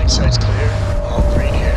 Side's clear. All green here.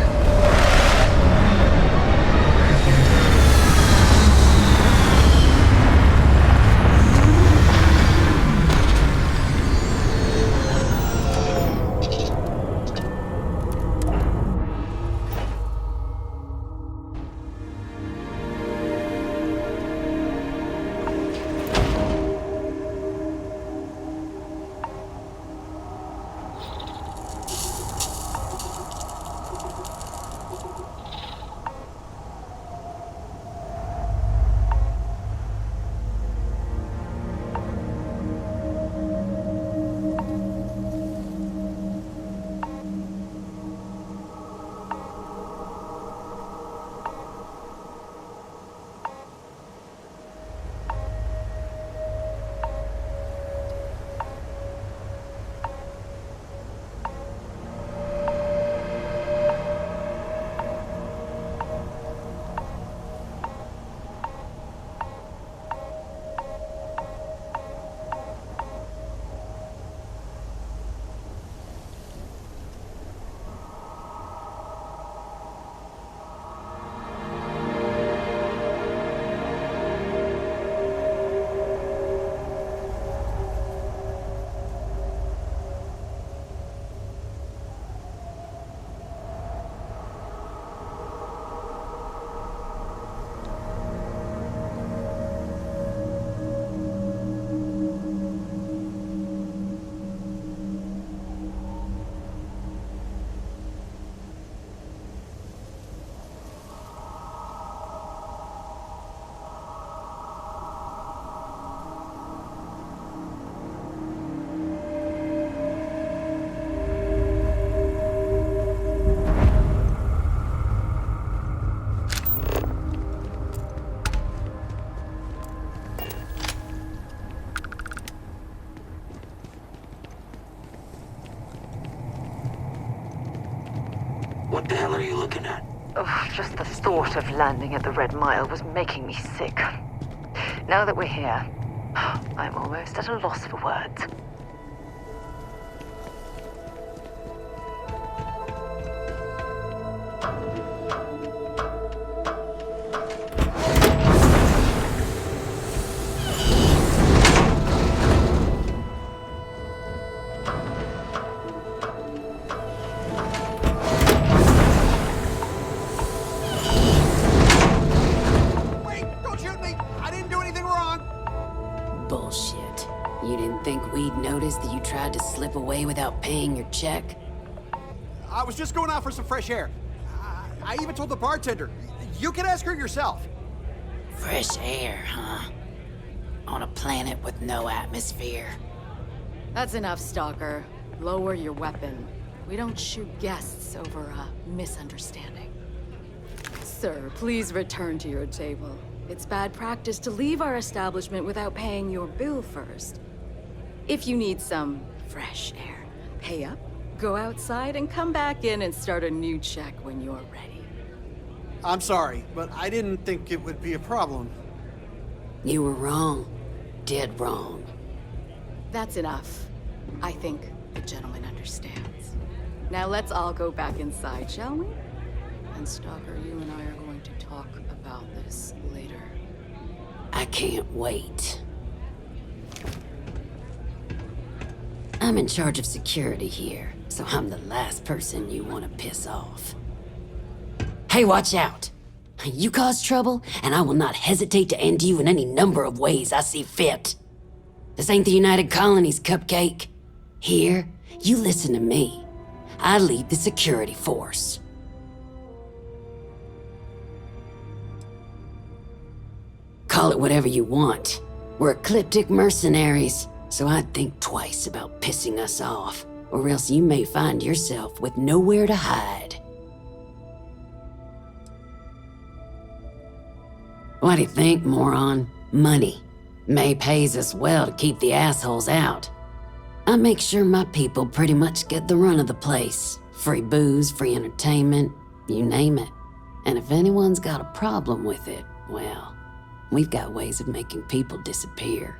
What the hell are you looking at? Oh, just the thought of landing at the Red Mile was making me sick. Now that we're here, I'm almost at a loss for words. Bullshit. You didn't think we'd notice that you tried to slip away without paying your check? I was just going out for some fresh air. I even told the bartender. You can ask her yourself. Fresh air, huh? On a planet with no atmosphere. That's enough, Stalker. Lower your weapon. We don't shoot guests over a misunderstanding. Sir, please return to your table. It's bad practice to leave our establishment without paying your bill first. If you need some fresh air, pay up, go outside, and come back in and start a new check when you're ready. I'm sorry, but I didn't think it would be a problem. You were wrong. Dead wrong. That's enough. I think the gentleman understands. Now let's all go back inside, shall we? And Stalker, you and I are going to talk about this later. I can't wait. I'm in charge of security here, so I'm the last person you want to piss off. Hey, watch out! You cause trouble, and I will not hesitate to end you in any number of ways I see fit. This ain't the United Colonies, Cupcake. Here, you listen to me. I lead the security force. Call it whatever you want. We're ecliptic mercenaries, so I'd think twice about pissing us off, or else you may find yourself with nowhere to hide. What do you think, moron? Money. May pays us well to keep the assholes out. I make sure my people pretty much get the run of the place. Free booze, free entertainment, you name it. And if anyone's got a problem with it, well, we've got ways of making people disappear.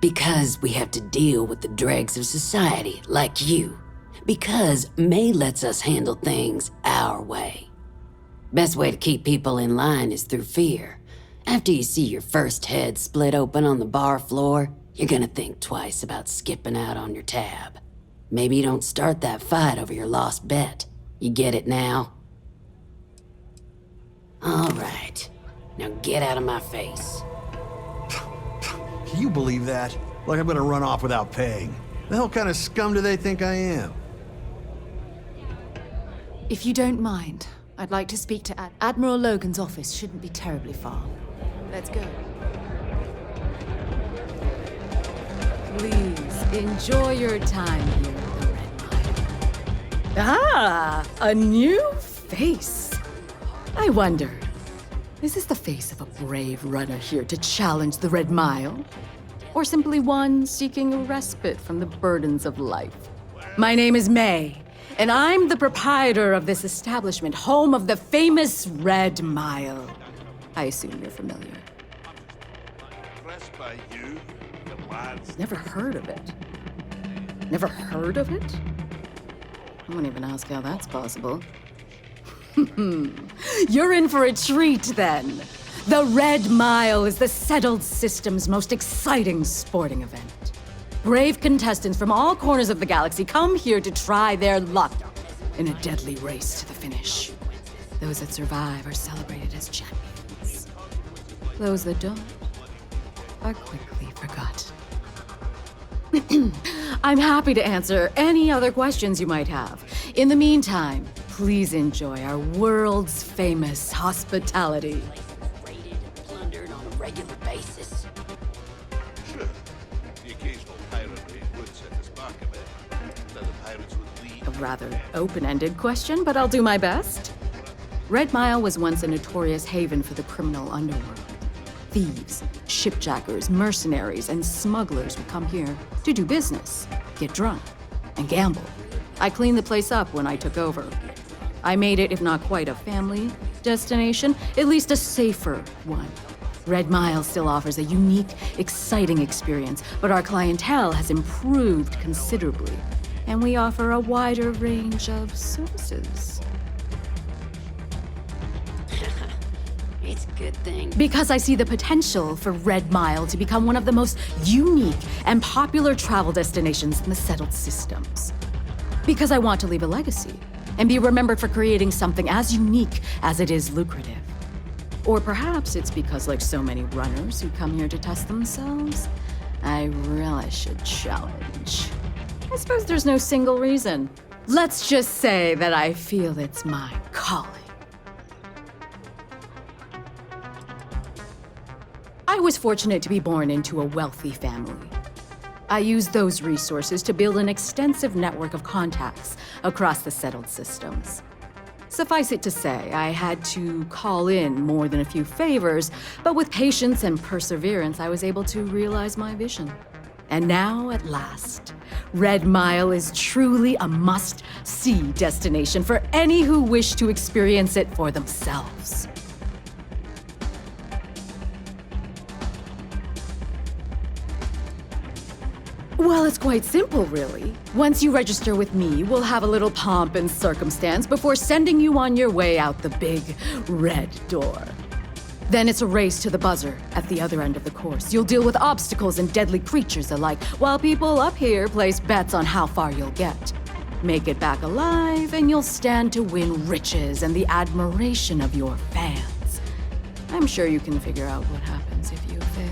Because we have to deal with the dregs of society, like you. Because May lets us handle things our way. Best way to keep people in line is through fear. After you see your first head split open on the bar floor, you're gonna think twice about skipping out on your tab. Maybe you don't start that fight over your lost bet. You get it now? All right. Now get out of my face. Can you believe that? Like I'm gonna run off without paying. The hell kind of scum do they think I am? If you don't mind, I'd like to speak to Admiral Logan's office. Shouldn't be terribly far. Let's go. Please, enjoy your time here at the Red Mile. Ah, a new face. I wonder, is this the face of a brave runner here to challenge the Red Mile? Or simply one seeking a respite from the burdens of life? My name is May, and I'm the proprietor of this establishment, home of the famous Red Mile. I assume you're familiar. Impressed by you, the lads. Never heard of it. Never heard of it? I won't even ask how that's possible. You're in for a treat, then. The Red Mile is the settled system's most exciting sporting event. Brave contestants from all corners of the galaxy come here to try their luck in a deadly race to the finish. Those that survive are celebrated as champions. Those that don't are quickly forgotten. I'm happy to answer any other questions you might have. In the meantime, please enjoy our world's famous hospitality. Raided and plundered on a regular basis. Sure, the occasional pirate raid would set us back a bit. Then the pirates would leave. A rather open-ended question, but I'll do my best. Red Mile was once a notorious haven for the criminal underworld. Thieves, shipjackers, mercenaries, and smugglers would come here to do business, get drunk, and gamble. I cleaned the place up when I took over. I made it, if not quite a family destination, at least a safer one. Red Mile still offers a unique, exciting experience, but our clientele has improved considerably, and we offer a wider range of services. It's a good thing. Because I see the potential for Red Mile to become one of the most unique and popular travel destinations in the settled systems. Because I want to leave a legacy and be remembered for creating something as unique as it is lucrative. Or perhaps it's because, like so many runners who come here to test themselves, I relish a challenge. I suppose there's no single reason. Let's just say that I feel it's my calling. I was fortunate to be born into a wealthy family. I used those resources to build an extensive network of contacts across the settled systems. Suffice it to say, I had to call in more than a few favors, but with patience and perseverance, I was able to realize my vision. And now, at last, Red Mile is truly a must-see destination for any who wish to experience it for themselves. Well, it's quite simple, really. Once you register with me, we'll have a little pomp and circumstance before sending you on your way out the big red door. Then it's a race to the buzzer at the other end of the course. You'll deal with obstacles and deadly creatures alike, while people up here place bets on how far you'll get. Make it back alive, and you'll stand to win riches and the admiration of your fans. I'm sure you can figure out what happens if you fail.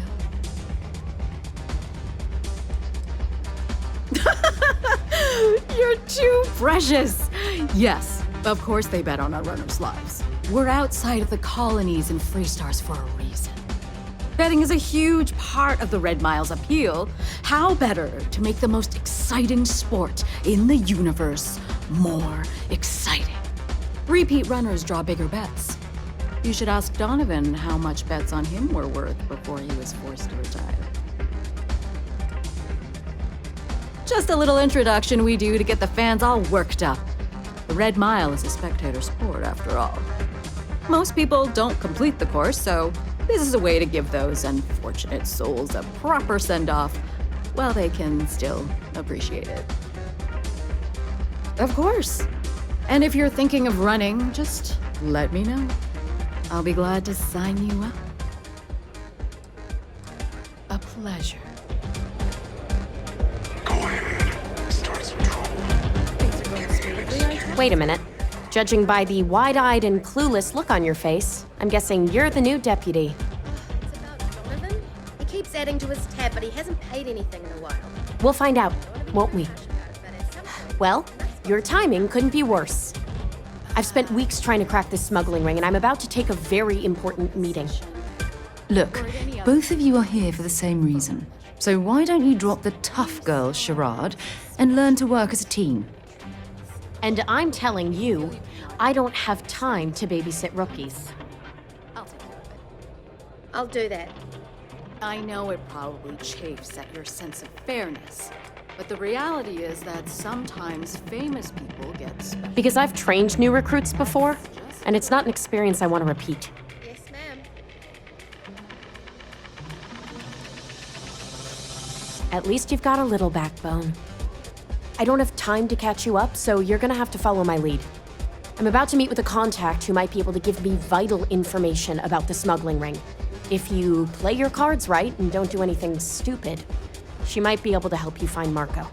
You're too precious! Yes, of course they bet on our runners' lives. We're outside of the colonies and Freestars for a reason. Betting is a huge part of the Red Mile's appeal. How better to make the most exciting sport in the universe more exciting? Repeat runners draw bigger bets. You should ask Donovan how much bets on him were worth before he was forced to retire. Just a little introduction we do to get the fans all worked up. The Red Mile is a spectator sport, after all. Most people don't complete the course, so this is a way to give those unfortunate souls a proper send-off before they while they can still appreciate it. Of course. And if you're thinking of running, just let me know. I'll be glad to sign you up. A pleasure. Go ahead. Start some trouble. Wait a minute. Judging by the wide-eyed and clueless look on your face, I'm guessing you're the new deputy. It's about Donovan. He keeps adding to his tab, but he hasn't paid anything in a while. We'll find out, won't we? But at some point, Well, your timing couldn't be worse. I've spent weeks trying to crack this smuggling ring, and I'm about to take a very important meeting. Look, both of you are here for the same reason. So why don't you drop the tough girl charade and learn to work as a team? And I'm telling you, I don't have time to babysit rookies. I'll take care of it. I'll do that. I know it probably chafes at your sense of fairness, but the reality is that sometimes famous people get special. Because I've trained new recruits before, and it's not an experience I want to repeat. Yes, ma'am. At least you've got a little backbone. I don't have time to catch you up, so you're gonna have to follow my lead. I'm about to meet with a contact who might be able to give me vital information about the smuggling ring. If you play your cards right and don't do anything stupid, she might be able to help you find Marco.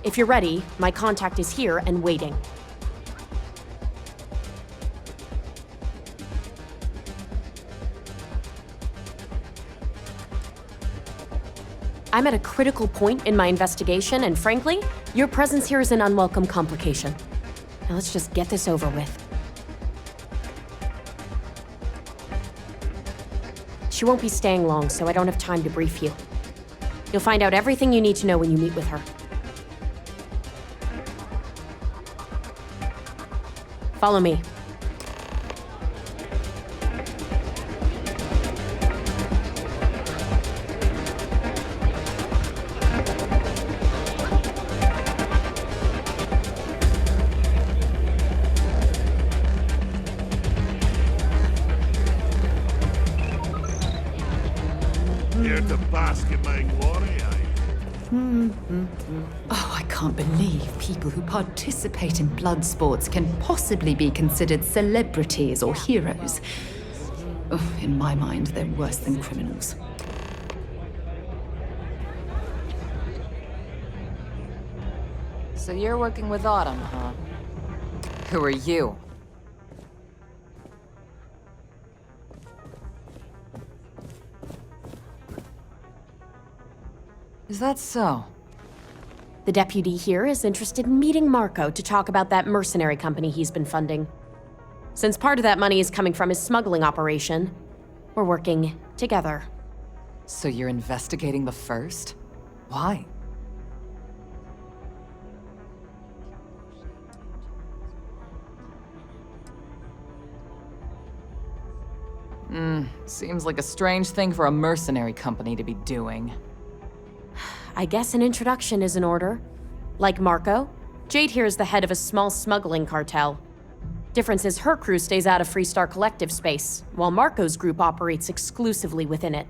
If you're ready, my contact is here and waiting. I'm at a critical point in my investigation, and frankly, your presence here is an unwelcome complication. Now let's just get this over with. She won't be staying long, so I don't have time to brief you. You'll find out everything you need to know when you meet with her. Follow me. Here to bask in my glory, Oh, I can't believe people who participate in blood sports can possibly be considered celebrities or heroes. Oh, in my mind, they're worse than criminals. So you're working with Autumn, huh? Who are you? Is that so? The deputy here is interested in meeting Marco to talk about that mercenary company he's been funding. Since part of that money is coming from his smuggling operation, we're working together. So you're investigating the first? Why? Seems like a strange thing for a mercenary company to be doing. I guess an introduction is in order. Like Marco, Jade here is the head of a small smuggling cartel. Difference is her crew stays out of Freestar Collective space, while Marco's group operates exclusively within it.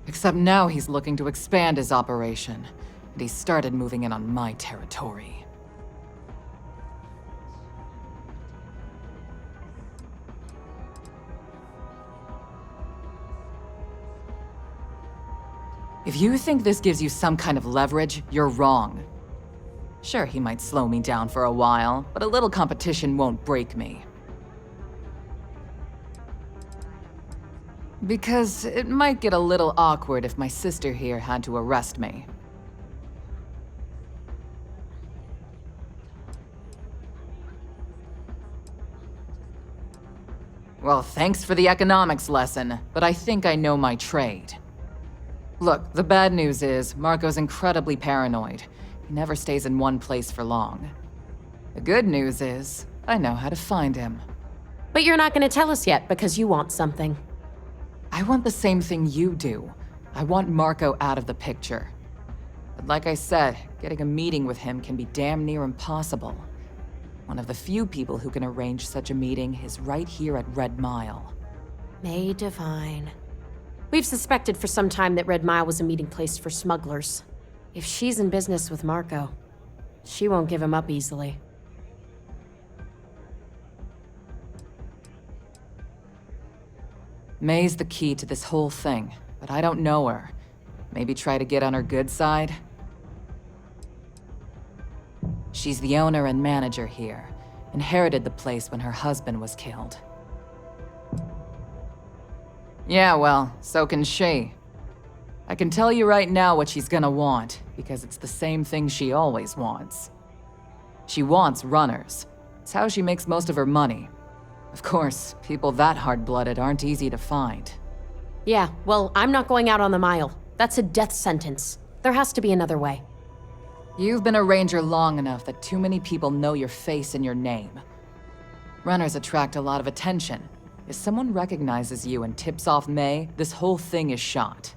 Except now he's looking to expand his operation, and he started moving in on my territory. If you think this gives you some kind of leverage, you're wrong. Sure, he might slow me down for a while, but a little competition won't break me. Because it might get a little awkward if my sister here had to arrest me. Well, thanks for the economics lesson, but I think I know my trade. Look, the bad news is, Marco's incredibly paranoid. He never stays in one place for long. The good news is, I know how to find him. But you're not going to tell us yet because you want something. I want the same thing you do. I want Marco out of the picture. But like I said, getting a meeting with him can be damn near impossible. One of the few people who can arrange such a meeting is right here at Red Mile. May Divine. We've suspected for some time that Red Mile was a meeting place for smugglers. If she's in business with Marco, she won't give him up easily. May's the key to this whole thing, but I don't know her. Maybe try to get on her good side? She's the owner and manager here. Inherited the place when her husband was killed. Yeah, well, so can she. I can tell you right now what she's gonna want, because it's the same thing she always wants. She wants runners. It's how she makes most of her money. Of course, people that hard-blooded aren't easy to find. Yeah, well, I'm not going out on the mile. That's a death sentence. There has to be another way. You've been a ranger long enough that too many people know your face and your name. Runners attract a lot of attention. If someone recognizes you and tips off May, this whole thing is shot.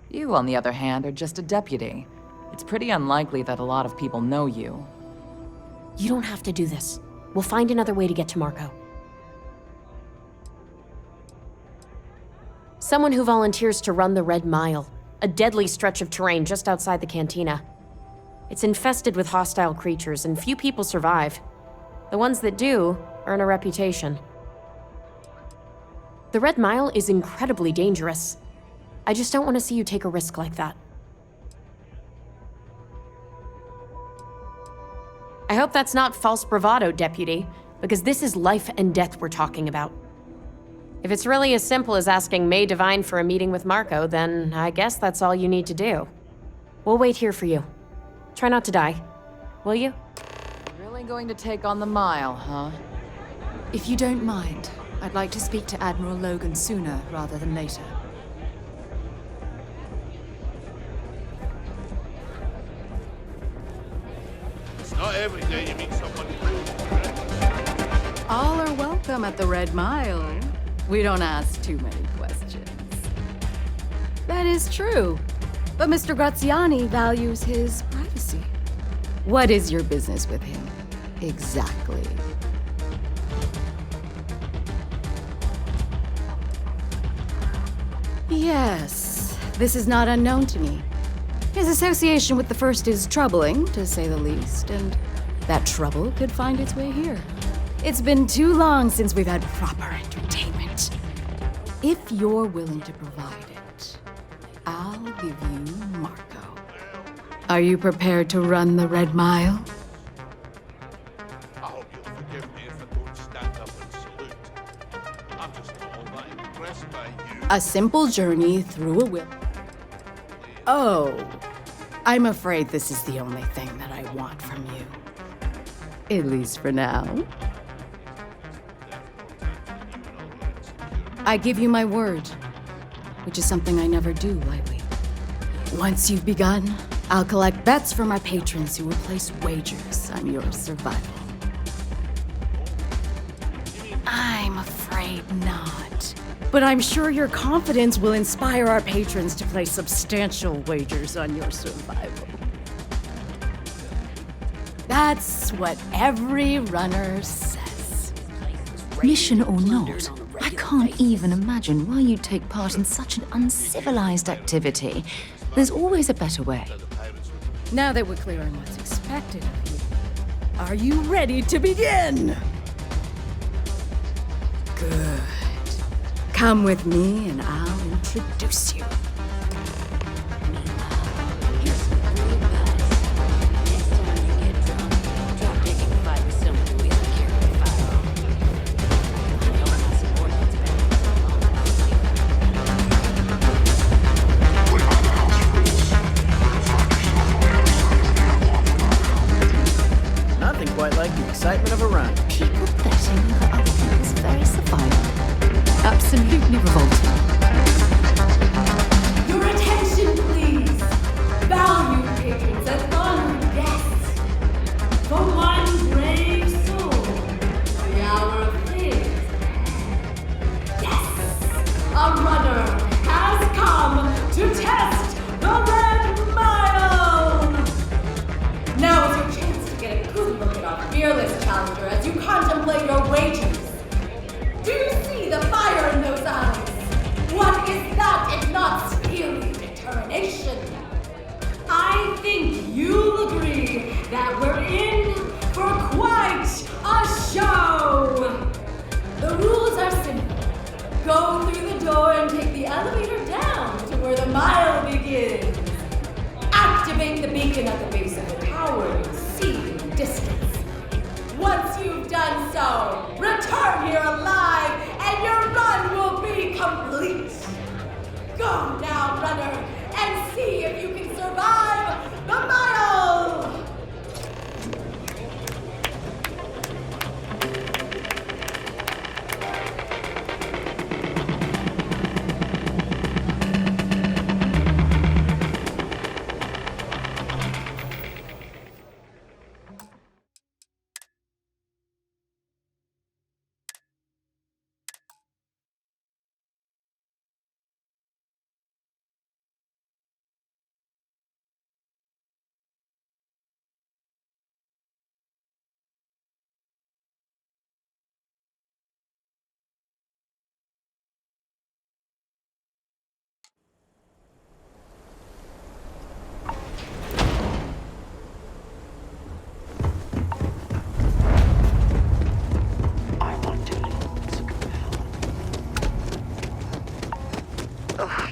You, on the other hand, are just a deputy. It's pretty unlikely that a lot of people know you. You don't have to do this. We'll find another way to get to Marco. Someone who volunteers to run the Red Mile, a deadly stretch of terrain just outside the cantina. It's infested with hostile creatures, and few people survive. The ones that do earn a reputation. The Red Mile is incredibly dangerous. I just don't want to see you take a risk like that. I hope that's not false bravado, Deputy, because this is life and death we're talking about. If it's really as simple as asking May Devine for a meeting with Marco, then I guess that's all you need to do. We'll wait here for you. Try not to die, will you? Really going to take on the mile, huh? If you don't mind, I'd like to speak to Admiral Logan sooner rather than later. It's not every day you meet someone who... All are welcome at the Red Mile. We don't ask too many questions. That is true. But Mr. Graziani values his privacy. What is your business with him? Exactly. Yes, this is not unknown to me. His association with the First is troubling, to say the least, and that trouble could find its way here. It's been too long since we've had proper entertainment. If you're willing to provide it, I'll give you Marco. Are you prepared to run the Red Mile? I hope you'll forgive me if I don't stand up and salute. I'm just not all that impressed by you. A simple journey through a will. Oh, I'm afraid this is the only thing that I want from you. At least for now. I give you my word, which is something I never do lightly. Once you've begun, I'll collect bets from our patrons who will place wagers on your survival. I'm afraid not. But I'm sure your confidence will inspire our patrons to place substantial wagers on your survival. That's what every runner says. Mission or not, I can't even imagine why you'd take part in such an uncivilized activity. There's always a better way. Now that we're clear on what's expected of you, are you ready to begin? Good. Come with me and I'll introduce you. Nothing quite like the excitement of a run. People betting over other people's very survival. Absolutely revolting. that we're in for quite a show! The rules are simple. Go through the door and take the elevator down to where the mile begins. Activate the beacon at the base of the tower and see in the distance. Once you've done so, return here alive and your run will be complete. Go now, runner, and see if you can survive the mile!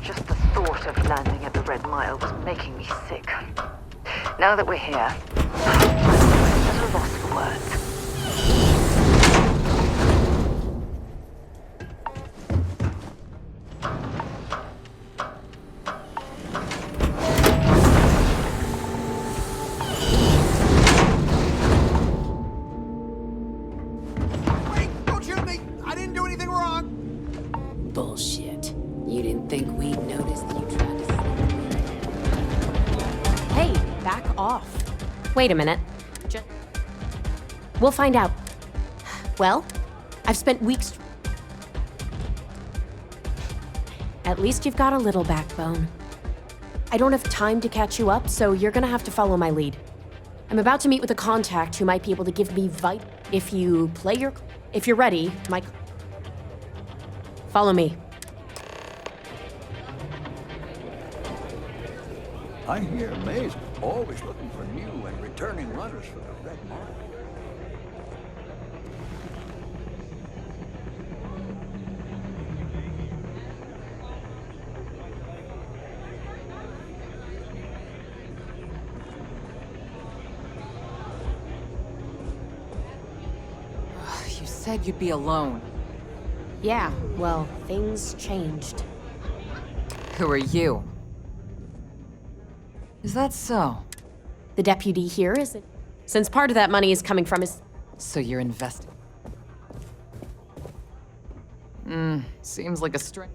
Just the thought of landing at the Red Mile was making me sick. Now that we're here, I'm at a loss for words. Wait, don't shoot me! I didn't do anything wrong! Bullshit. You didn't think we'd notice that you tried to sneak? Hey, back off. Wait a minute. We'll find out. Well, I've spent weeks. At least you've got a little backbone. I don't have time to catch you up, so you're gonna have to follow my lead. I'm about to meet with a contact who might be able to give me if you're ready, Mike. Follow me. I hear May's always looking for new and returning runners for the Red Mile. You said you'd be alone. Yeah, well, things changed. Who are you? Is that so? The deputy here isn't. Since part of that money is coming from his. So you're investing. Seems like a string.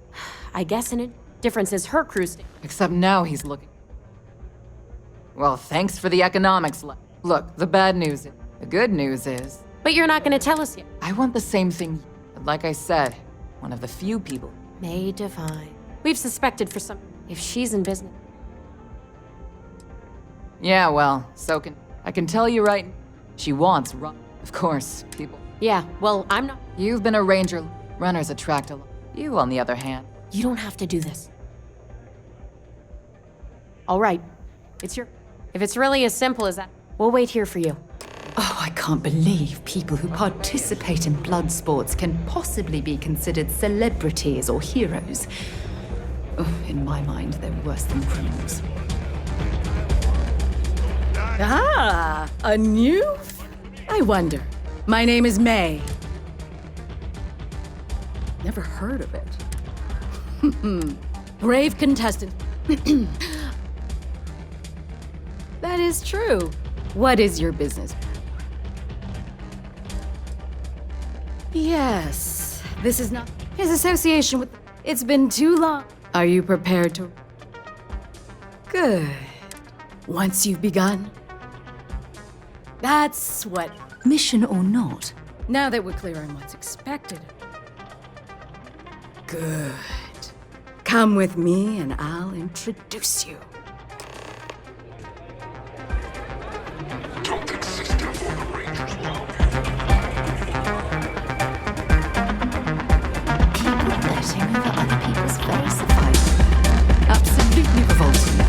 I guess in it. Difference is her crew's. Except now he's looking. Well, thanks for the economics. Look, the bad news. The good news is. But you're not gonna tell us yet. I want the same thing. But like I said, one of the few people. May Divine. We've suspected for some. If she's in business. Yeah, well, I can tell you right. She wants run. Of course, people. Yeah, well, I'm not. You've been a ranger. Runners attract a lot. You, on the other hand. You don't have to do this. All right. If it's really as simple as that, we'll wait here for you. Oh, I can't believe people who participate in blood sports can possibly be considered celebrities or heroes. Oh, in my mind, they're worse than criminals. Ah, a new? I wonder. My name is May. Never heard of it. Brave contestant. That is true. What is your business? Yes, this is not his association with. It's been too long. Are you prepared to? Good. Once you've begun, that's what. Mission or not? Now that we're clear on what's expected. Good. Come with me and I'll introduce you. Don't exist in the Rangers love. People letting over other people's face. Absolutely revolting.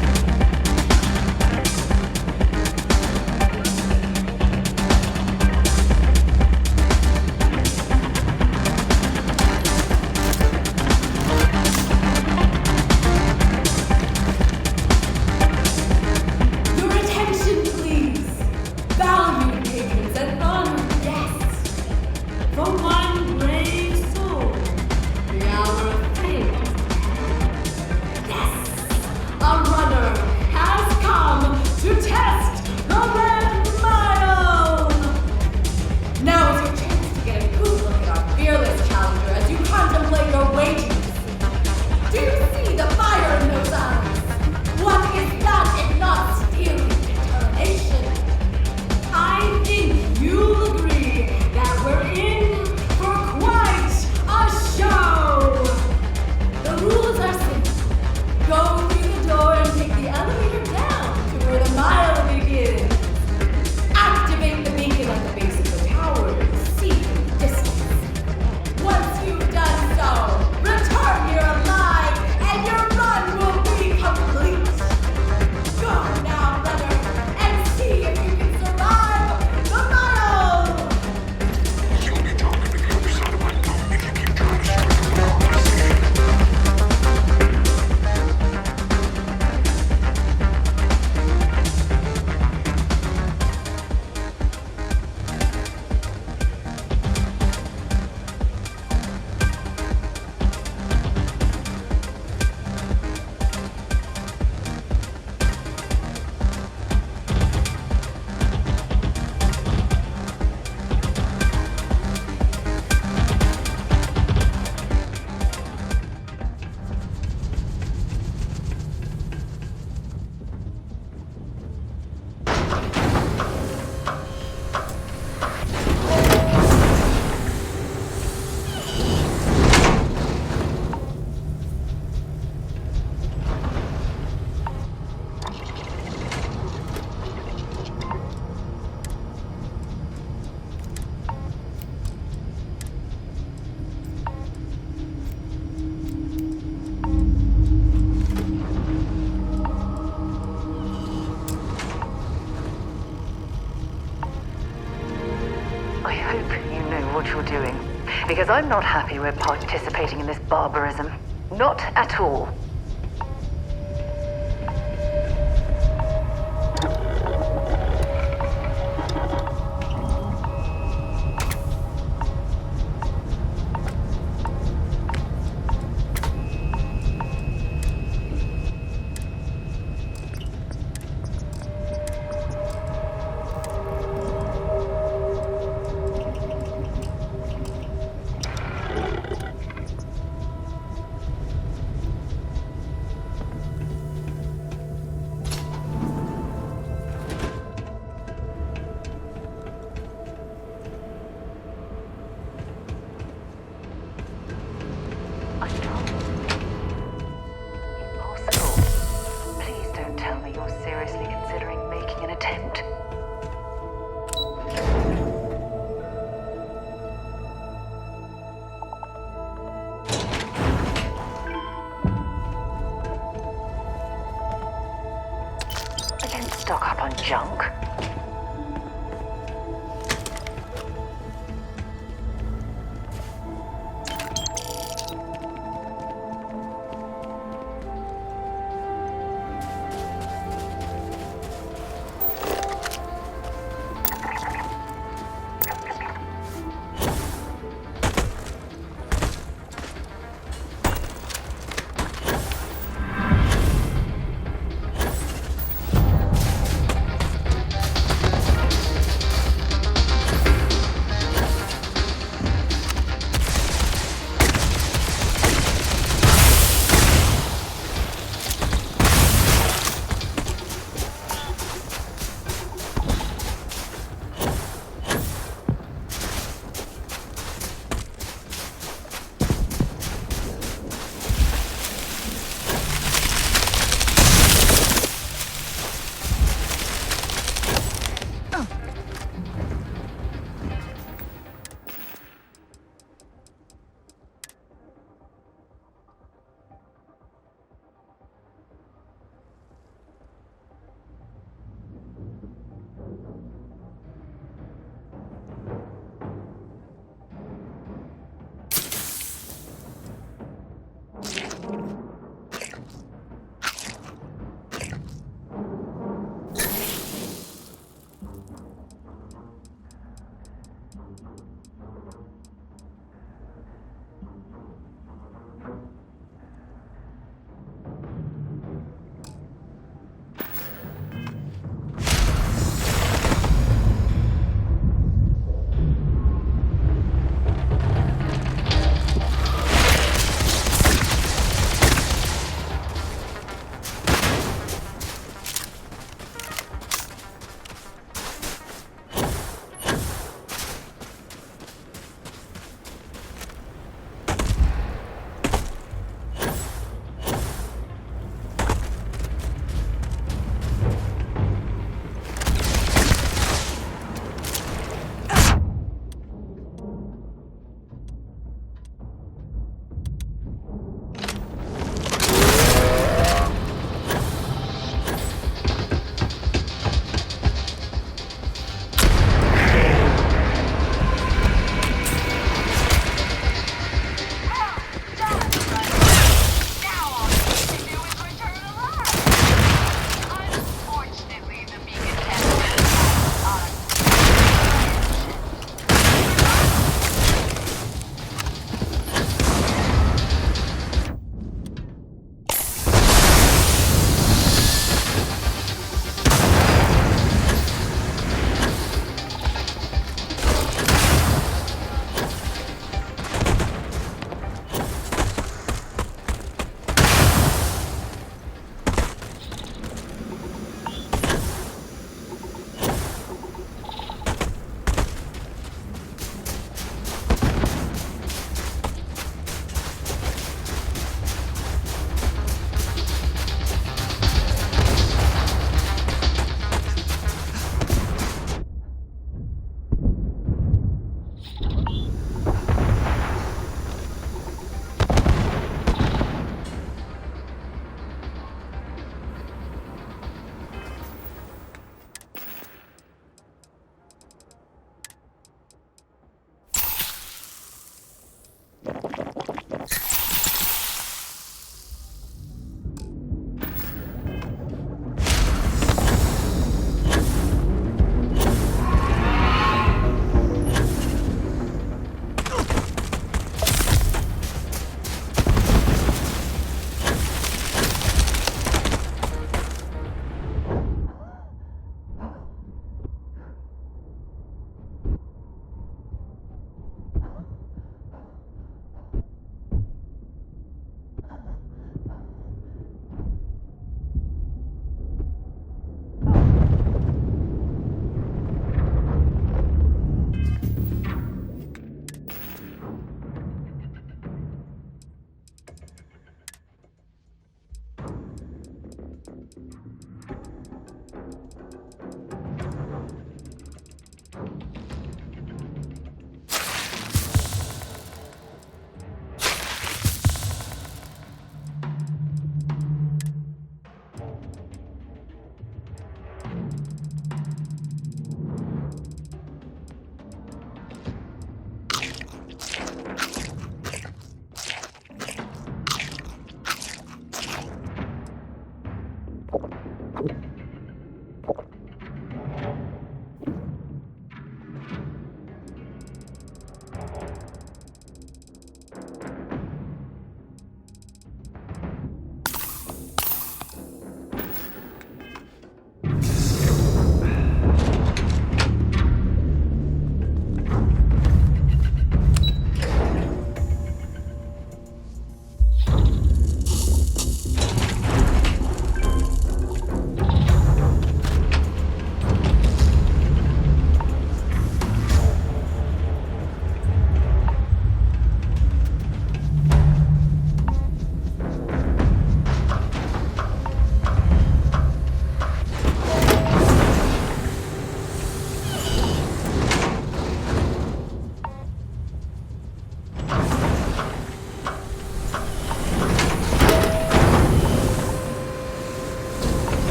Because I'm not happy we're participating in this barbarism. Not at all. Impossible. Please don't tell me you're seriously considering making an attempt. I don't stock up on junk.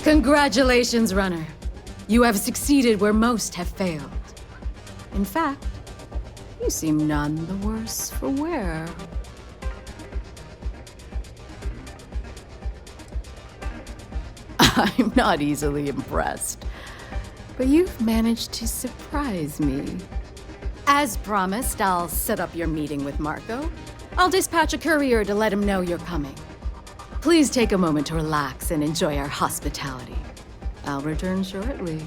Congratulations, runner. You have succeeded where most have failed. In fact, you seem none the worse for wear. I'm not easily impressed, but you've managed to surprise me. As promised, I'll set up your meeting with Marco. I'll dispatch a courier to let him know you're coming. Please take a moment to relax and enjoy our hospitality. I'll return shortly.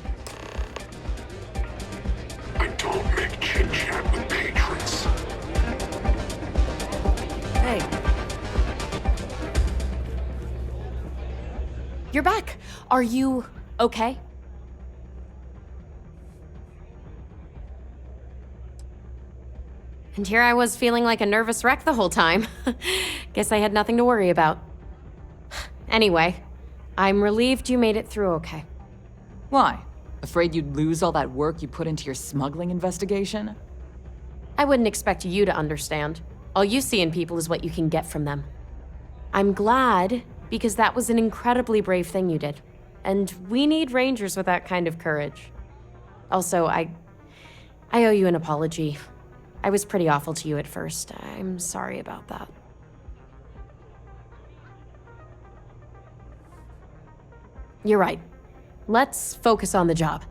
I don't make chit-chat with patrons. Hey. You're back. Are you okay? And here I was feeling like a nervous wreck the whole time. Guess I had nothing to worry about. Anyway, I'm relieved you made it through okay. Why? Afraid you'd lose all that work you put into your smuggling investigation? I wouldn't expect you to understand. All you see in people is what you can get from them. I'm glad, because that was an incredibly brave thing you did. And we need rangers with that kind of courage. Also, I owe you an apology. I was pretty awful to you at first. I'm sorry about that. You're right. Let's focus on the job.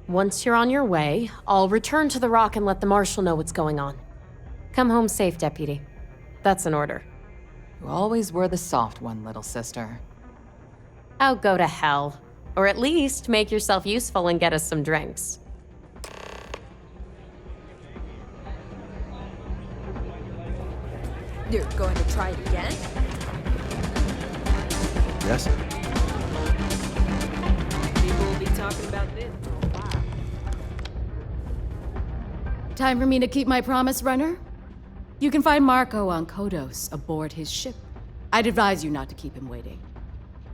Once you're on your way, I'll return to the Rock and let the Marshal know what's going on. Come home safe, Deputy. That's an order. You always were the soft one, little sister. Oh, go to hell. Or at least make yourself useful and get us some drinks. You're going to try it again? Yes? People will be talking about this for a while. Time for me to keep my promise, runner? You can find Marco on Kodos aboard his ship. I'd advise you not to keep him waiting.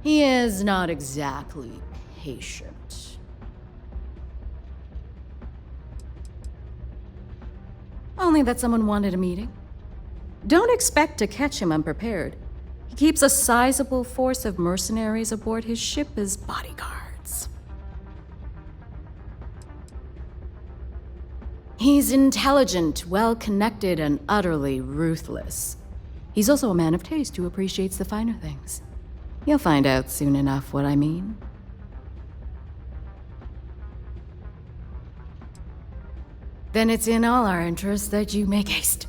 He is not exactly patient. Only that someone wanted a meeting. Don't expect to catch him unprepared. He keeps a sizable force of mercenaries aboard his ship as bodyguards. He's intelligent, well-connected, and utterly ruthless. He's also a man of taste who appreciates the finer things. You'll find out soon enough what I mean. Then it's in all our interests that you make haste.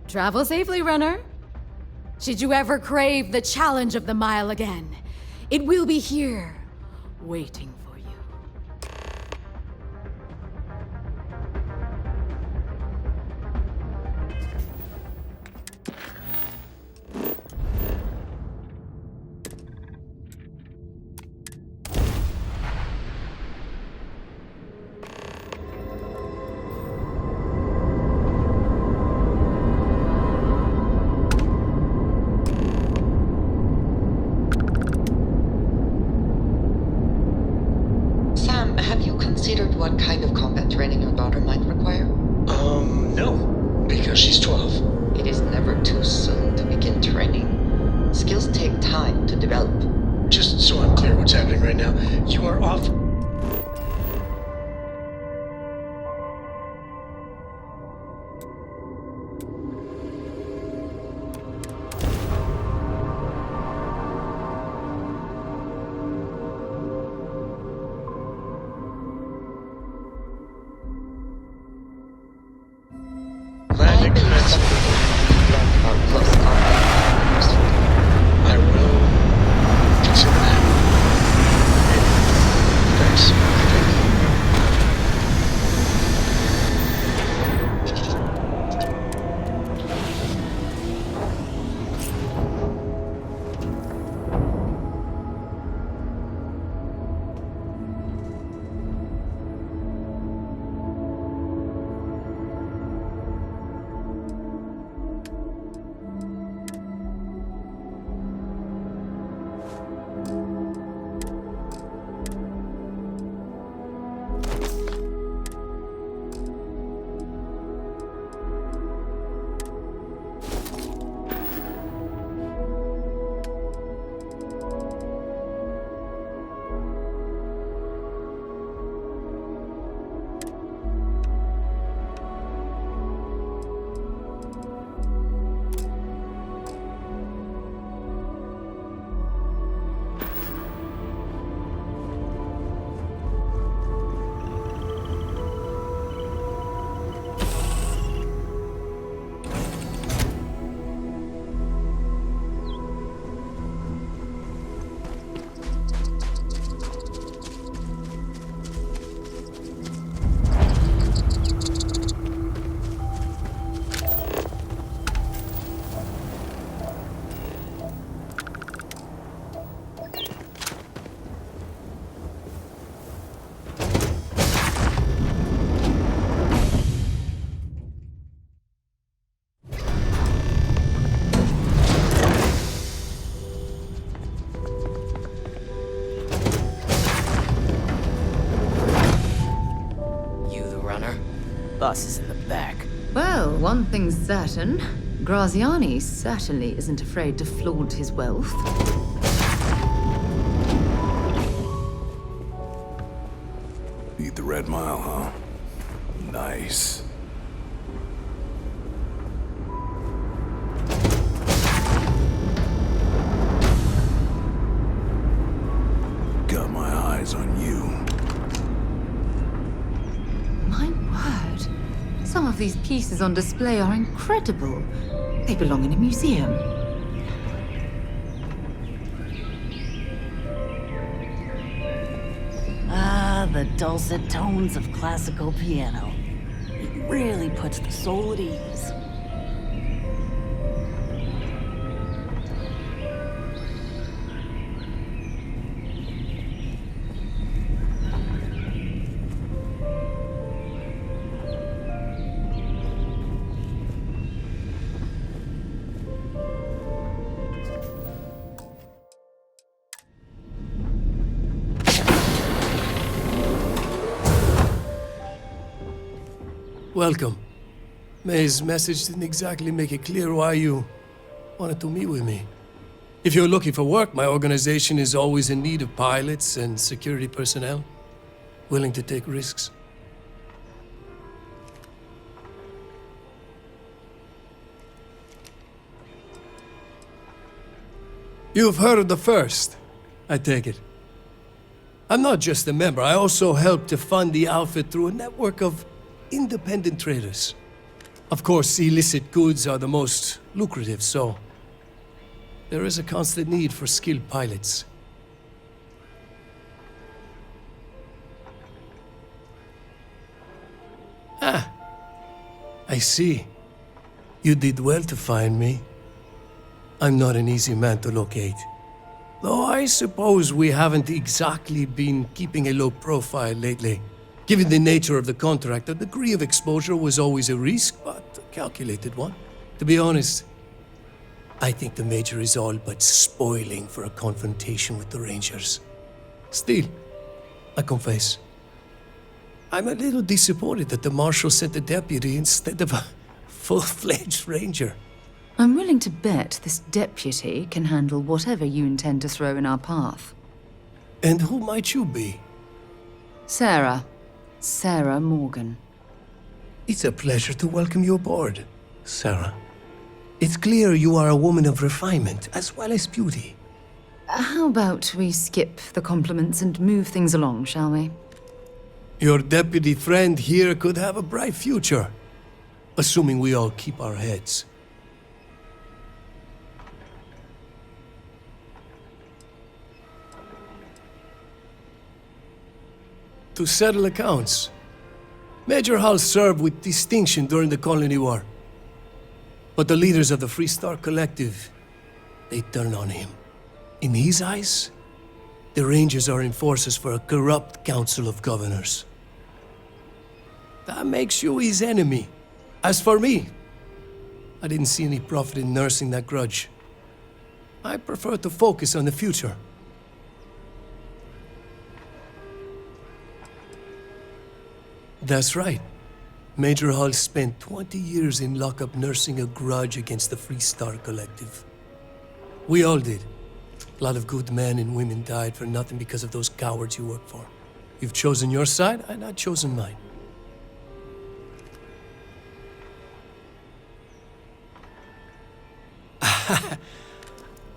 Travel safely, runner. Should you ever crave the challenge of the mile again, it will be here, waiting for you. Considered what kind of combat training your daughter might require? No. Because she's 12. It is never too soon to begin training. Skills take time to develop. Just so I'm clear what's happening right now, you are off... Boss is in the back. Well, one thing's certain. Graziani certainly isn't afraid to flaunt his wealth. Beat the Red Mile, huh? Nice. Got my eyes on you. My word. Some of these pieces on display are incredible. They belong in a museum. Ah, the dulcet tones of classical piano. It really puts the soul at ease. Welcome. May's message didn't exactly make it clear why you wanted to meet with me. If you're looking for work, my organization is always in need of pilots and security personnel, willing to take risks. You've heard of the First, I take it. I'm not just a member, I also help to fund the outfit through a network of independent traders. Of course, illicit goods are the most lucrative, so there is a constant need for skilled pilots. Ah, I see. You did well to find me. I'm not an easy man to locate. Though I suppose we haven't exactly been keeping a low profile lately. Given the nature of the contract, a degree of exposure was always a risk, but a calculated one. To be honest, I think the Major is all but spoiling for a confrontation with the Rangers. Still, I confess, I'm a little disappointed that the Marshal sent a deputy instead of a full-fledged Ranger. I'm willing to bet this deputy can handle whatever you intend to throw in our path. And who might you be? Sarah. Sarah Morgan. It's a pleasure to welcome you aboard, Sarah. It's clear you are a woman of refinement as well as beauty. How about we skip the compliments and move things along, shall we? Your deputy friend here could have a bright future, assuming we all keep our heads. To settle accounts. Major Hull served with distinction during the Colony War. But the leaders of the Free Star Collective, they turned on him. In his eyes, the Rangers are enforcers for a corrupt Council of Governors. That makes you his enemy. As for me, I didn't see any profit in nursing that grudge. I prefer to focus on the future. That's right. Major Hull spent 20 years in lockup nursing a grudge against the Free Star Collective. We all did. A lot of good men and women died for nothing because of those cowards you work for. You've chosen your side, and I've chosen mine.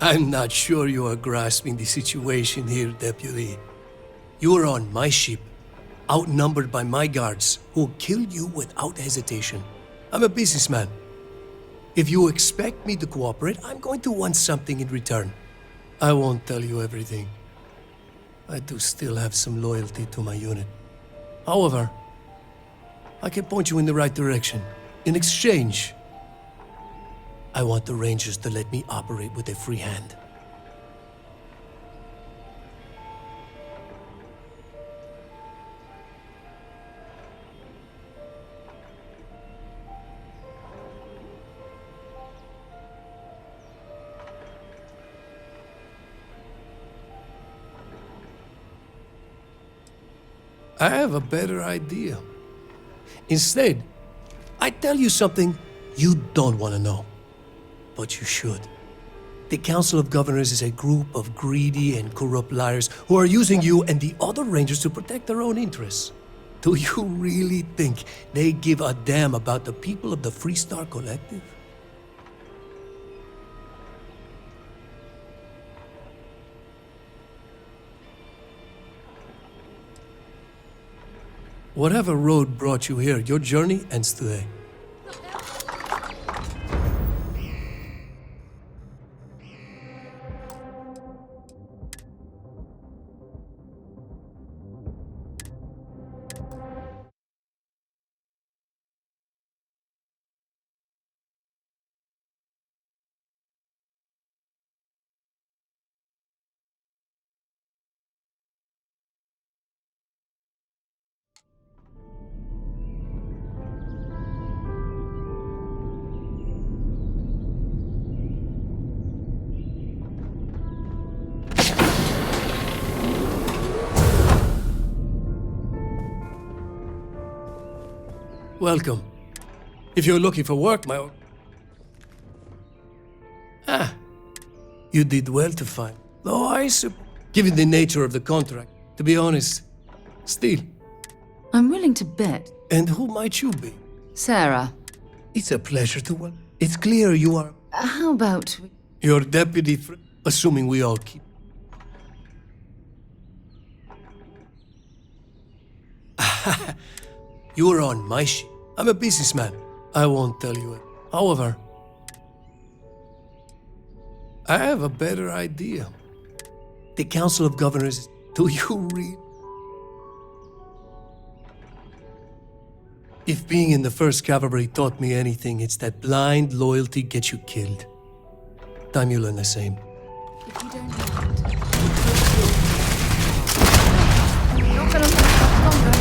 I'm not sure you are grasping the situation here, Deputy. You are on my ship, outnumbered by my guards, who'll kill you without hesitation. I'm a businessman. If you expect me to cooperate, I'm going to want something in return. I won't tell you everything. I do still have some loyalty to my unit. However, I can point you in the right direction. In exchange, I want the Rangers to let me operate with a free hand. I have a better idea. Instead, I tell you something you don't want to know, but you should. The Council of Governors is a group of greedy and corrupt liars who are using you and the other Rangers to protect their own interests. Do you really think they give a damn about the people of the Freestar Collective? Whatever road brought you here, your journey ends today. Welcome. If you're looking for work, you did well to find. Though I suppose, given the nature of the contract, to be honest, still. I'm willing to bet. And who might you be? Sarah. It's a pleasure to work. It's clear you are. How about... Your deputy, assuming we all keep. You're on my ship. I'm a businessman. I won't tell you it. However, I have a better idea. The Council of Governors, do you read? If being in the 1st Cavalry taught me anything, it's that blind loyalty gets you killed. Time you learn the same. If you don't mind. You're gonna last longer.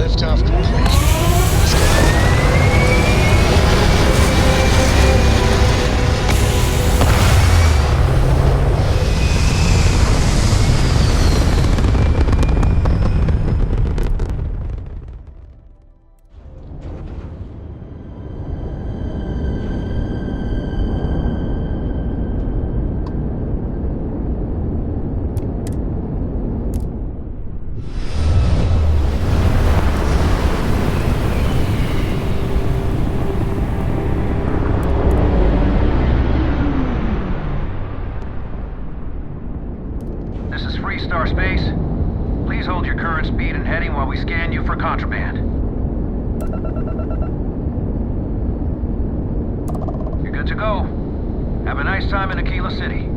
Liftoff complete. Let's go. This is Freestar Space. Please hold your current speed and heading while we scan you for contraband. You're good to go. Have a nice time in Aquila City.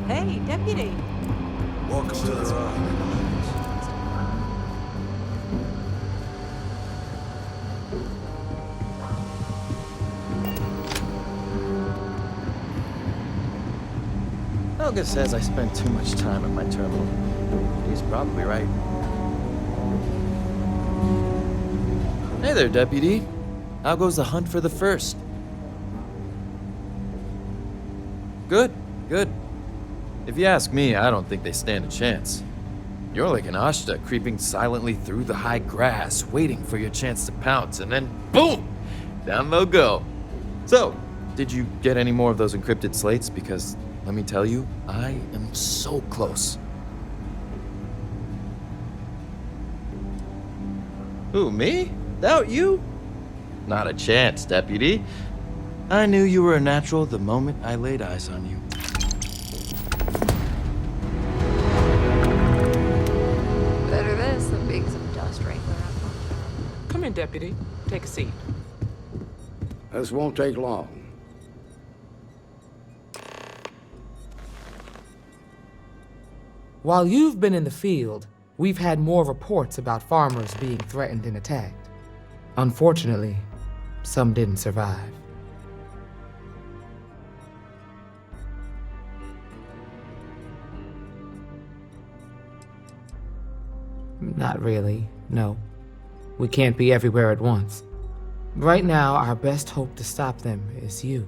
Hey, deputy. Welcome to the Helga says I spend too much time at my terminal. He's probably right. Hey there, Deputy. How goes the hunt for the first? Good, good. If you ask me, I don't think they stand a chance. You're like an Ashta creeping silently through the high grass, waiting for your chance to pounce, and then boom! Down they'll go. So, did you get any more of those encrypted slates? Because, let me tell you, I am so close. Who, me? Doubt you? Not a chance, Deputy. I knew you were a natural the moment I laid eyes on you. Better this than being some dust wrangler. Come in, deputy. Take a seat. This won't take long. While you've been in the field, we've had more reports about farmers being threatened and attacked. Unfortunately, some didn't survive. Not really, no. We can't be everywhere at once. Right now, our best hope to stop them is you.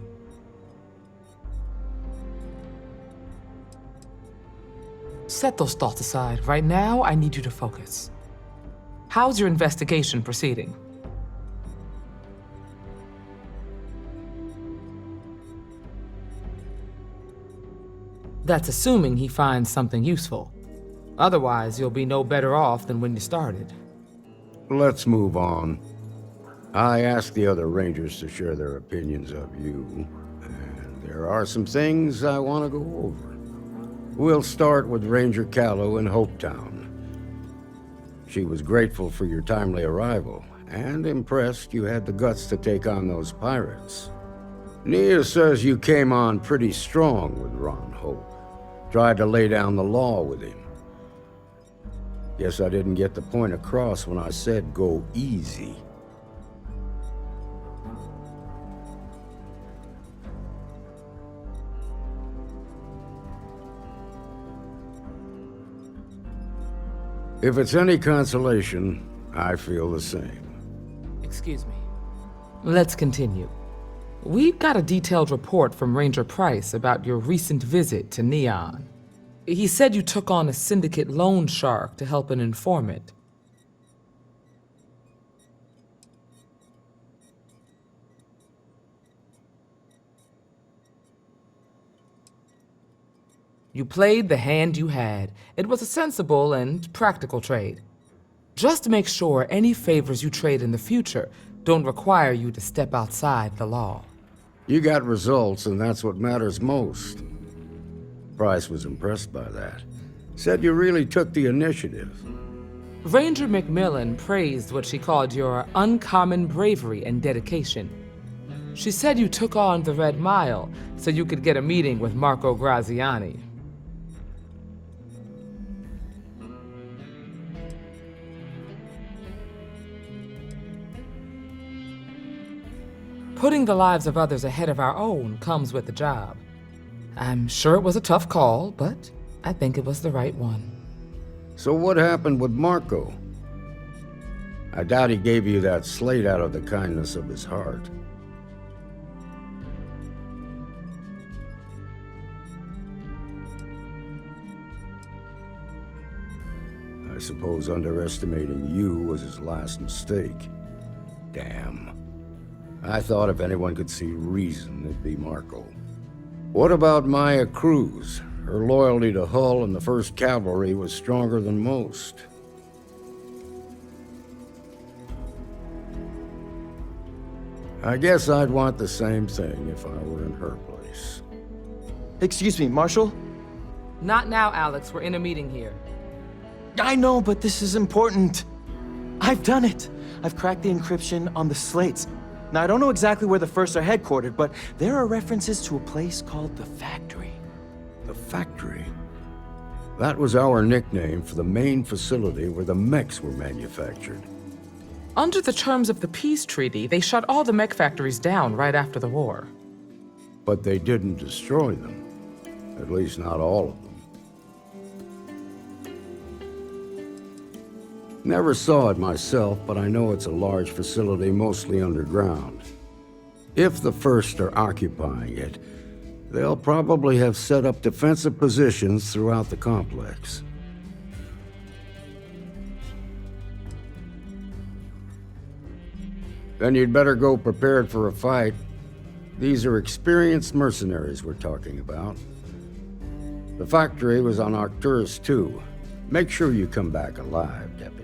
Set those thoughts aside. Right now, I need you to focus. How's your investigation proceeding? That's assuming he finds something useful. Otherwise, you'll be no better off than when you started. Let's move on. I asked the other Rangers to share their opinions of you, and there are some things I want to go over. We'll start with Ranger Callow in Hopetown. She was grateful for your timely arrival, and impressed you had the guts to take on those pirates. Nia says you came on pretty strong with Ron Hope. Tried to lay down the law with him. Guess I didn't get the point across when I said go easy. If it's any consolation, I feel the same. Excuse me. Let's continue. We've got a detailed report from Ranger Price about your recent visit to Neon. He said you took on a syndicate loan shark to help an informant. You played the hand you had. It was a sensible and practical trade. Just make sure any favors you trade in the future don't require you to step outside the law. You got results, and that's what matters most. Price was impressed by that. Said you really took the initiative. Ranger McMillan praised what she called your uncommon bravery and dedication. She said you took on the Red Mile so you could get a meeting with Marco Graziani. Putting the lives of others ahead of our own comes with the job. I'm sure it was a tough call, but I think it was the right one. So what happened with Marco? I doubt he gave you that slate out of the kindness of his heart. I suppose underestimating you was his last mistake. Damn. I thought if anyone could see reason, it'd be Marco. What about Maya Cruz? Her loyalty to Hull and the 1st Cavalry was stronger than most. I guess I'd want the same thing if I were in her place. Excuse me, Marshal? Not now, Alex. We're in a meeting here. I know, but this is important. I've done it. I've cracked the encryption on the slates. Now, I don't know exactly where the First are headquartered, but there are references to a place called the Factory. The Factory? That was our nickname for the main facility where the mechs were manufactured. Under the terms of the peace treaty, they shut all the mech factories down right after the war. But they didn't destroy them. At least not all of them. Never saw it myself, but I know it's a large facility mostly underground. If the First are occupying it, they'll probably have set up defensive positions throughout the complex. Then you'd better go prepared for a fight. These are experienced mercenaries we're talking about. The factory was on Arcturus 2. Make sure you come back alive, Deputy.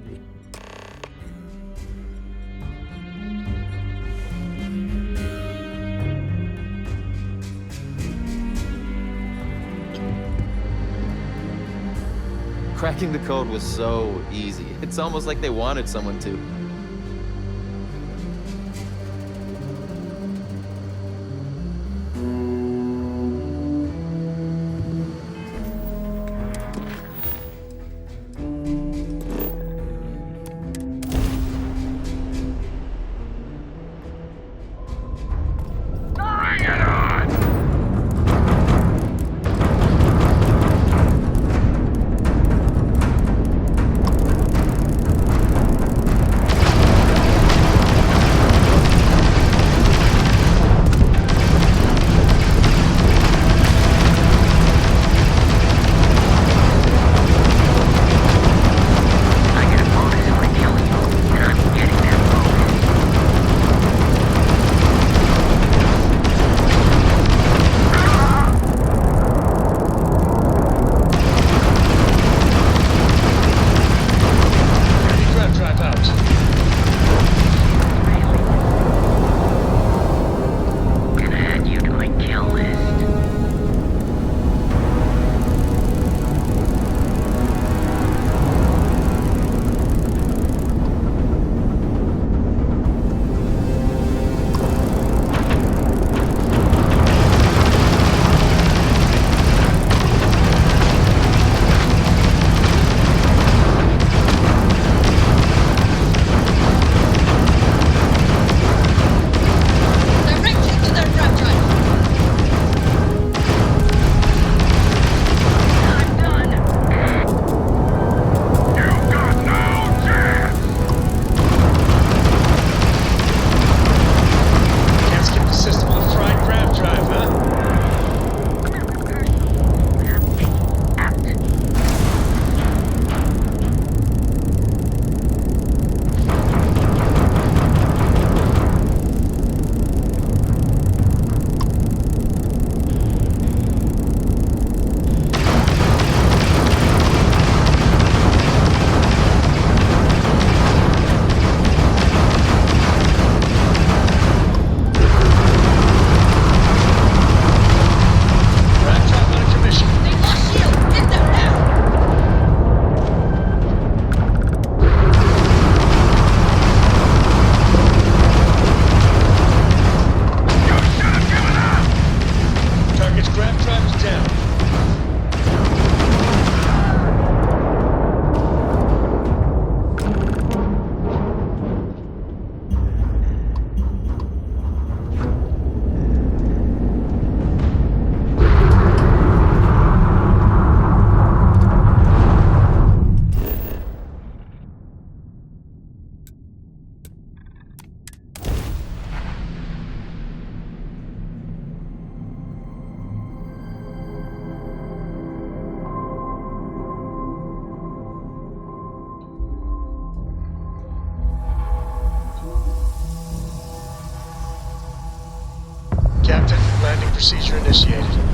Cracking the code was so easy. It's almost like they wanted someone to. procedure initiated.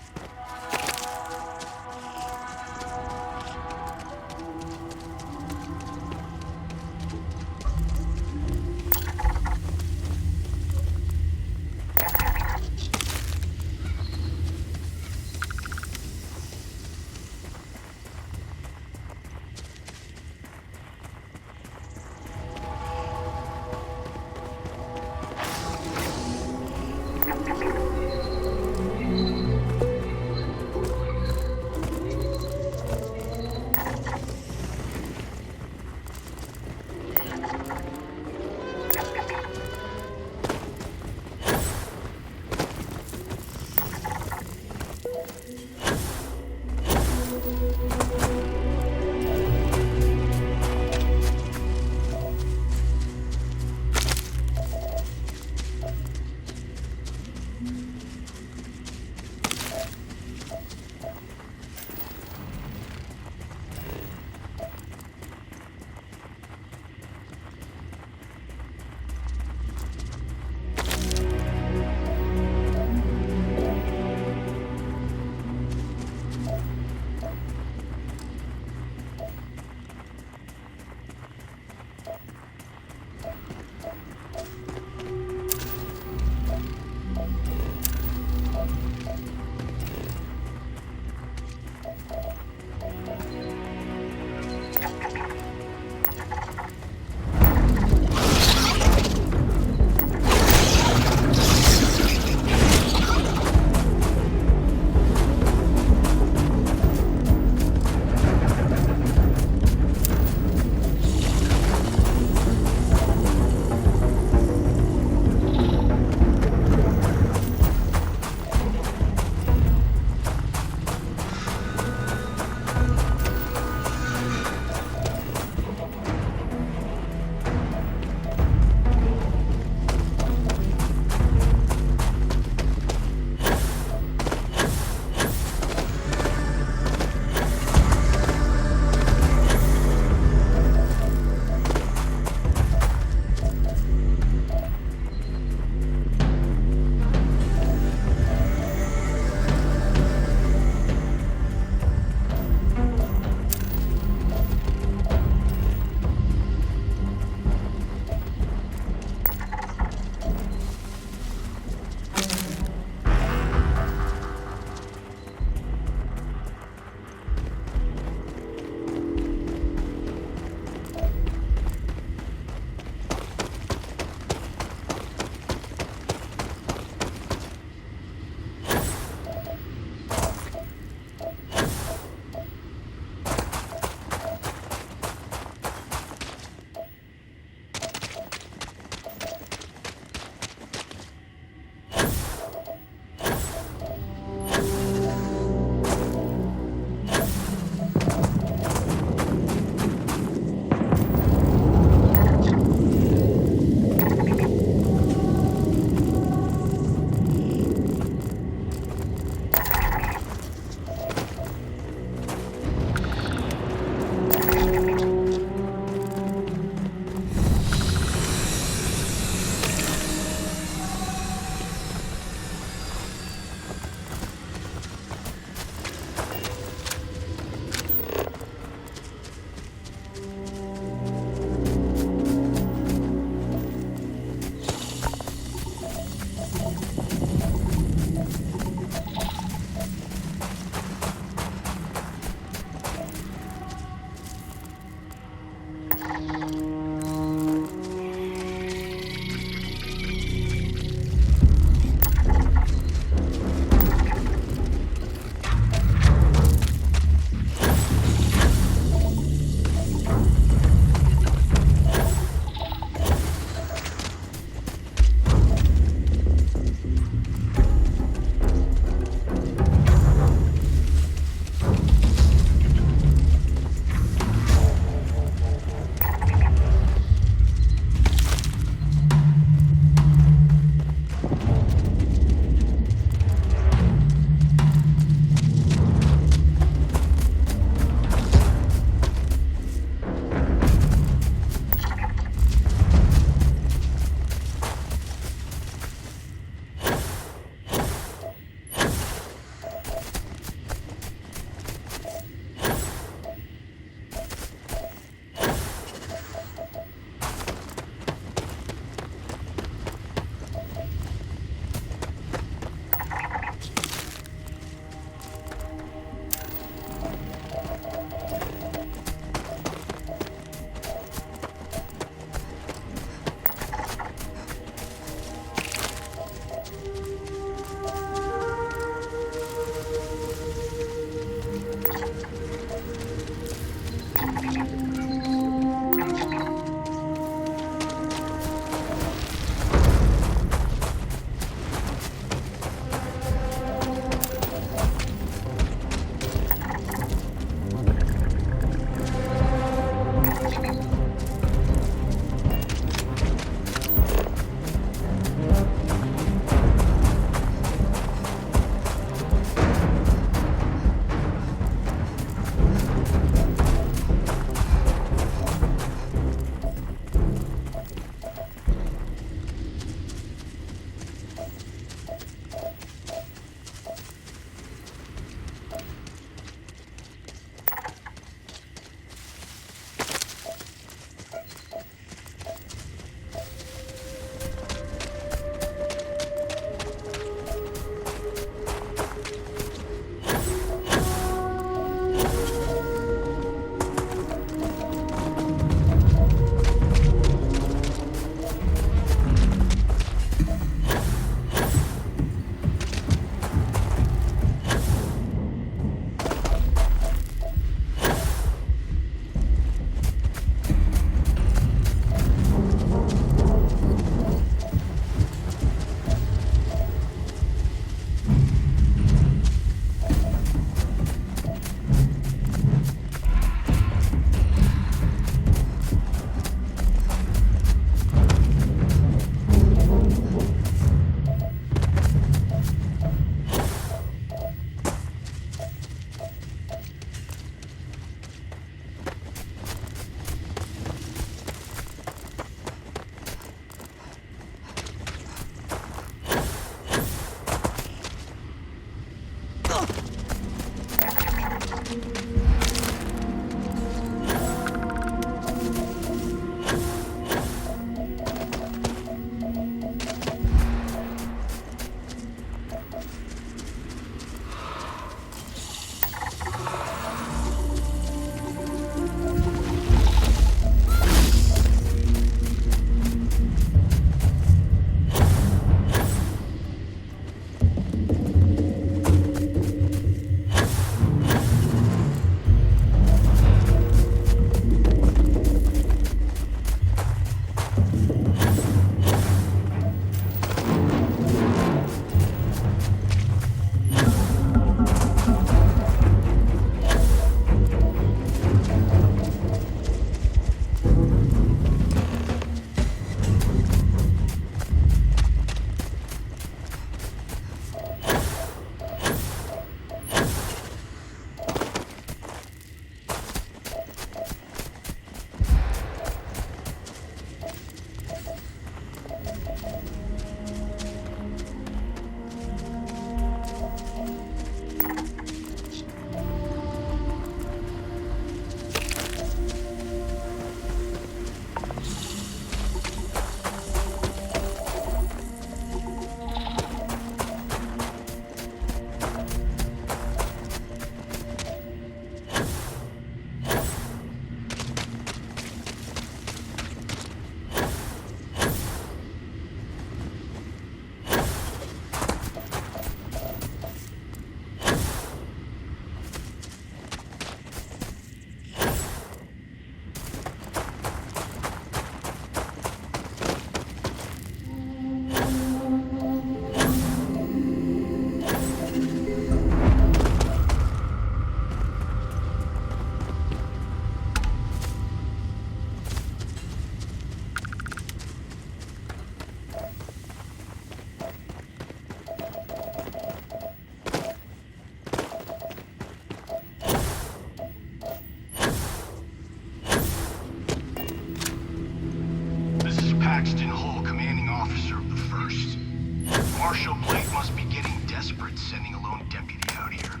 young deputy out here.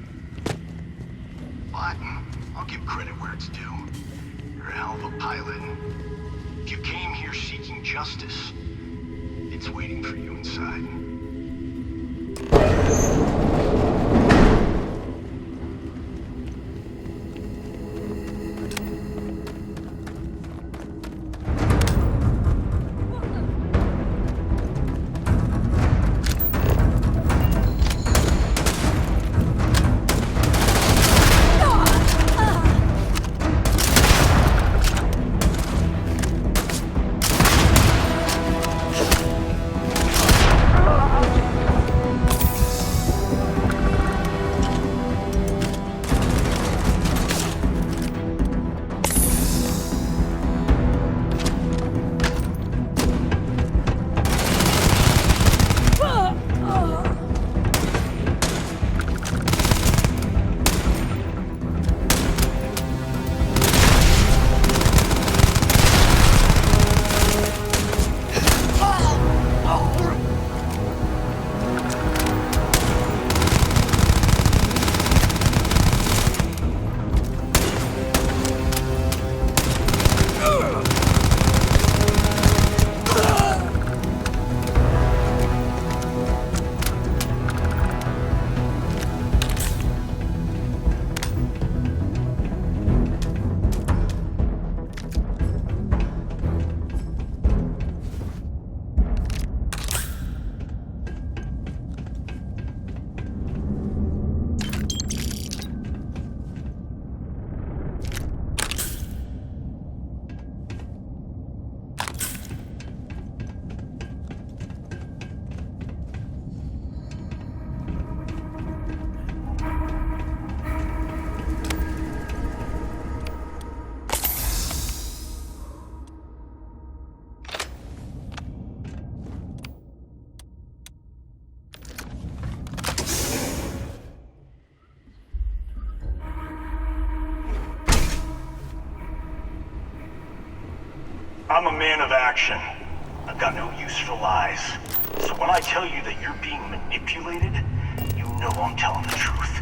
But I'll give credit where it's due. You're a hell of a pilot. If you came here seeking justice, it's waiting for you inside. I'm a man of action. I've got no use for lies. So when I tell you that you're being manipulated, you know I'm telling the truth.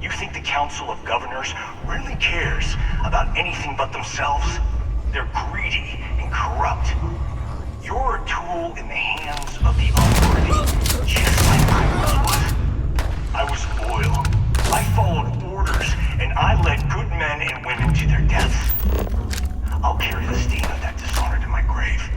You think the Council of Governors really cares about anything but themselves? They're greedy and corrupt. You're a tool in the hands of the unworthy, just like I once was. I was loyal. I followed orders, and I led good men and women to their deaths. I'll carry the stain of that dishonor to my grave.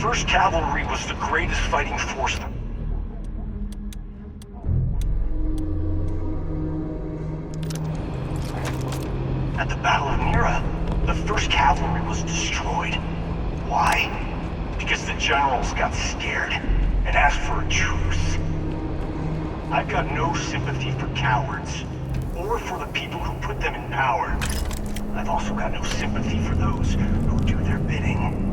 1st Cavalry was the greatest fighting force. At the Battle of Mira, the 1st Cavalry was destroyed. Why? Because the generals got scared and asked for a truce. I've got no sympathy for cowards, or for the people who put them in power. I've also got no sympathy for those who do their bidding.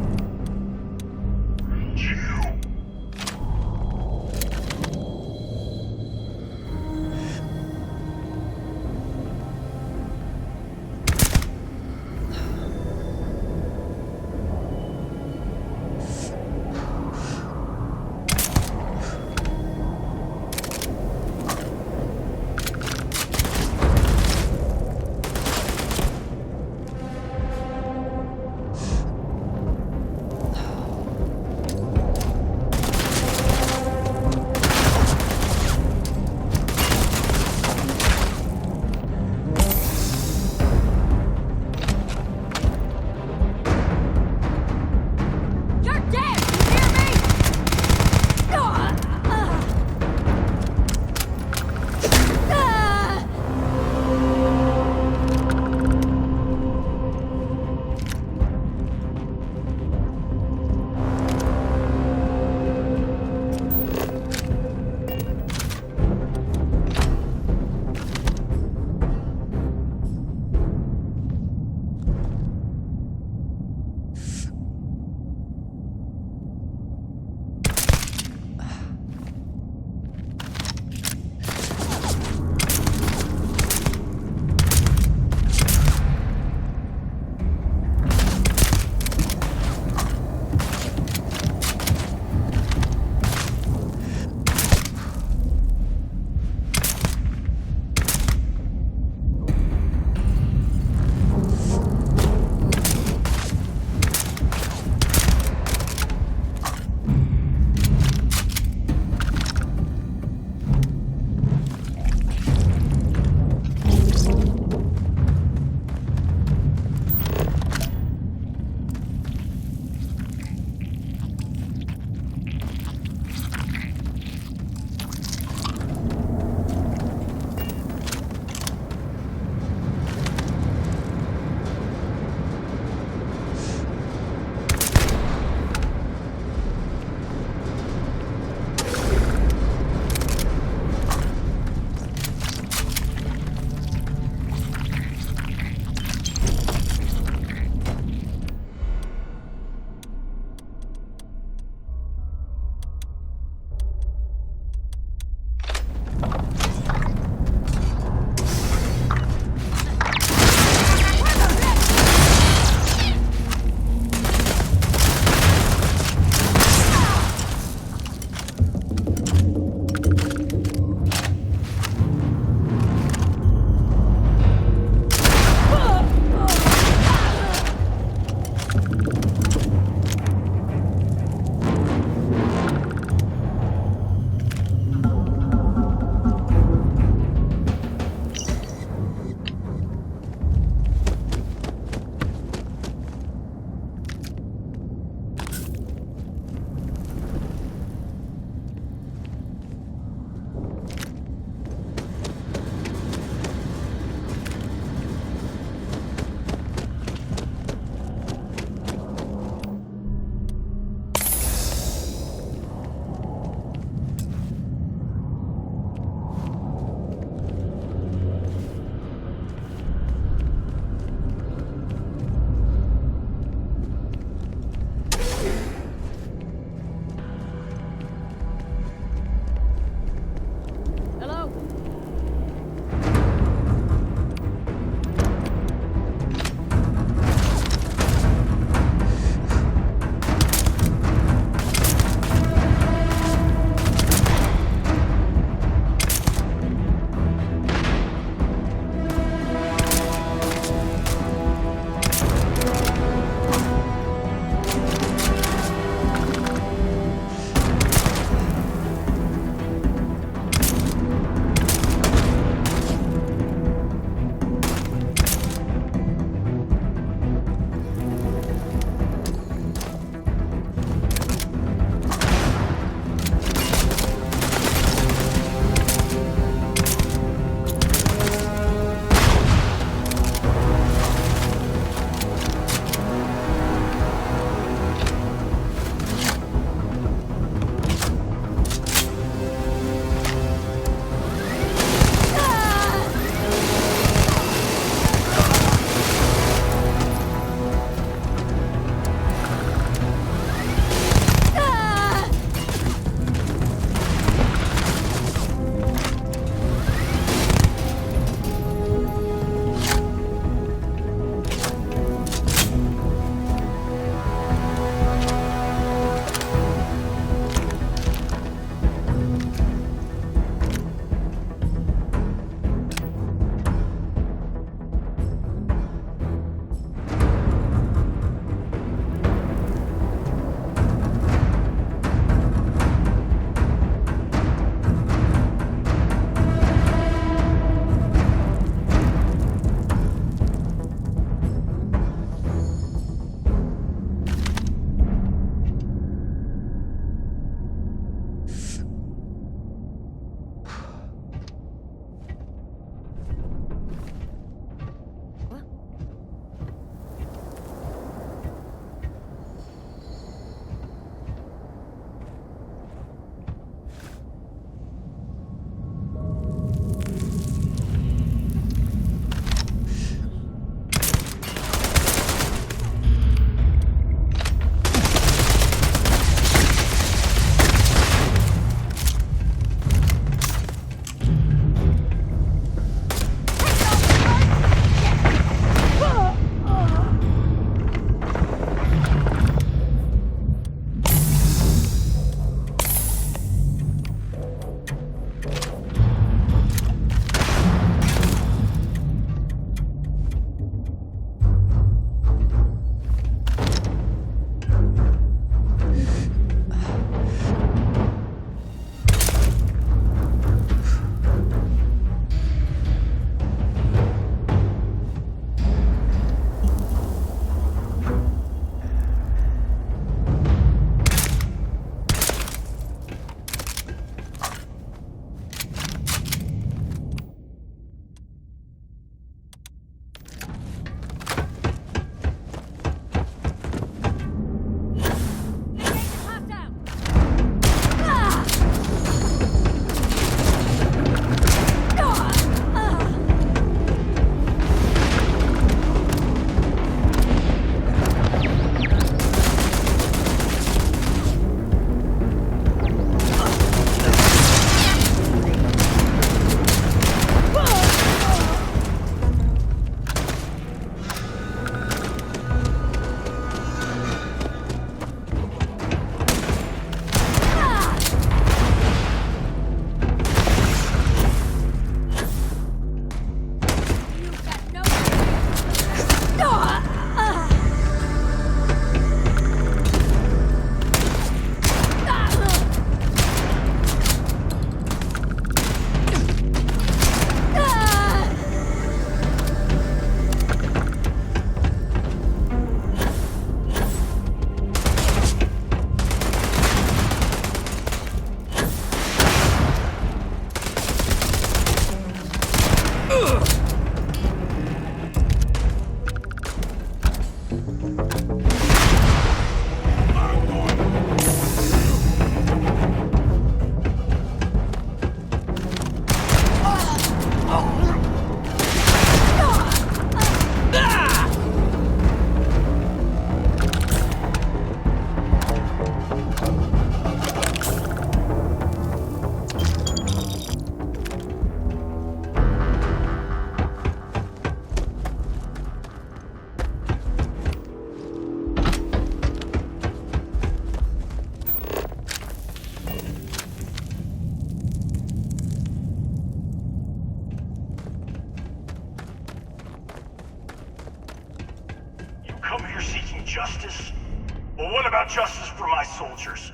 justice for my soldiers.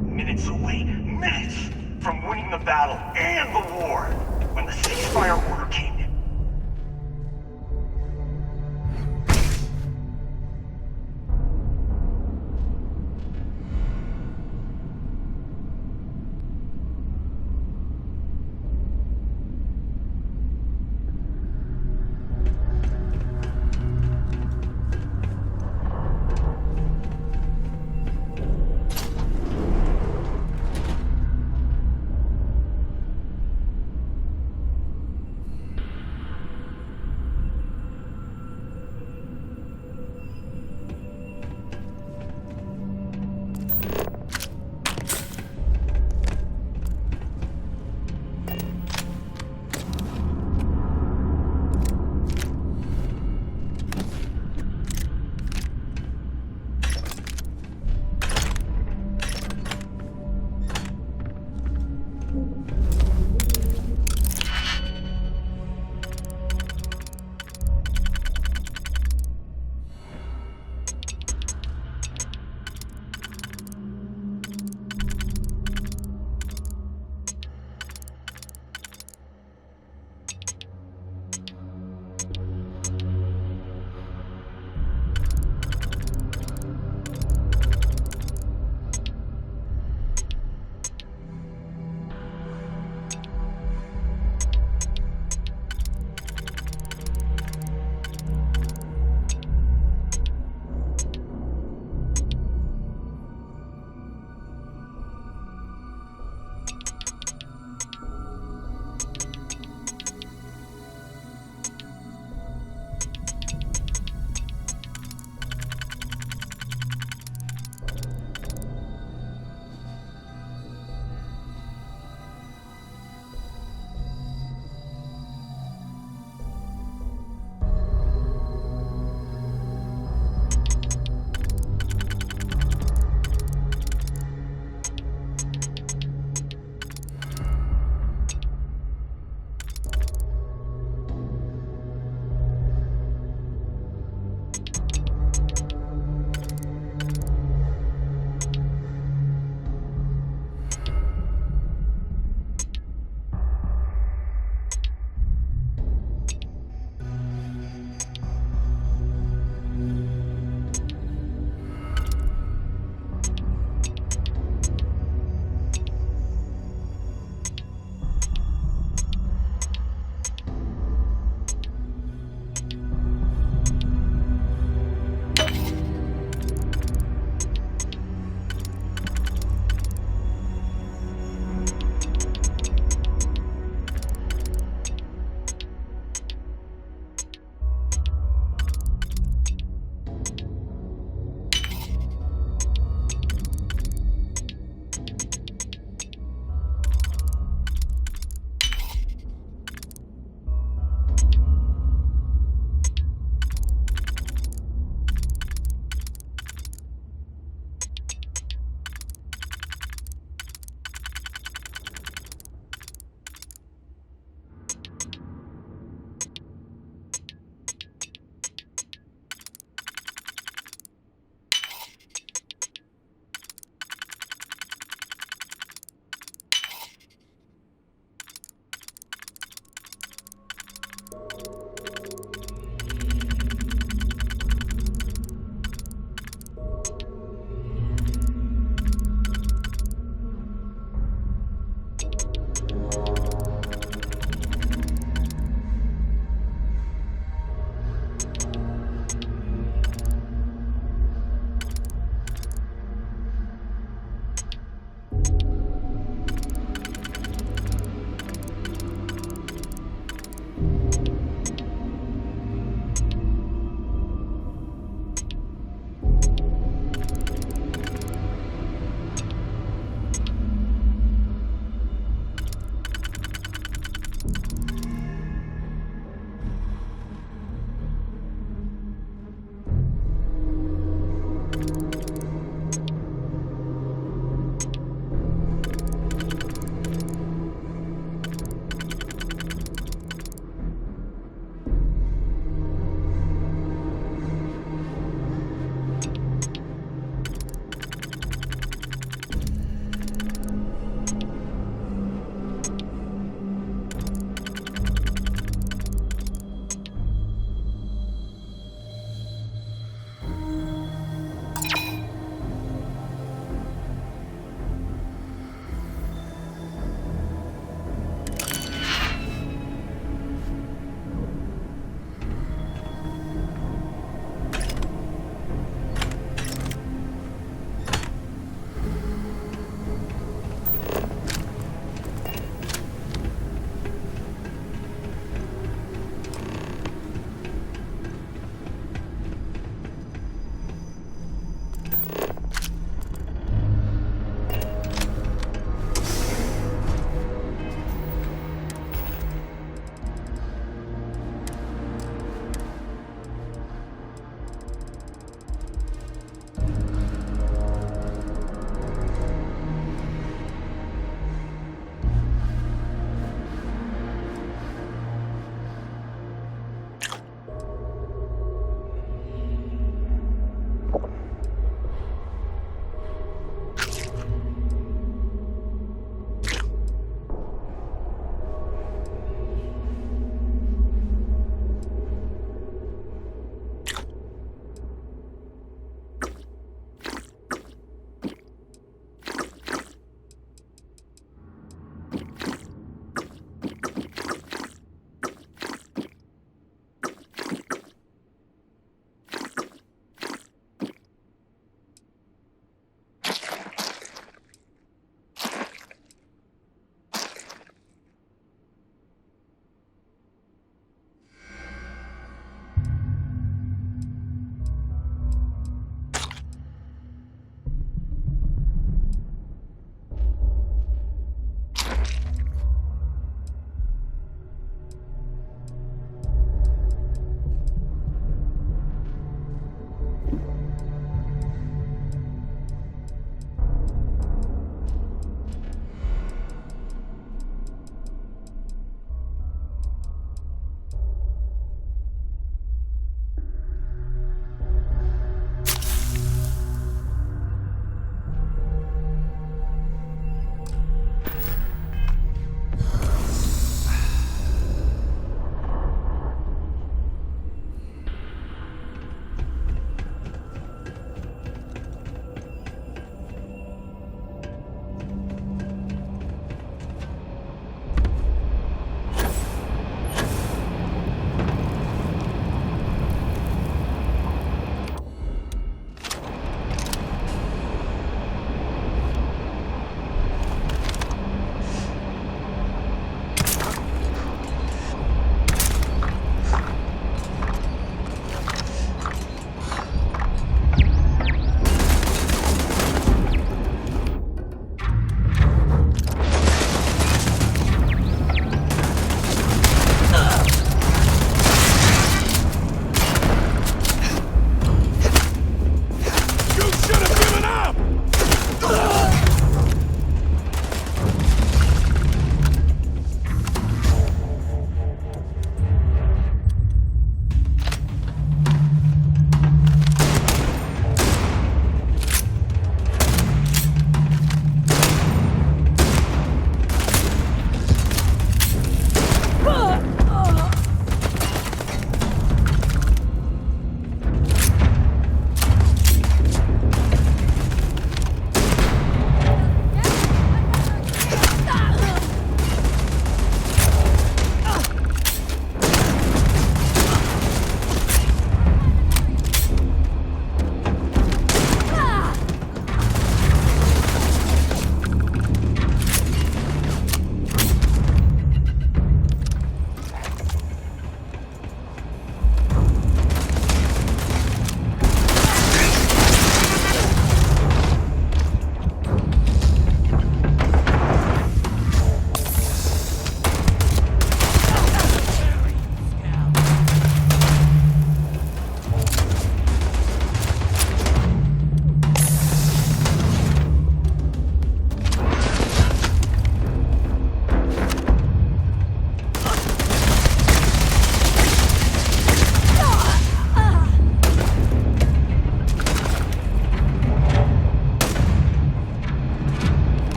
Minutes away, minutes from winning the battle and the war, when the ceasefire order came in.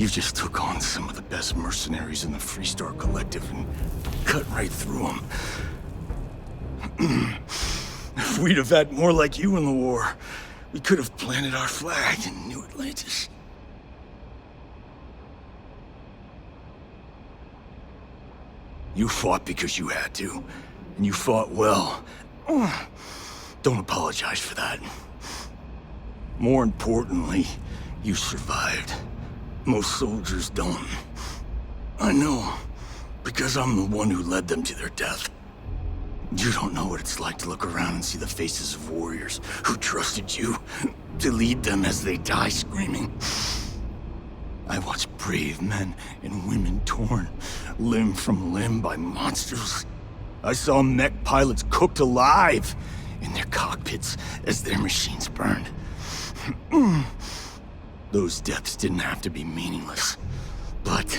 You just took on some of the best mercenaries in the Freestar Collective and cut right through them. If we'd have had more like you in the war, we could have planted our flag in New Atlantis. You fought because you had to, and you fought well. Don't apologize for that. More importantly, you survived. Most soldiers don't. I know, because I'm the one who led them to their death. You don't know what it's like to look around and see the faces of warriors who trusted you to lead them as they die screaming. I watched brave men and women torn limb from limb by monsters. I saw mech pilots cooked alive in their cockpits as their machines burned. Those deaths didn't have to be meaningless, but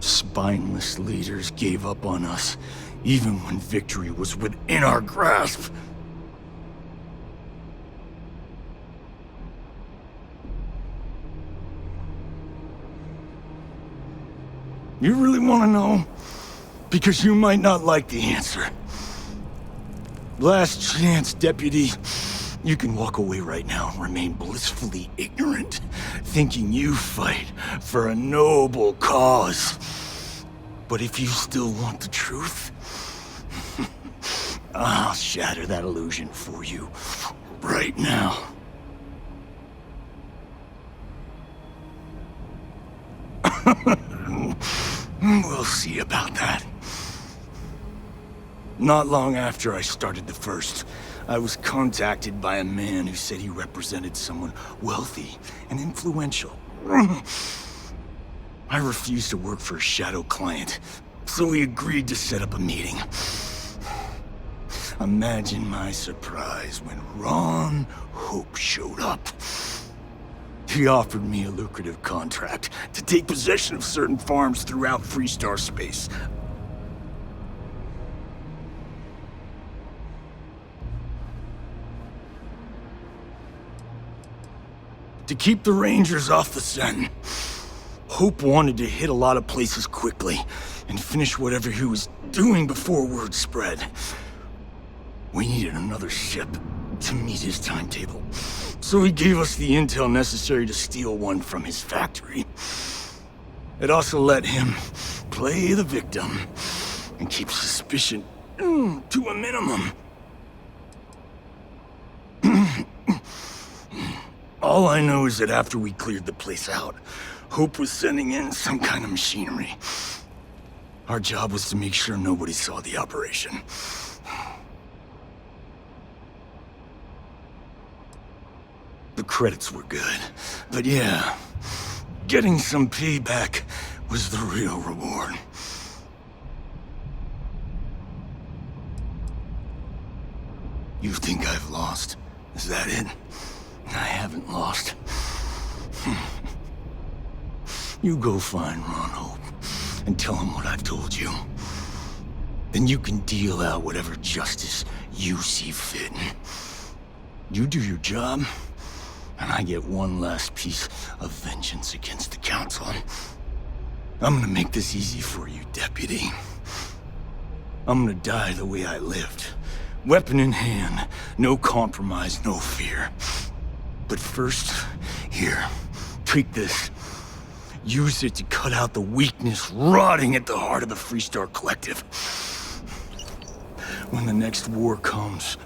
spineless leaders gave up on us, even when victory was within our grasp. You really want to know? Because you might not like the answer. Last chance, Deputy. You can walk away right now and remain blissfully ignorant, thinking you fight for a noble cause. But if you still want the truth, I'll shatter that illusion for you right now. We'll see about that. Not long after I started the First, I was contacted by a man who said he represented someone wealthy and influential. I refused to work for a shadow client, so we agreed to set up a meeting. Imagine my surprise when Ron Hope showed up. He offered me a lucrative contract to take possession of certain farms throughout Freestar space. To keep the Rangers off the scent, Hope wanted to hit a lot of places quickly and finish whatever he was doing before word spread. We needed another ship to meet his timetable, so he gave us the intel necessary to steal one from his factory. It also let him play the victim and keep suspicion to a minimum. All I know is that after we cleared the place out, Hope was sending in some kind of machinery. Our job was to make sure nobody saw the operation. The credits were good, but yeah, getting some payback was the real reward. You think I've lost? Is that it? I haven't lost. You go find Ron Hope and tell him what I've told you. Then you can deal out whatever justice you see fit. You do your job, and I get one last piece of vengeance against the Council. I'm gonna make this easy for you, Deputy. I'm gonna die the way I lived. Weapon in hand, no compromise, no fear. But first, here, take this. Use it to cut out the weakness rotting at the heart of the Freestar Collective. When the next war comes,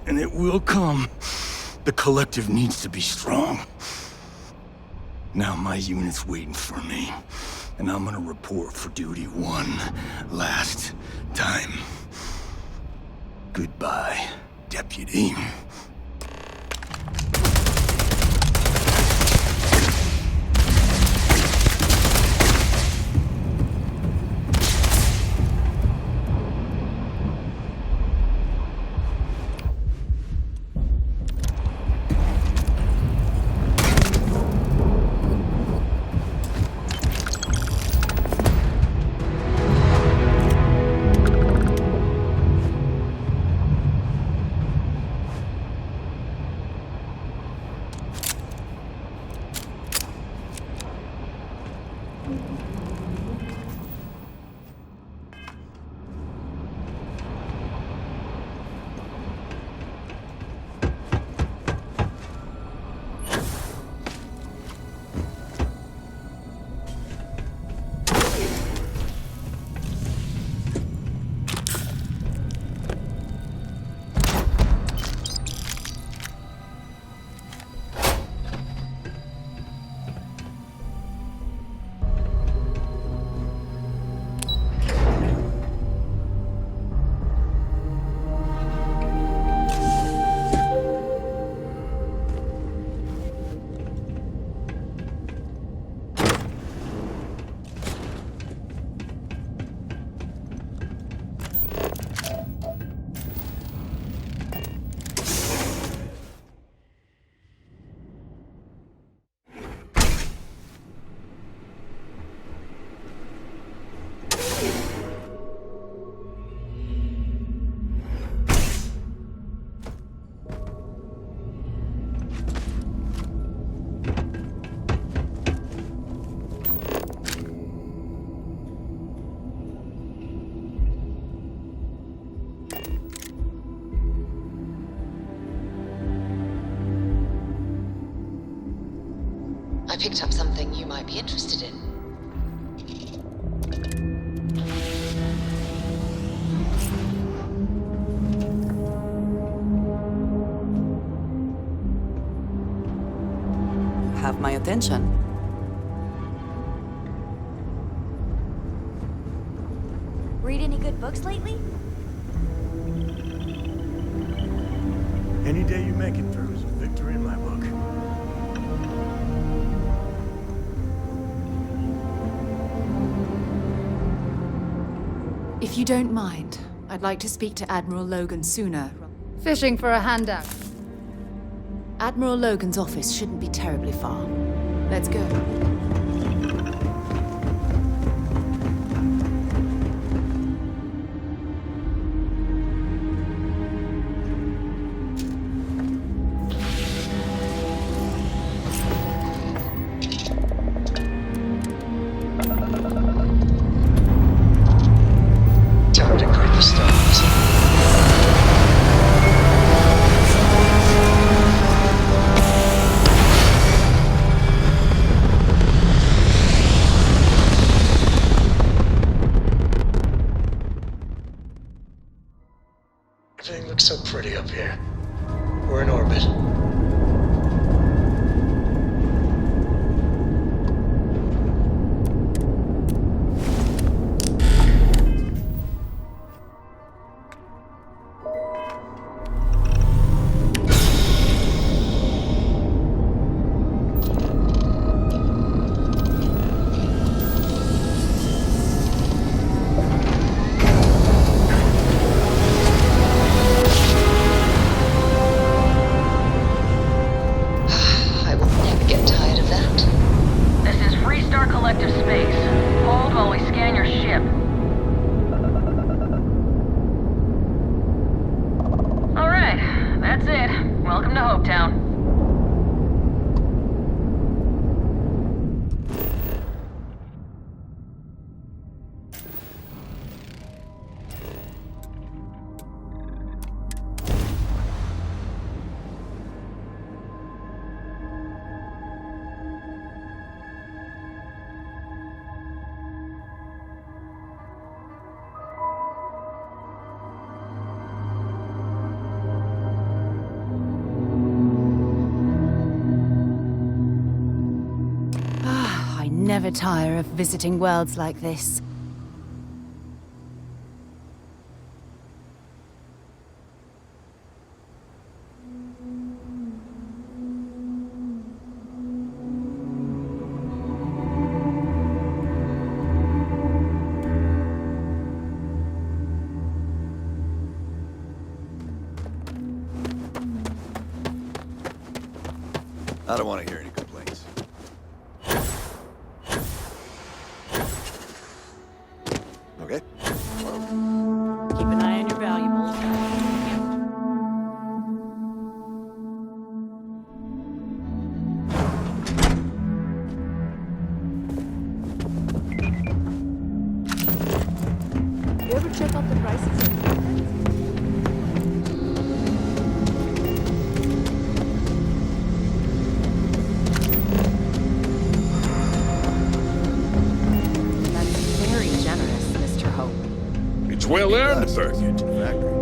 and it will come, the Collective needs to be strong. Now my unit's waiting for me, and I'm gonna report for duty one last time. Goodbye, Deputy. picked up something you might be interested in. Have my attention. Read any good books lately? Any day you make it through is a victory in my book. If you don't mind, I'd like to speak to Admiral Logan sooner. Fishing for a handout. Admiral Logan's office shouldn't be terribly far. Let's go. Time to creep the stars. Everything looks so pretty up here. We're in orbit. I will never get tired of that. This is Freestar Collective Space. Hold while we scan your ship. Alright, that's it. Welcome to Hopetown. I never tire of visiting worlds like this. I don't want to hear any complaints. Okay. Keep an eye on your valuables. You ever check out the prices of tickets? That's very generous, Mr. Hope. It's well earned, Starfield to the factory.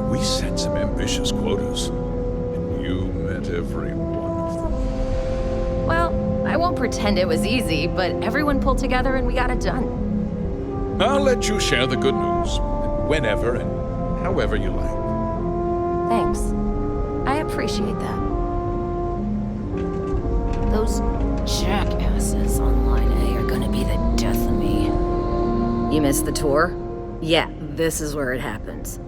We set some ambitious quotas, and you met every one of them. Well, I won't pretend it was easy, but everyone pulled together and we got it done. I'll let you share the good news, whenever and however you like. Thanks. I appreciate that. Those jackasses on Line A are gonna be the death of me. You missed the tour? Yeah, this is where it happens.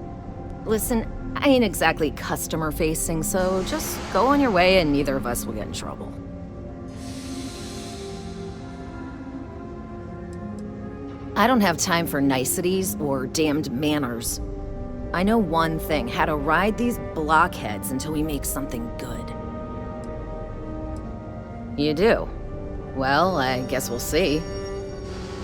Listen, I ain't exactly customer facing, so just go on your way and neither of us will get in trouble. I don't have time for niceties or damned manners. I know one thing, how to ride these blockheads until we make something good. You do? Well, I guess we'll see.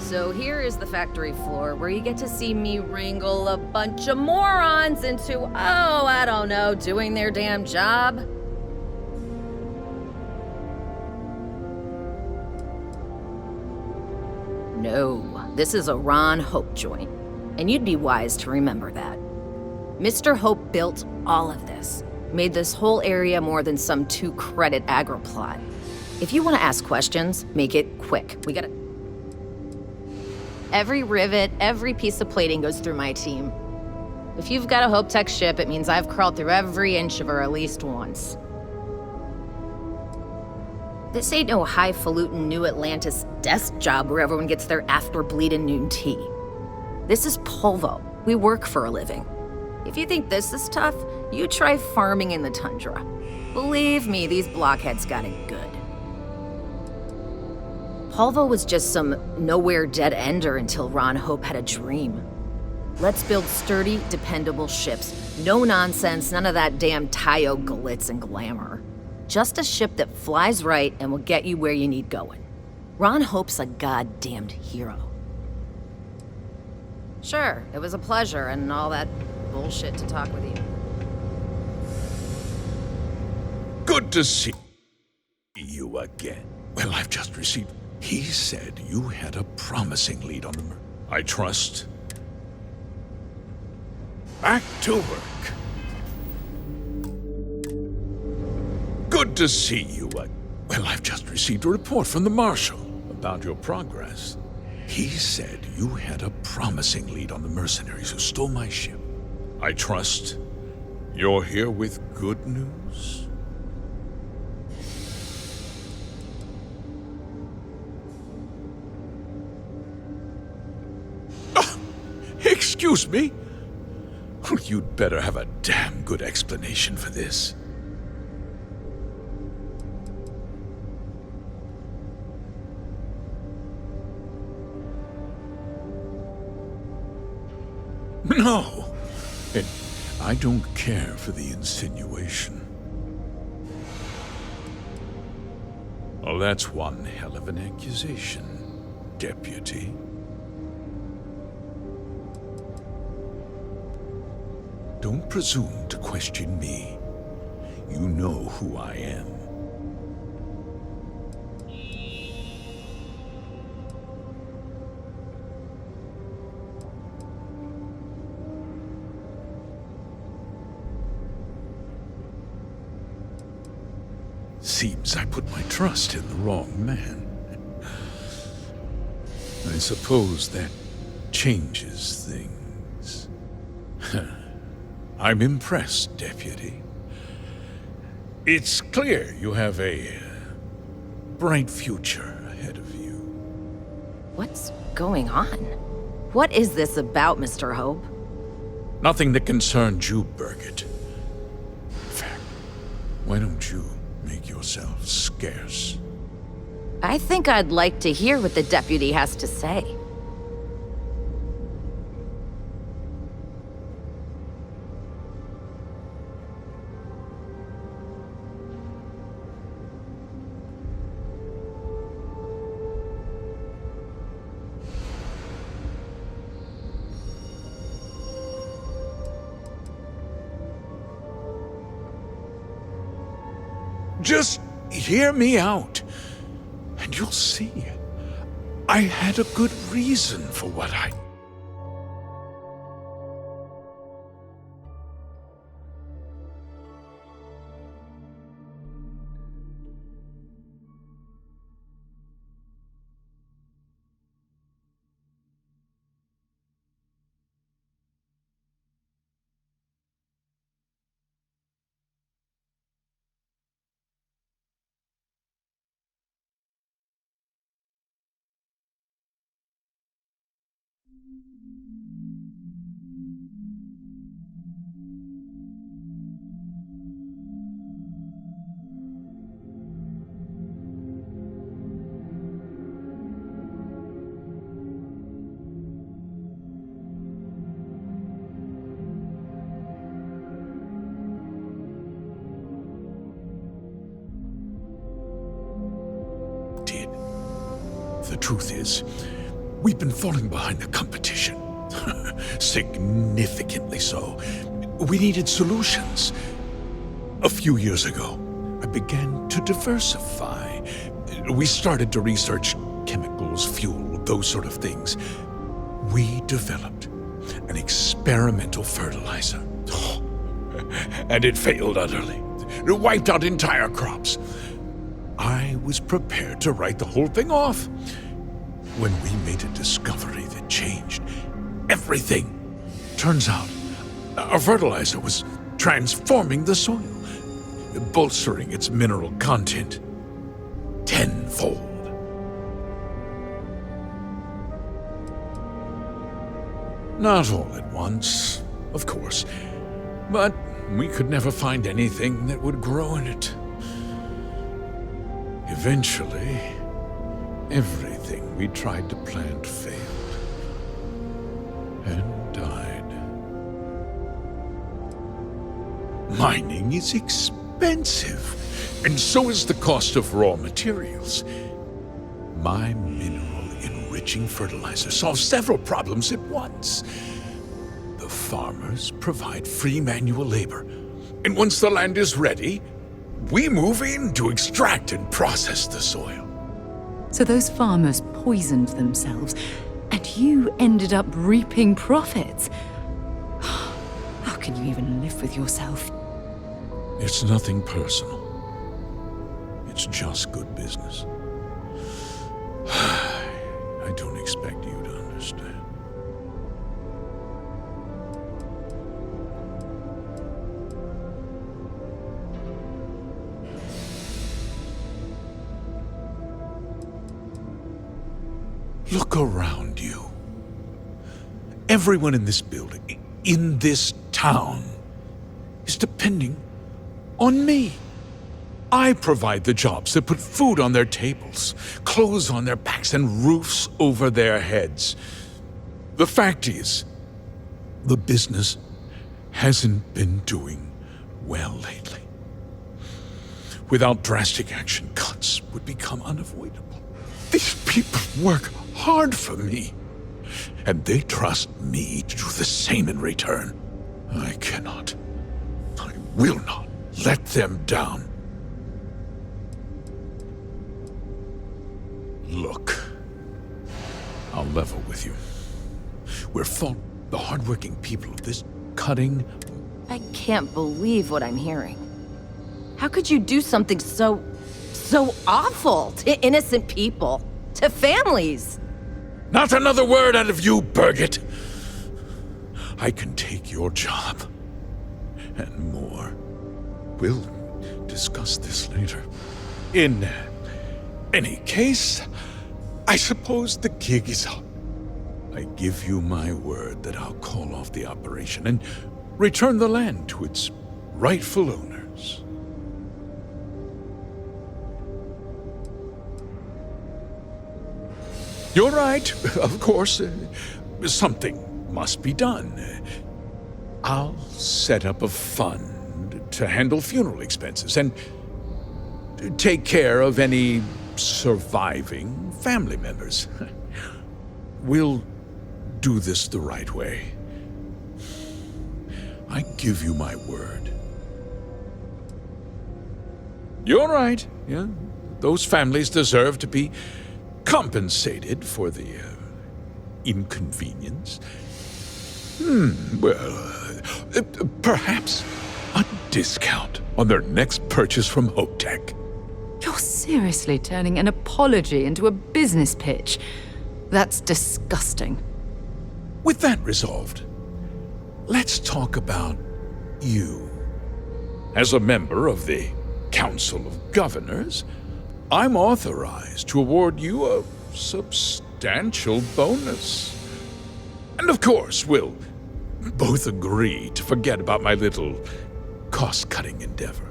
So here is the factory floor where you get to see me wrangle a bunch of morons into, oh, I don't know, doing their damn job. No, this is a Ron Hope joint, and you'd be wise to remember that. Mr. Hope built all of this, made this whole area more than some 2-credit agro plot. If you want to ask questions, make it quick. We gotta... Every rivet, every piece of plating goes through my team. If you've got a Hope Tech ship, it means I've crawled through every inch of her at least once. This ain't no highfalutin New Atlantis desk job where everyone gets their after-bleeding noon tea. This is Polvo. We work for a living. If you think this is tough, you try farming in the tundra. Believe me, these blockheads got it good. Polvo was just some nowhere dead ender until Ron Hope had a dream. Let's build sturdy, dependable ships. No nonsense, none of that damn Tayo glitz and glamour. Just a ship that flies right and will get you where you need going. Ron Hope's a goddamned hero. Sure, it was a pleasure and all that bullshit to talk with you. Good to see you again. Well, I've just received... He said you had a promising lead on the murder. I trust. Back to work. Good to see you. Well, I've just received a report from the Marshal about your progress. He said you had a promising lead on the mercenaries who stole my ship. I trust you're here with good news? Excuse me? You'd better have a damn good explanation for this. No! And I don't care for the insinuation. Well, that's one hell of an accusation, Deputy. Don't presume to question me. You know who I am. Seems I put my trust in the wrong man. I suppose that changes things. I'm impressed, Deputy. It's clear you have a bright future ahead of you. What's going on? What is this about, Mr. Hope? Nothing that concerns you, Birgit. In fact, why don't you make yourself scarce? I think I'd like to hear what the deputy has to say. Just hear me out, and you'll see. I had a good reason for what I... The truth is, we've been falling behind the competition. Significantly so. We needed solutions. A few years ago, I began to diversify. We started to research chemicals, fuel, those sort of things, we developed an experimental fertilizer. And it failed utterly. It wiped out entire crops. I was prepared to write the whole thing off when we made a discovery that changed everything. Turns out, our fertilizer was transforming the soil, bolstering its mineral content tenfold. Not all at once, of course, but we could never find anything that would grow in it. Eventually, everything we tried to plant failed and died. Mining is expensive, and so is the cost of raw materials. My mineral-enriching fertilizer solves several problems at once. The farmers provide free manual labor, and once the land is ready, we move in to extract and process the soil. So those farmers poisoned themselves, and you ended up reaping profits. How can you even live with yourself? It's nothing personal. It's just good business. I don't expect you to understand. Look around you. Everyone in this building, in this town, is depending on me. I provide the jobs that put food on their tables, clothes on their backs, and roofs over their heads. The fact is, the business hasn't been doing well lately. Without drastic action, cuts would become unavoidable. These people work hard for me, and they trust me to do the same in return. I cannot, I will not let them down. Look, I'll level with you. We're the hardworking people of this cutting. I can't believe what I'm hearing. How could you do something so awful to innocent people, to families? Not another word out of you, Birgit. I can take your job and more. We'll discuss this later. In any case, I suppose the gig is up. I give you my word that I'll call off the operation and return the land to its rightful owners. You're right, of course. Something must be done. I'll set up a fund to handle funeral expenses and take care of any surviving family members. We'll do this the right way. I give you my word. You're right, yeah. Those families deserve to be compensated for the inconvenience. Perhaps a discount on their next purchase from Hope Tech. You're seriously turning an apology into a business pitch. That's disgusting. With that resolved, let's talk about you. As a member of the Council of Governors, I'm authorized to award you a substantial bonus. And of course, we'll both agree to forget about my little cost-cutting endeavor.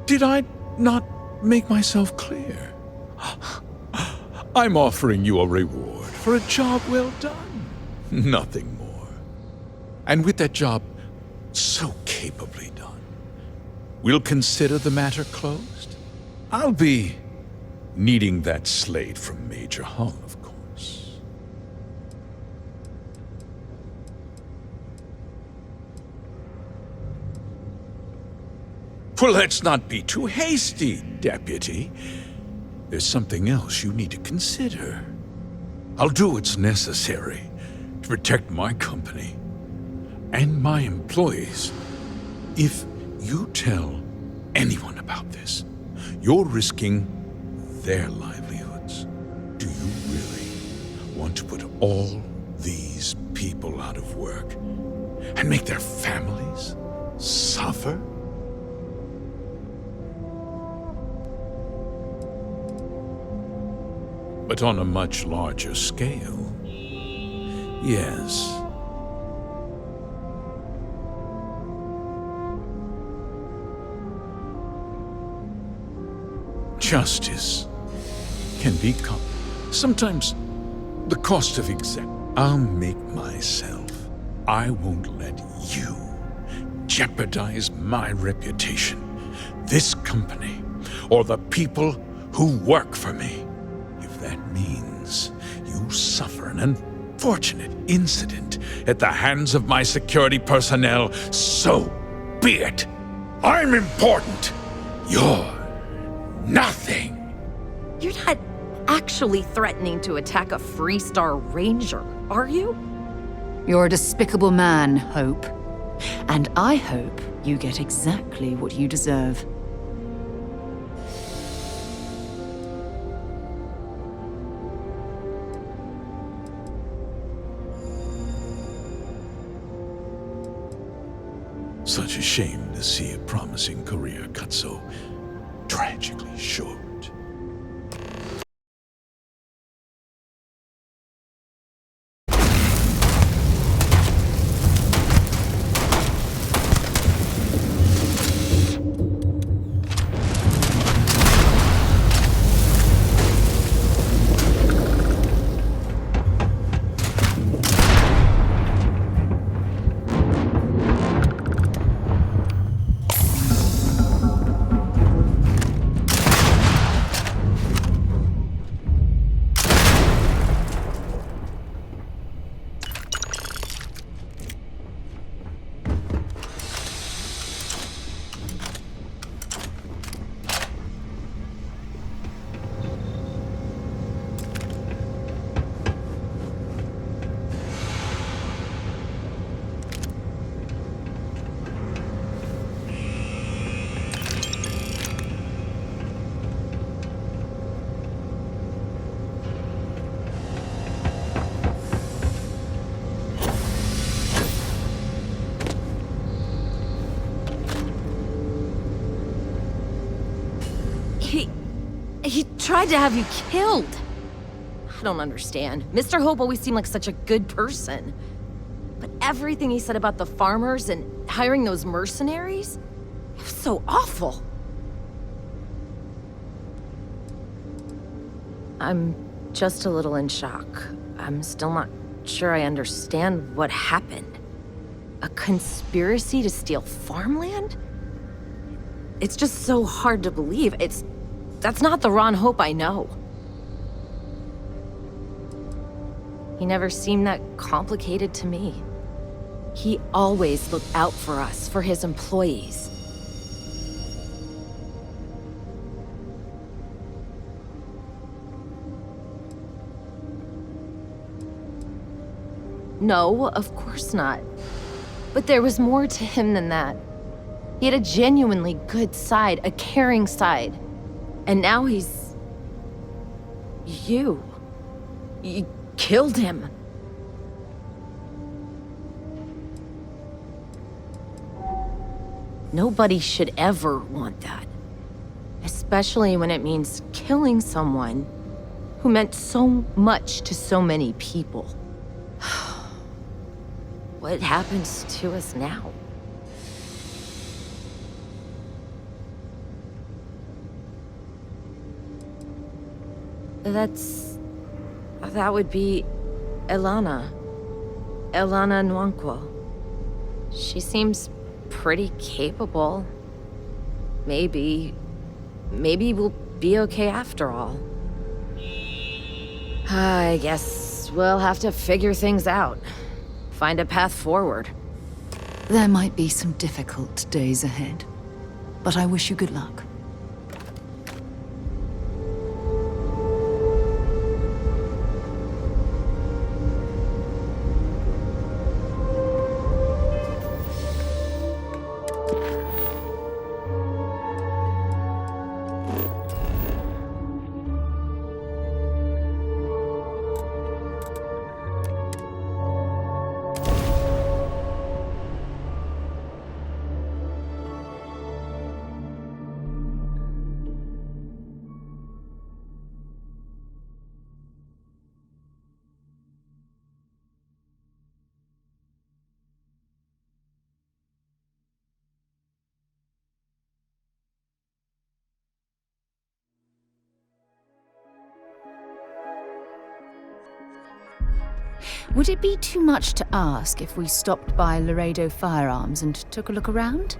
Did I not make myself clear? I'm offering you a reward for a job well done. Nothing more. And with that job so capably done, we'll consider the matter closed. I'll be needing that slate from Major Hull, of course. Well, let's not be too hasty, Deputy. There's something else you need to consider. I'll do what's necessary to protect my company and my employees. If you tell anyone about this, you're risking their livelihoods. Do you really want to put all these people out of work and make their families suffer? But on a much larger scale, yes. Justice can be sometimes the cost of I'll make myself. I won't let you jeopardize my reputation, this company, or the people who work for me. If that means you suffer an unfortunate incident at the hands of my security personnel, so be it. I'm important. You're nothing. You're not actually threatening to attack a Freestar Ranger, are you? You're a despicable man, Hope. And I hope you get exactly what you deserve. Such a shame to see a promising career cut so tragically short. He tried to have you killed. I don't understand. Mr. Hope always seemed like such a good person. But everything he said about the farmers and hiring those mercenaries, it was so awful. I'm just a little in shock. I'm still not sure I understand what happened. A conspiracy to steal farmland? It's just so hard to believe. That's not the Ron Hope I know. He never seemed that complicated to me. He always looked out for us, for his employees. No, of course not. But there was more to him than that. He had a genuinely good side, a caring side. And now he's... You killed him. Nobody should ever want that. Especially when it means killing someone who meant so much to so many people. What happens to us now? That would be Elana Nwankwo. She seems pretty capable. Maybe we'll be okay after all. I guess we'll have to figure things out. Find a path forward. There might be some difficult days ahead. but I wish you good luck. Would it be too much to ask if we stopped by Laredo Firearms and took a look around?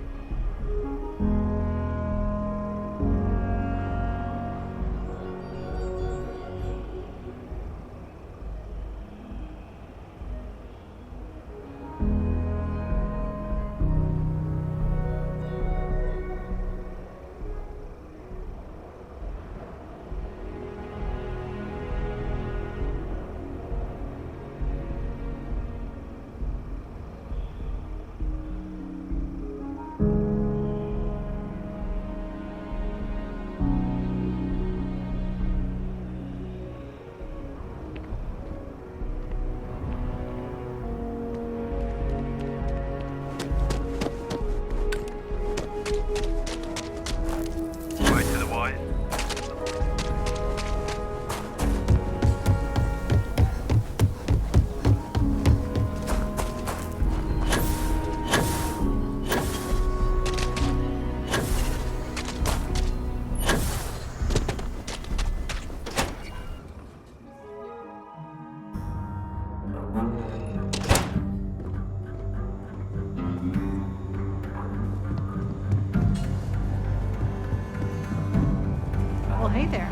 Well, hey there.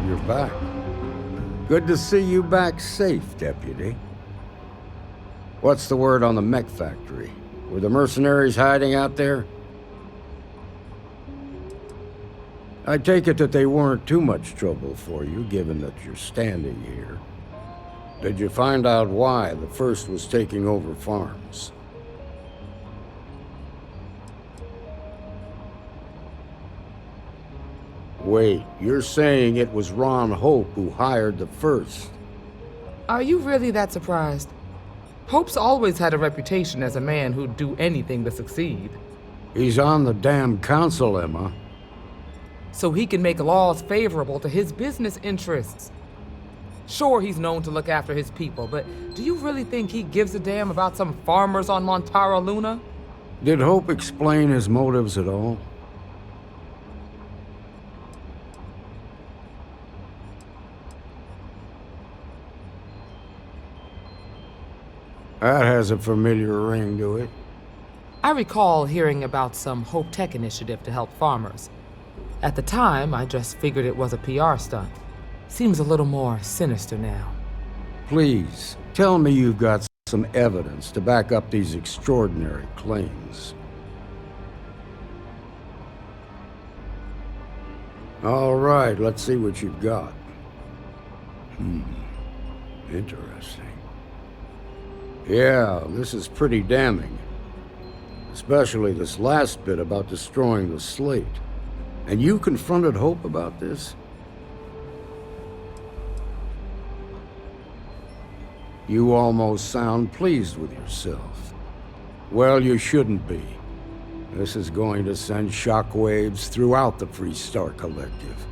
You're back. Good to see you back safe, Deputy. What's the word on the mech factory? Were the mercenaries hiding out there? I take it that they weren't too much trouble for you, given that you're standing here. Did you find out why the first was taking over farms? Wait, you're saying it was Ron Hope who hired the first? Are you really that surprised? Hope's always had a reputation as a man who'd do anything to succeed. He's on the damn council, Emma. So he can make laws favorable to his business interests. Sure, he's known to look after his people, but do you really think he gives a damn about some farmers on Montara Luna? Did Hope explain his motives at all? That has a familiar ring to it. I recall hearing about some Hope Tech initiative to help farmers. At the time, I just figured it was a PR stunt. Seems a little more sinister now. Please, tell me you've got some evidence to back up these extraordinary claims. All right, let's see what you've got. Interesting. Yeah, this is pretty damning. Especially this last bit about destroying the slate. And you confronted Hope about this? You almost sound pleased with yourself. Well, you shouldn't be. This is going to send shockwaves throughout the Free Star Collective.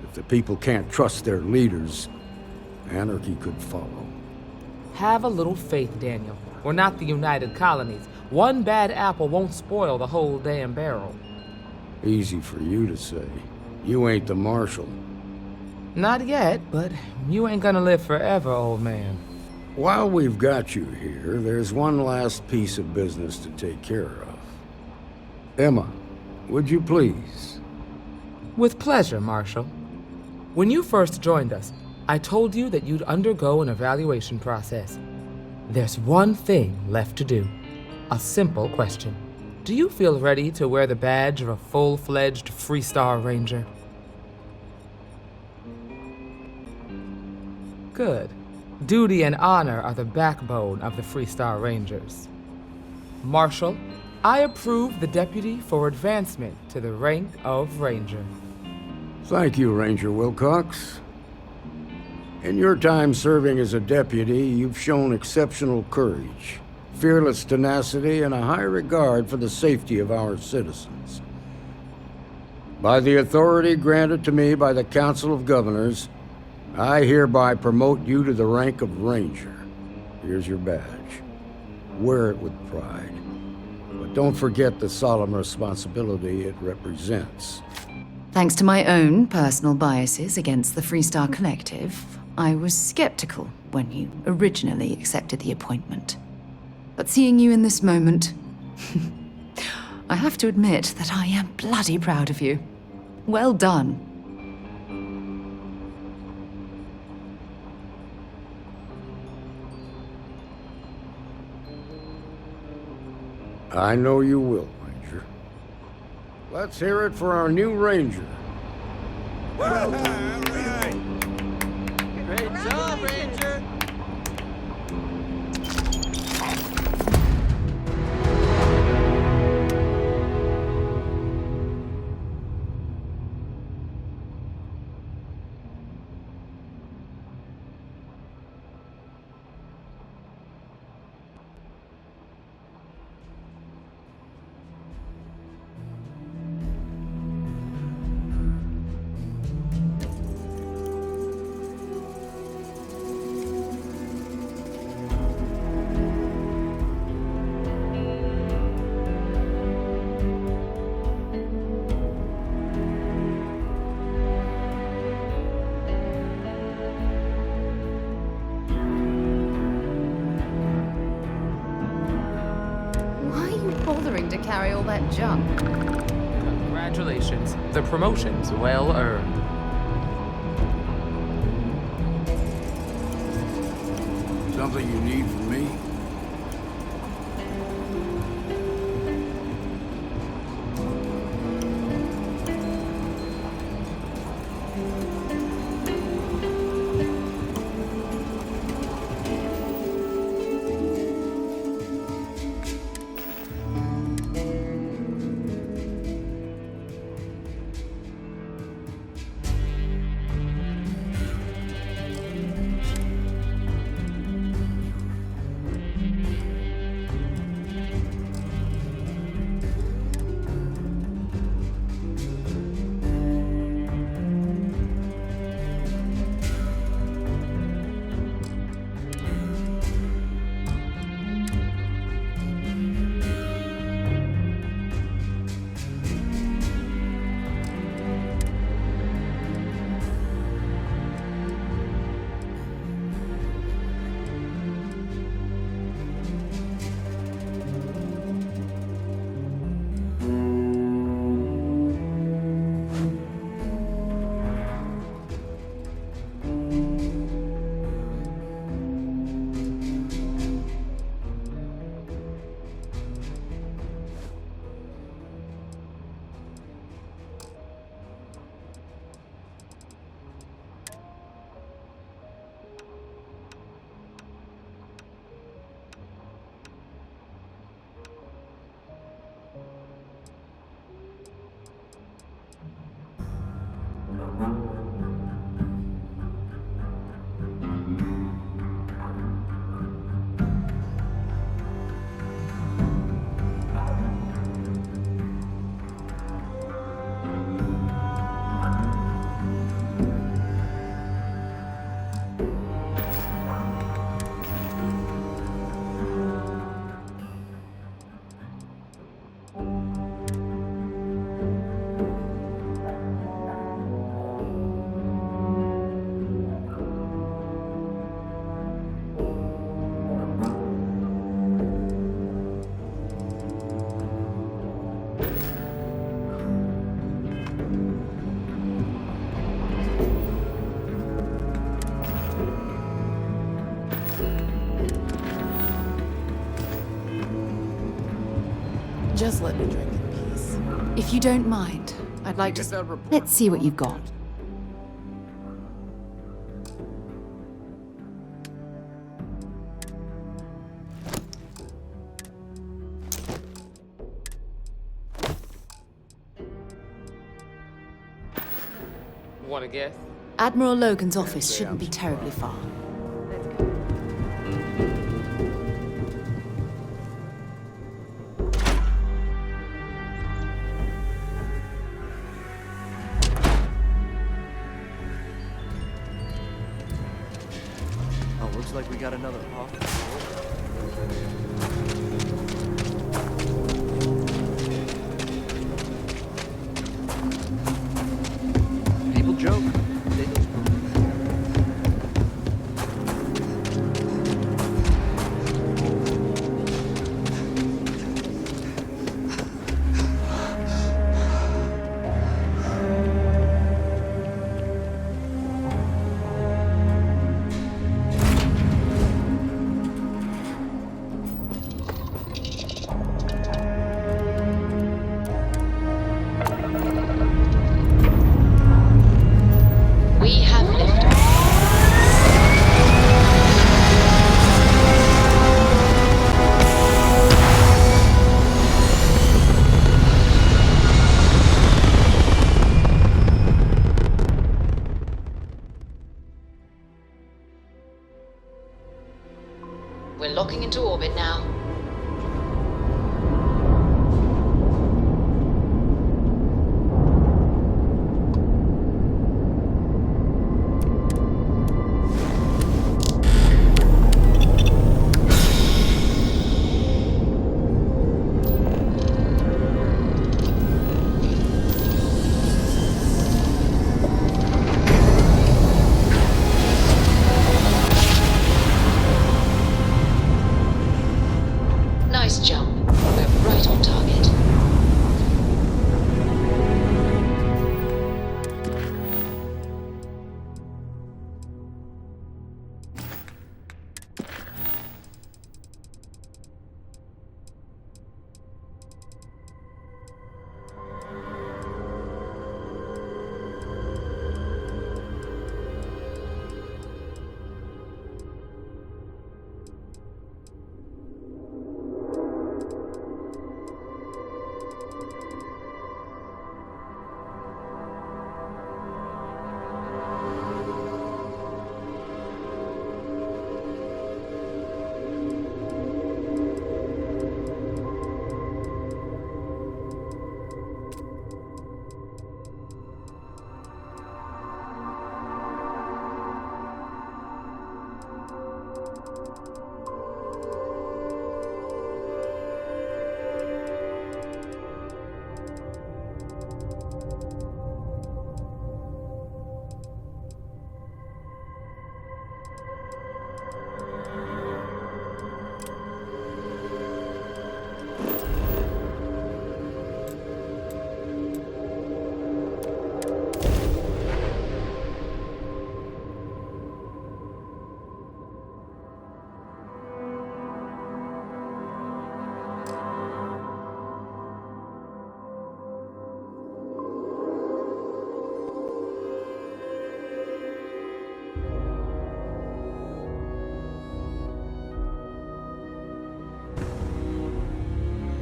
If the people can't trust their leaders, anarchy could follow. Have a little faith, Daniel. We're not the United Colonies. One bad apple won't spoil the whole damn barrel. Easy for you to say. You ain't the Marshal. Not yet, but you ain't gonna live forever, old man. While we've got you here, there's one last piece of business to take care of. Emma, would you please? With pleasure, Marshal. When you first joined us, I told you that you'd undergo an evaluation process. There's one thing left to do. A simple question. Do you feel ready to wear the badge of a full-fledged Freestar Ranger? Good. Duty and honor are the backbone of the Freestar Rangers. Marshal, I approve the deputy for advancement to the rank of Ranger. Thank you, Ranger Wilcox. In your time serving as a deputy, you've shown exceptional courage, fearless tenacity, and a high regard for the safety of our citizens. By the authority granted to me by the Council of Governors, I hereby promote you to the rank of Ranger. Here's your badge. Wear it with pride. But don't forget the solemn responsibility it represents. Thanks to my own personal biases against the Freestar Collective, I was skeptical when you originally accepted the appointment. But seeing you in this moment, I have to admit that I am bloody proud of you. Well done. I know you will, Ranger. Let's hear it for our new Ranger. Great job, Ranger! To carry all that junk. Congratulations. The promotion's well earned. Something you need from me? Just let me drink in peace. If you don't mind, I'd like to... Let's see what you've got. Want to guess? Admiral Logan's office shouldn't be terribly far. Oh, looks like we got another office. People joke. They just We have liftoff. We're locking into orbit now. Nice jump. We're right on target.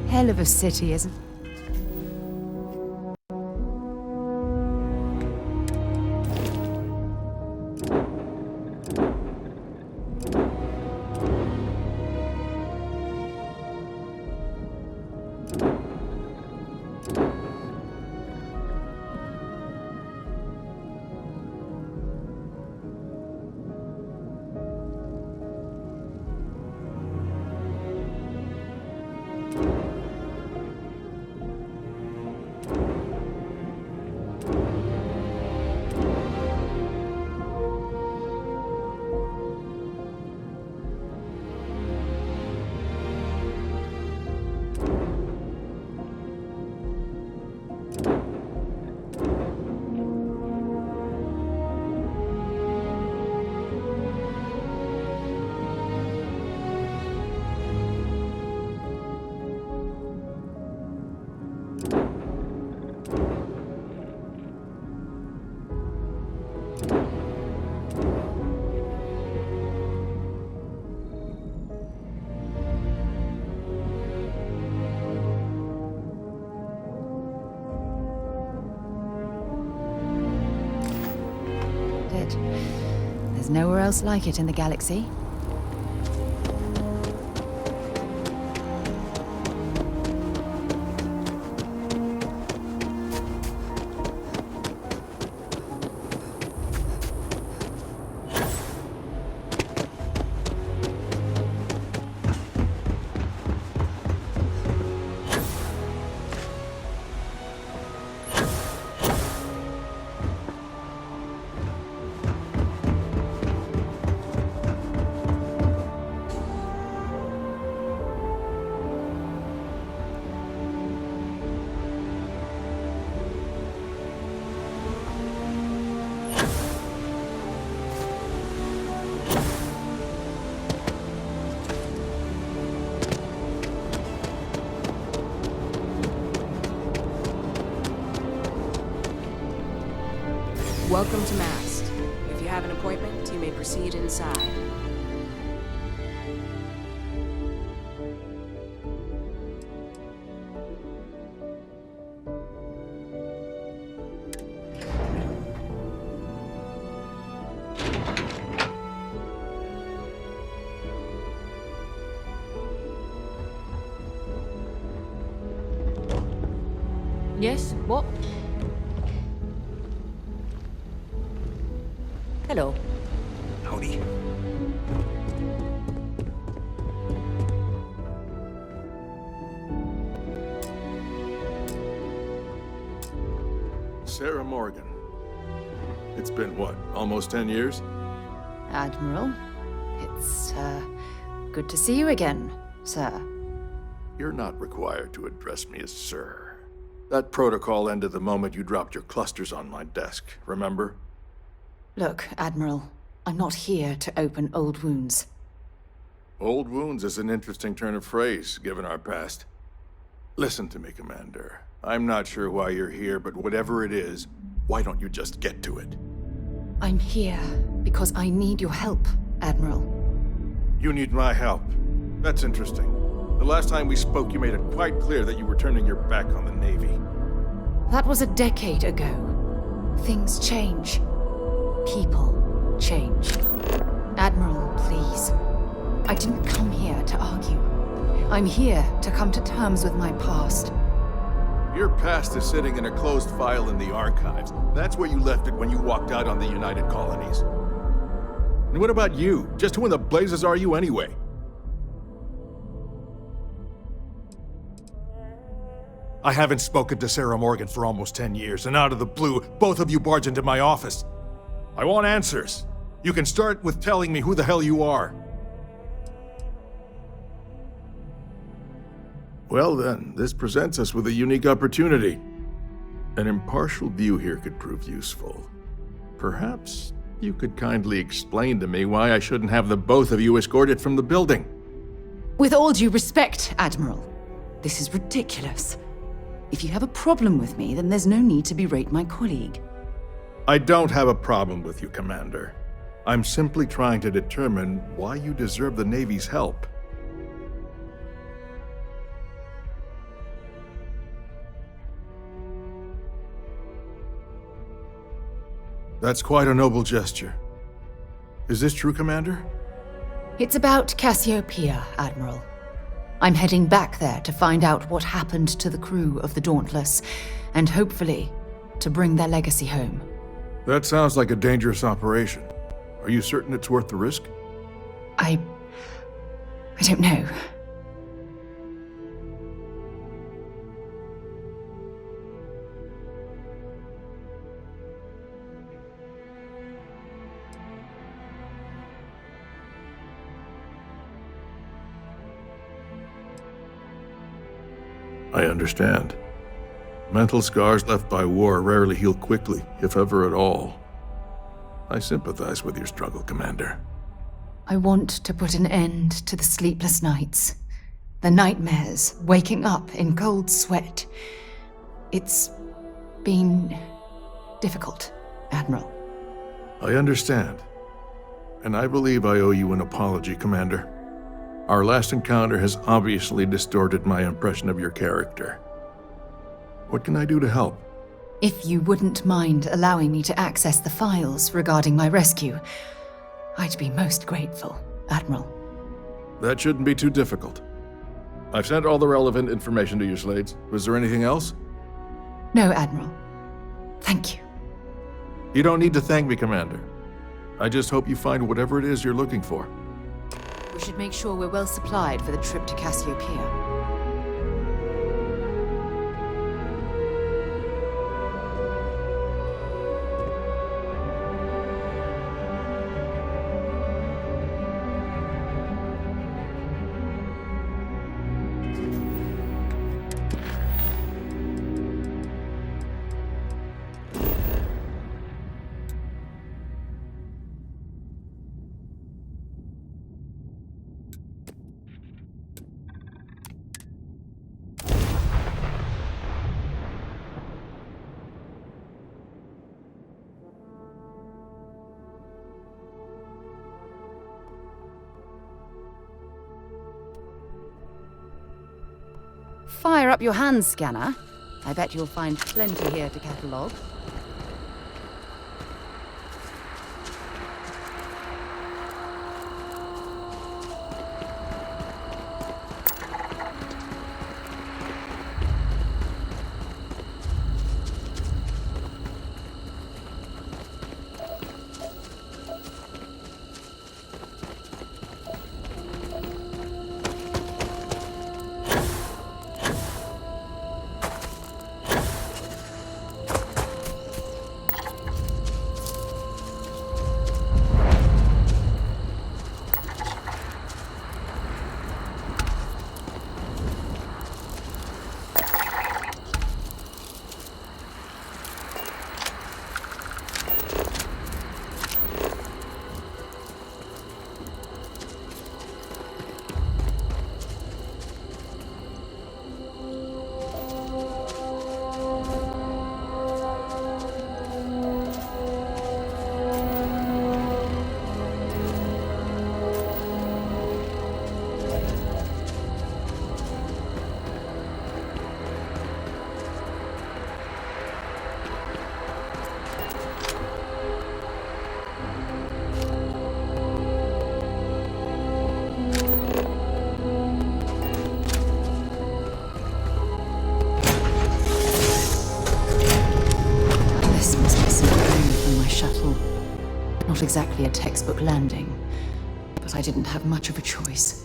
Hell of a city, isn't it? it. There's nowhere else like it in the galaxy. Welcome to Mast. If you have an appointment, you may proceed inside. Yes? What? Hello. Howdy. Sarah Morgan. It's been, what, almost 10 years? Admiral, it's, good to see you again, sir. You're not required to address me as sir. That protocol ended the moment you dropped your clusters on my desk, remember? Look, Admiral, I'm not here to open old wounds. Old wounds is an interesting turn of phrase, given our past. Listen to me, Commander. I'm not sure why you're here, but whatever it is, why don't you just get to it? I'm here because I need your help, Admiral. You need my help. That's interesting. The last time we spoke, you made it quite clear that you were turning your back on the Navy. That was a decade ago. Things change. People change. Admiral, please. I didn't come here to argue. I'm here to come to terms with my past. Your past is sitting in a closed file in the archives. That's where you left it when you walked out on the United Colonies. And what about you? Just who in the blazes are you anyway? I haven't spoken to Sarah Morgan for almost 10 years, and out of the blue, both of you barge into my office. I want answers. You can start with telling me who the hell you are. Well then, this presents us with a unique opportunity. An impartial view here could prove useful. Perhaps you could kindly explain to me why I shouldn't have the both of you escorted from the building. With all due respect, Admiral, this is ridiculous. If you have a problem with me, then there's no need to berate my colleague. I don't have a problem with you, Commander. I'm simply trying to determine why you deserve the Navy's help. That's quite a noble gesture. Is this true, Commander? It's about Cassiopeia, Admiral. I'm heading back there to find out what happened to the crew of the Dauntless, and hopefully, to bring their legacy home. That sounds like a dangerous operation. Are you certain it's worth the risk? I don't know. I understand. Mental scars left by war rarely heal quickly, if ever at all. I sympathize with your struggle, Commander. I want to put an end to the sleepless nights, the nightmares, waking up in cold sweat. It's been difficult, Admiral. I understand. And I believe I owe you an apology, Commander. Our last encounter has obviously distorted my impression of your character. What can I do to help? If you wouldn't mind allowing me to access the files regarding my rescue, I'd be most grateful, Admiral. That shouldn't be too difficult. I've sent all the relevant information to you, Slades. Was there anything else? No, Admiral. Thank you. You don't need to thank me, Commander. I just hope you find whatever it is you're looking for. We should make sure we're well supplied for the trip to Cassiopeia. Fire up your hand scanner. I bet you'll find plenty here to catalogue. Not exactly a textbook landing, but I didn't have much of a choice.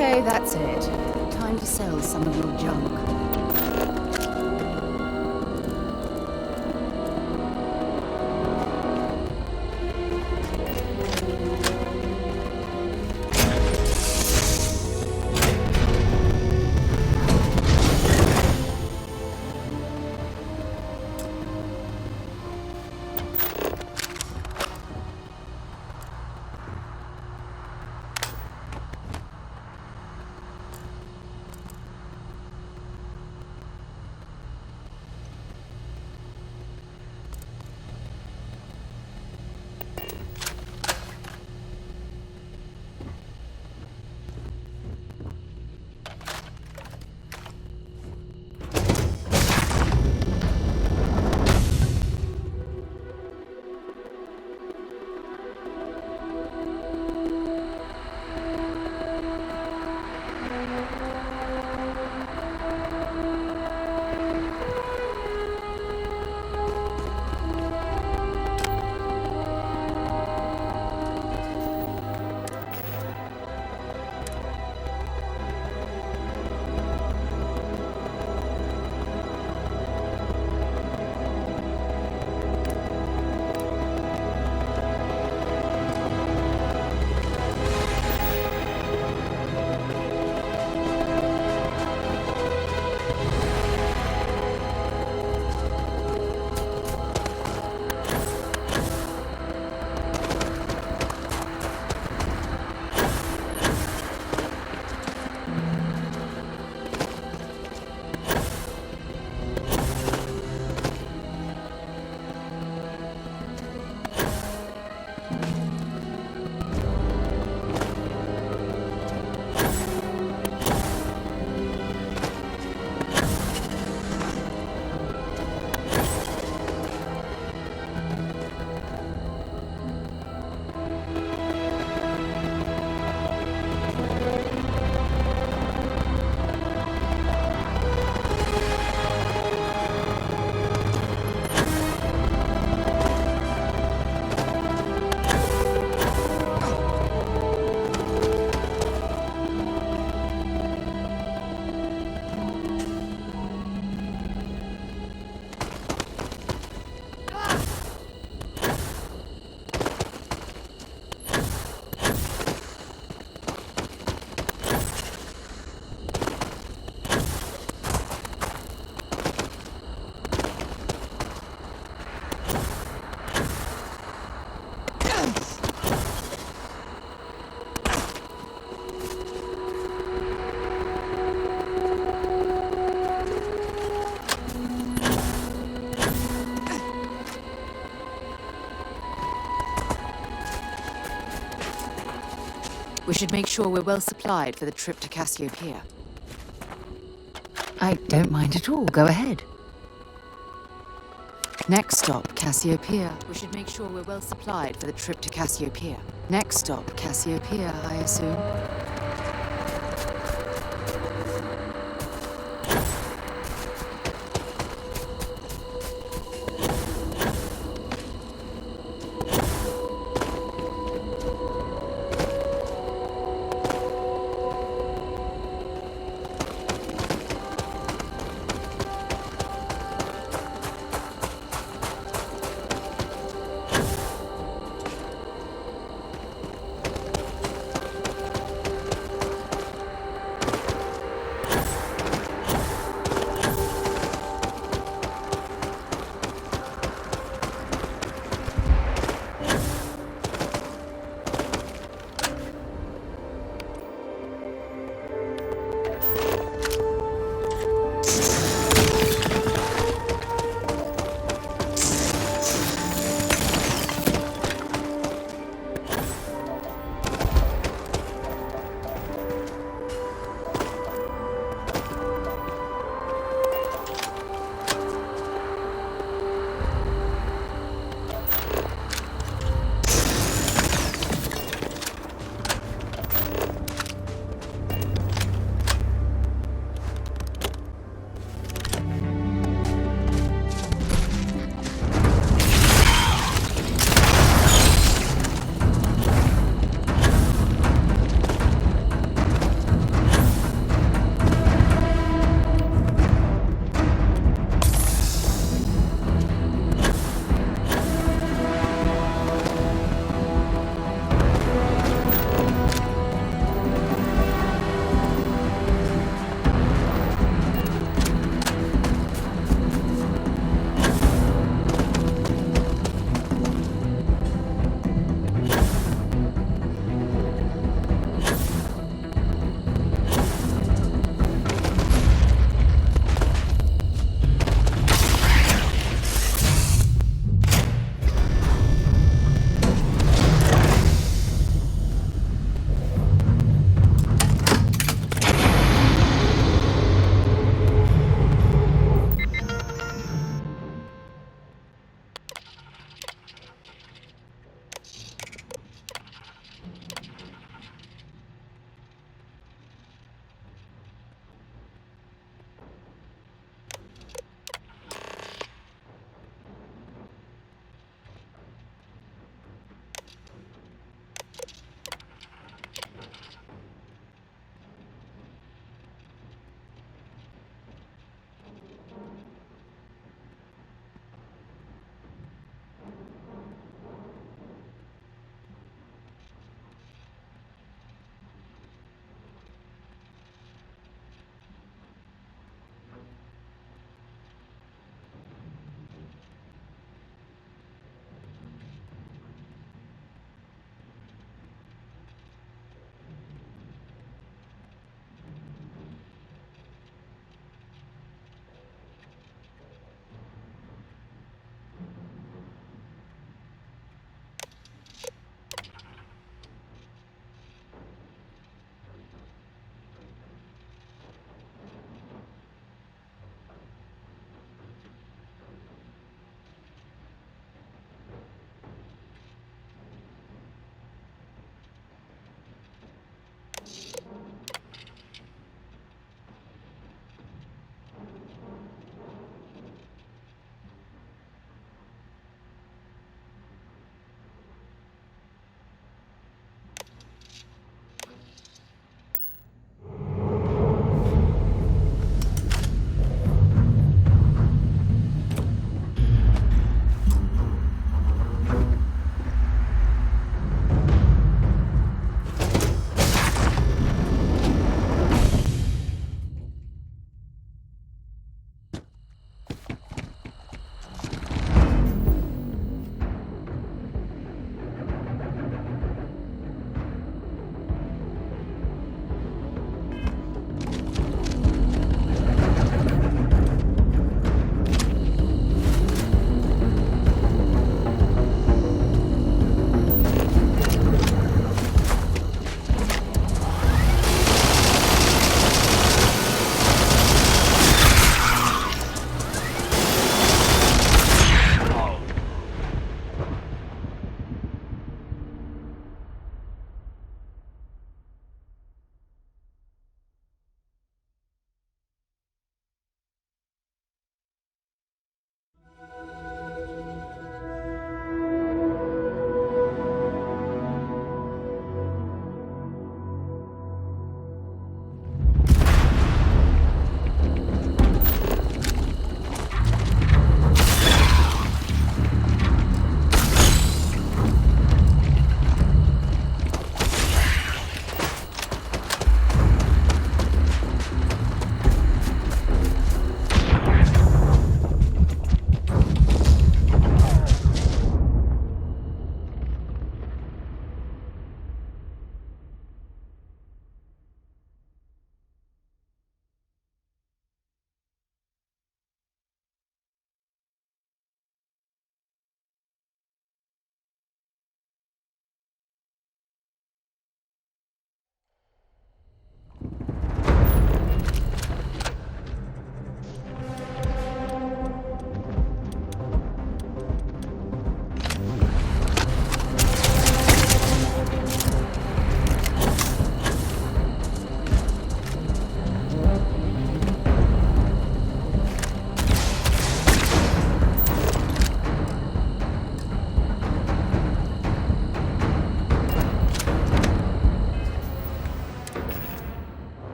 Okay, that's it. Time to sell some of your junk. We should make sure we're well supplied for the trip to Cassiopeia. I don't mind at all. Go ahead. Next stop, Cassiopeia. We should make sure we're well supplied for the trip to Cassiopeia. Next stop, Cassiopeia, I assume.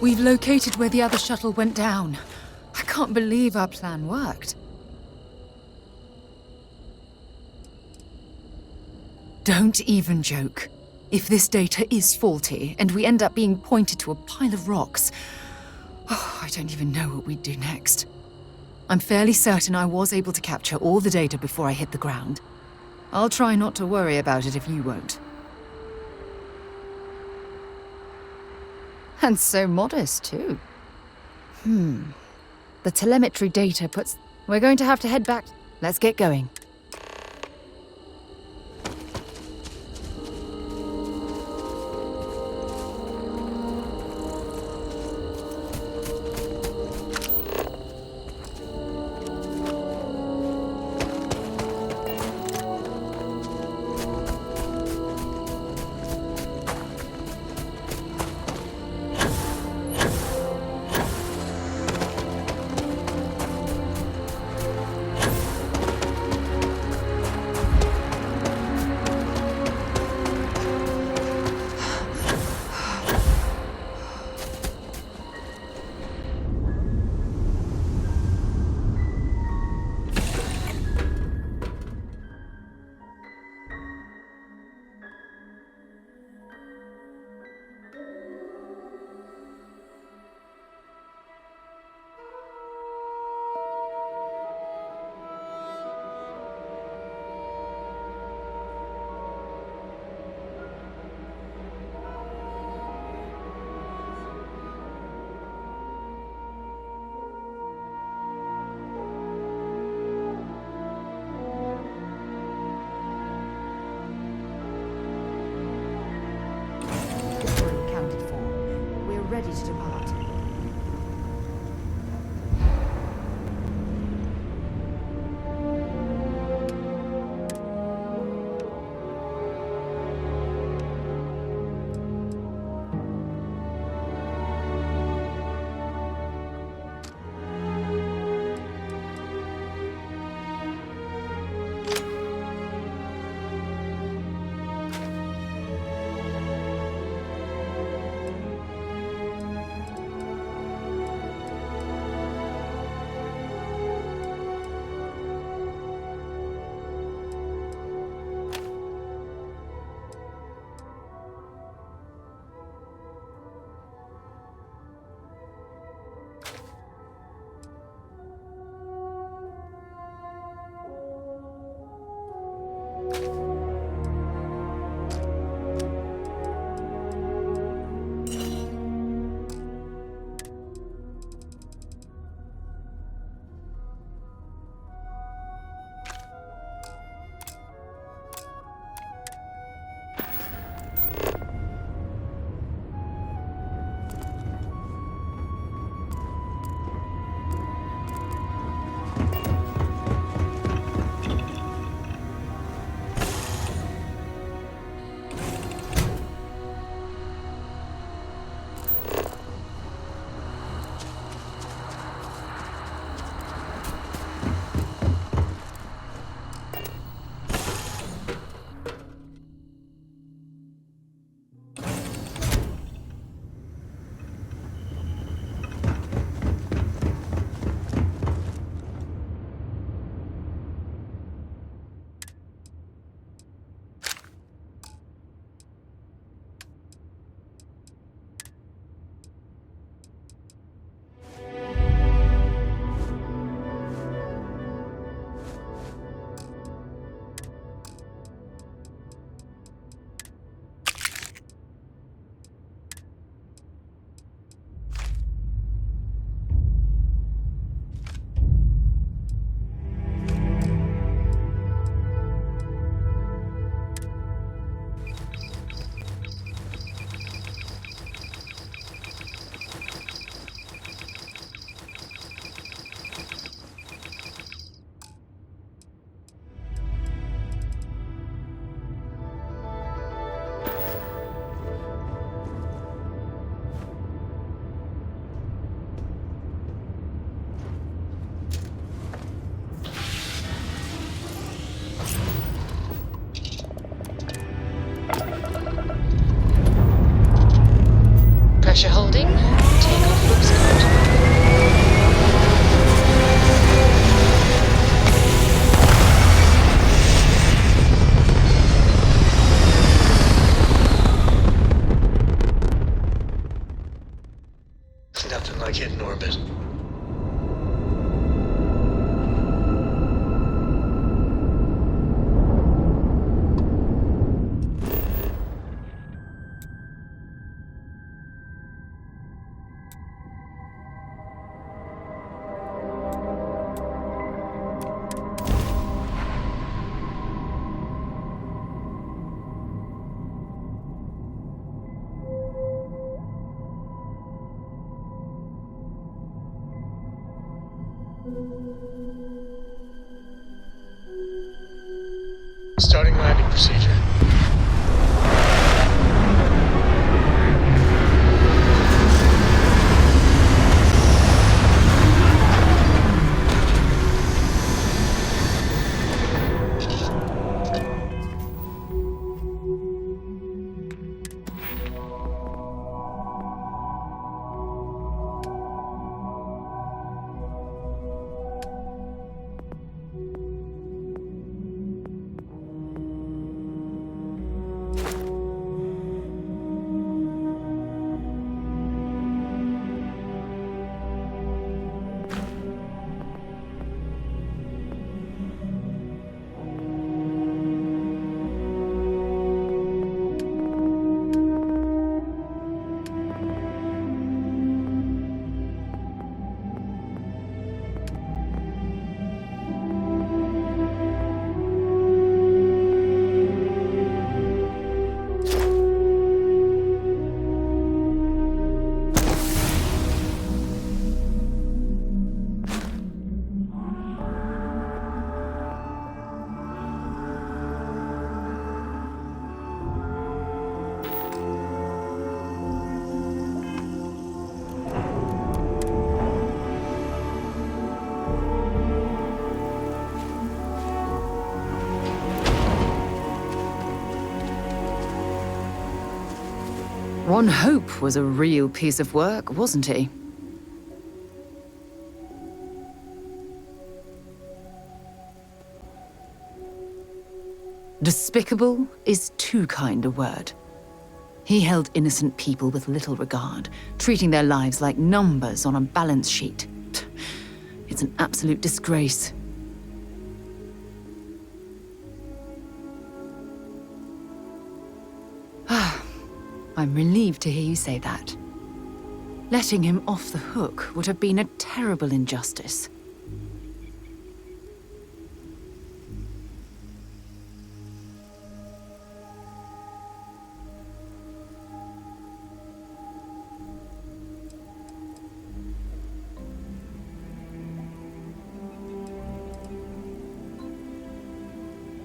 We've located where the other shuttle went down. I can't believe our plan worked. Don't even joke. If this data is faulty, and we end up being pointed to a pile of rocks, I don't even know what we'd do next. I'm fairly certain I was able to capture all the data before I hit the ground. I'll try not to worry about it if you won't. And so modest, too. The telemetry data puts... We're going to have to head back. Let's get going. Ready to depart. Pressure holding. Take Starting landing procedure. Ron Hope was a real piece of work, wasn't he? Despicable is too kind a word. He held innocent people with little regard, treating their lives like numbers on a balance sheet. It's an absolute disgrace. I'm relieved to hear you say that. Letting him off the hook would have been a terrible injustice.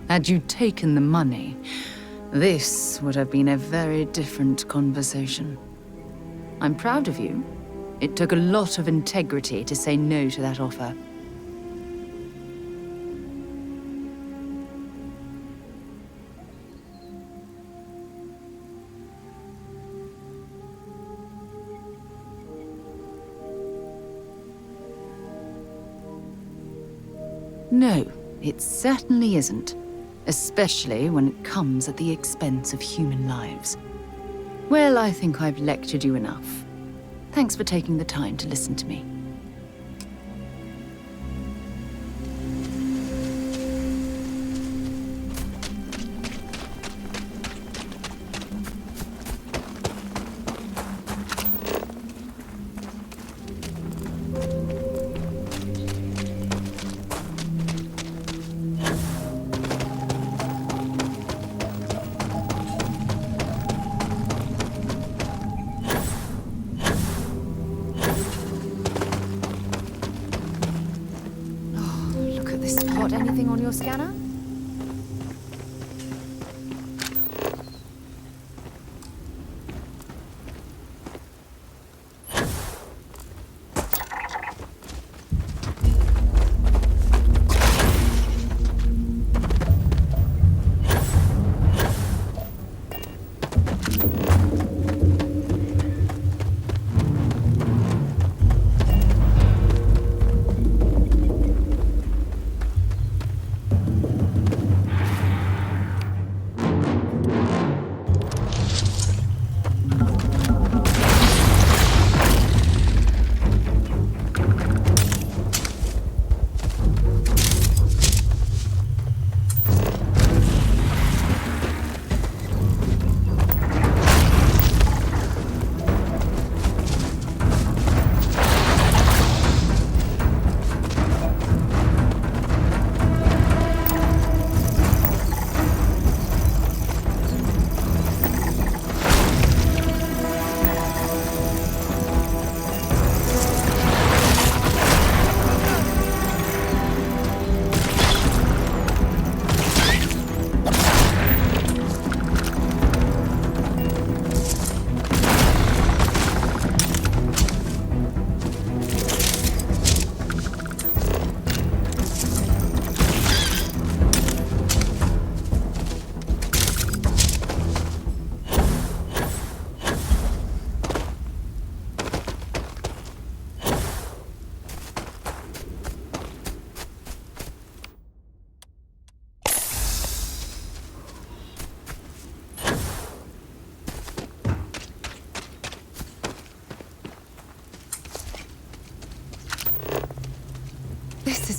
Had you taken the money, this would have been a very different conversation. I'm proud of you. It took a lot of integrity to say no to that offer. No, it certainly isn't. Especially when it comes at the expense of human lives. Well, I think I've lectured you enough. Thanks for taking the time to listen to me. Anything on your scanner?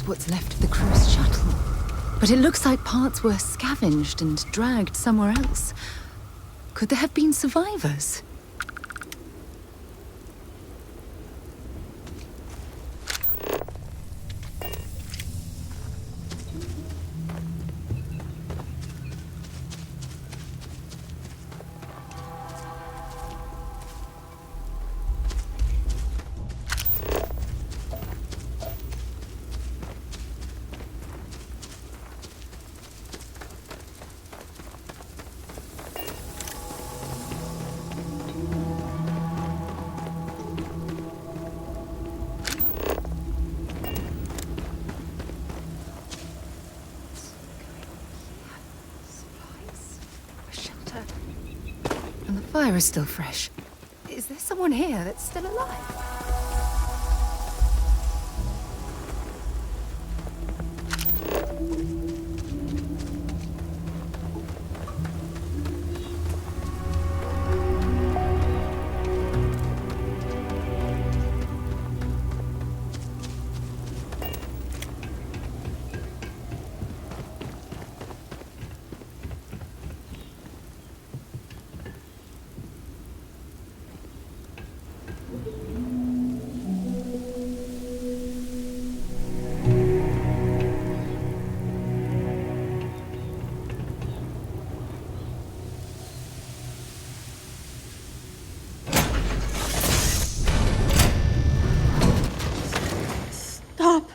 what's left of the cruise shuttle. But it looks like parts were scavenged and dragged somewhere else. Could there have been survivors? And the fire is still fresh. Is there someone here that's still alive? Stop.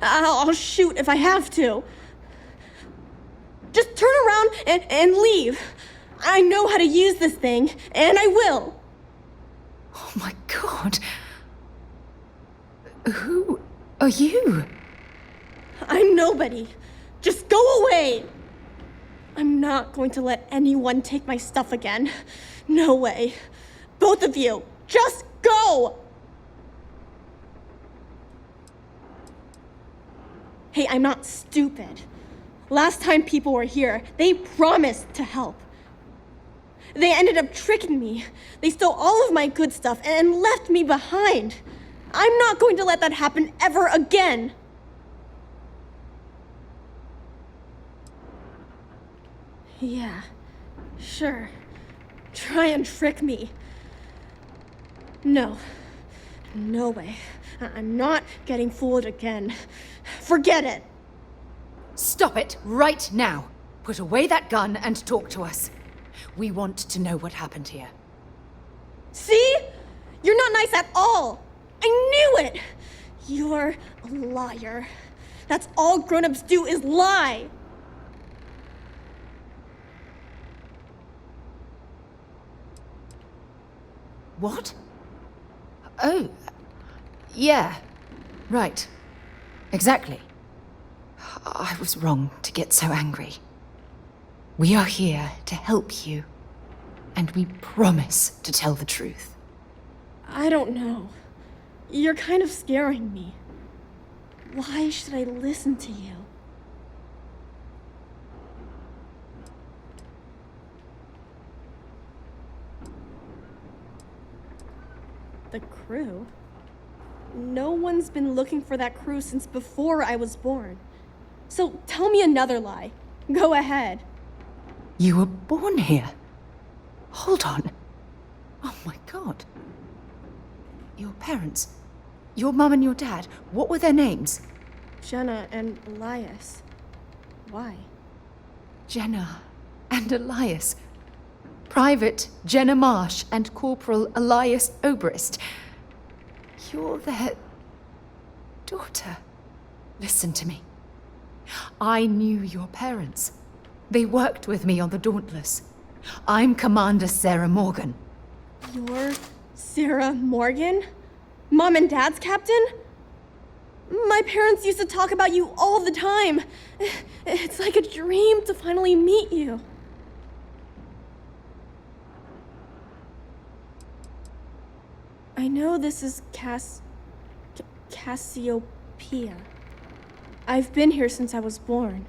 I'll shoot if I have to. Just turn around and leave. I know how to use this thing, and I will. Oh my god. Who are you? I'm nobody. Just go away. I'm not going to let anyone take my stuff again. No way. Both of you, just go! Hey, I'm not stupid. Last time people were here, they promised to help. They ended up tricking me. They stole all of my good stuff and left me behind. I'm not going to let that happen ever again. Yeah, sure. Try and trick me. No. No way. I'm not getting fooled again. Forget it. Stop it right now. Put away that gun and talk to us. We want to know what happened here. See? You're not nice at all. I knew it. You're a liar. That's all grown-ups do is lie. What? Oh, yeah. Right. Exactly. I was wrong to get so angry. We are here to help you, and we promise to tell the truth. I don't know. You're kind of scaring me. Why should I listen to you? The crew? No one's been looking for that crew since before I was born. So tell me another lie. Go ahead. You were born here? Hold on. Oh my god. Your parents, your mum and your dad, what were their names? Jenna and Elias. Why? Jenna and Elias. Private Jenna Marsh and Corporal Elias Obrist. You're their daughter. Listen to me. I knew your parents. They worked with me on the Dauntless. I'm Commander Sarah Morgan. You're Sarah Morgan? Mom and Dad's captain? My parents used to talk about you all the time. It's like a dream to finally meet you. I know this is Cassiopeia. I've been here since I was born.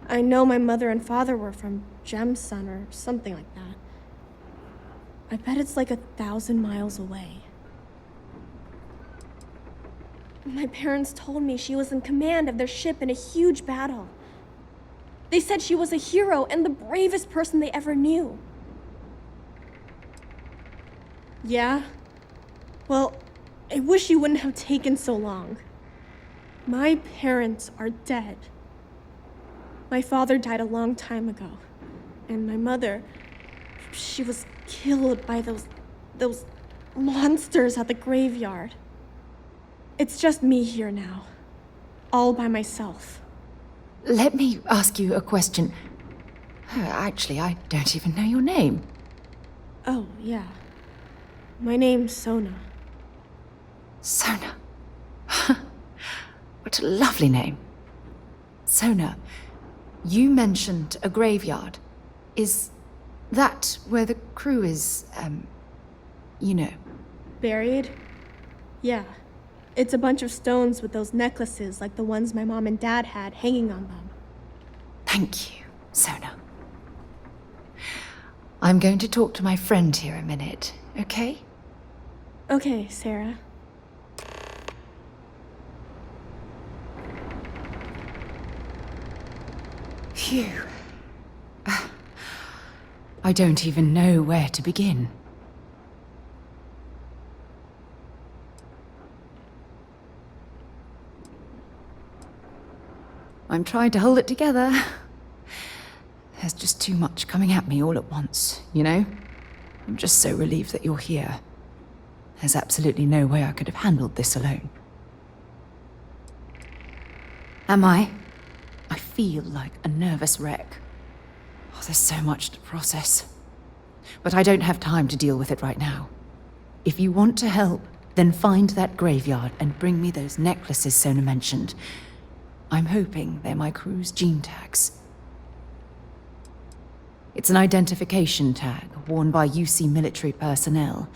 I know my mother and father were from Gemsun or something like that. I bet it's like 1,000 miles away. My parents told me she was in command of their ship in a huge battle. They said she was a hero and the bravest person they ever knew. Yeah? Well, I wish you wouldn't have taken so long. My parents are dead. My father died a long time ago. And my mother, she was killed by those monsters at the graveyard. It's just me here now. All by myself. Let me ask you a question. Actually, I don't even know your name. Oh, yeah. My name's Sona. Sona. What a lovely name. Sona, you mentioned a graveyard. Is that where the crew is, you know? Buried? Yeah. It's a bunch of stones with those necklaces like the ones my mom and dad had hanging on them. Thank you, Sona. I'm going to talk to my friend here a minute, okay? Okay, Sarah. Phew. I don't even know where to begin. I'm trying to hold it together. There's just too much coming at me all at once, you know? I'm just so relieved that you're here. There's absolutely no way I could have handled this alone. Am I? I feel like a nervous wreck. Oh, there's so much to process. But I don't have time to deal with it right now. If you want to help, then find that graveyard and bring me those necklaces Sona mentioned. I'm hoping they're my crew's gene tags. It's an identification tag worn by UC military personnel.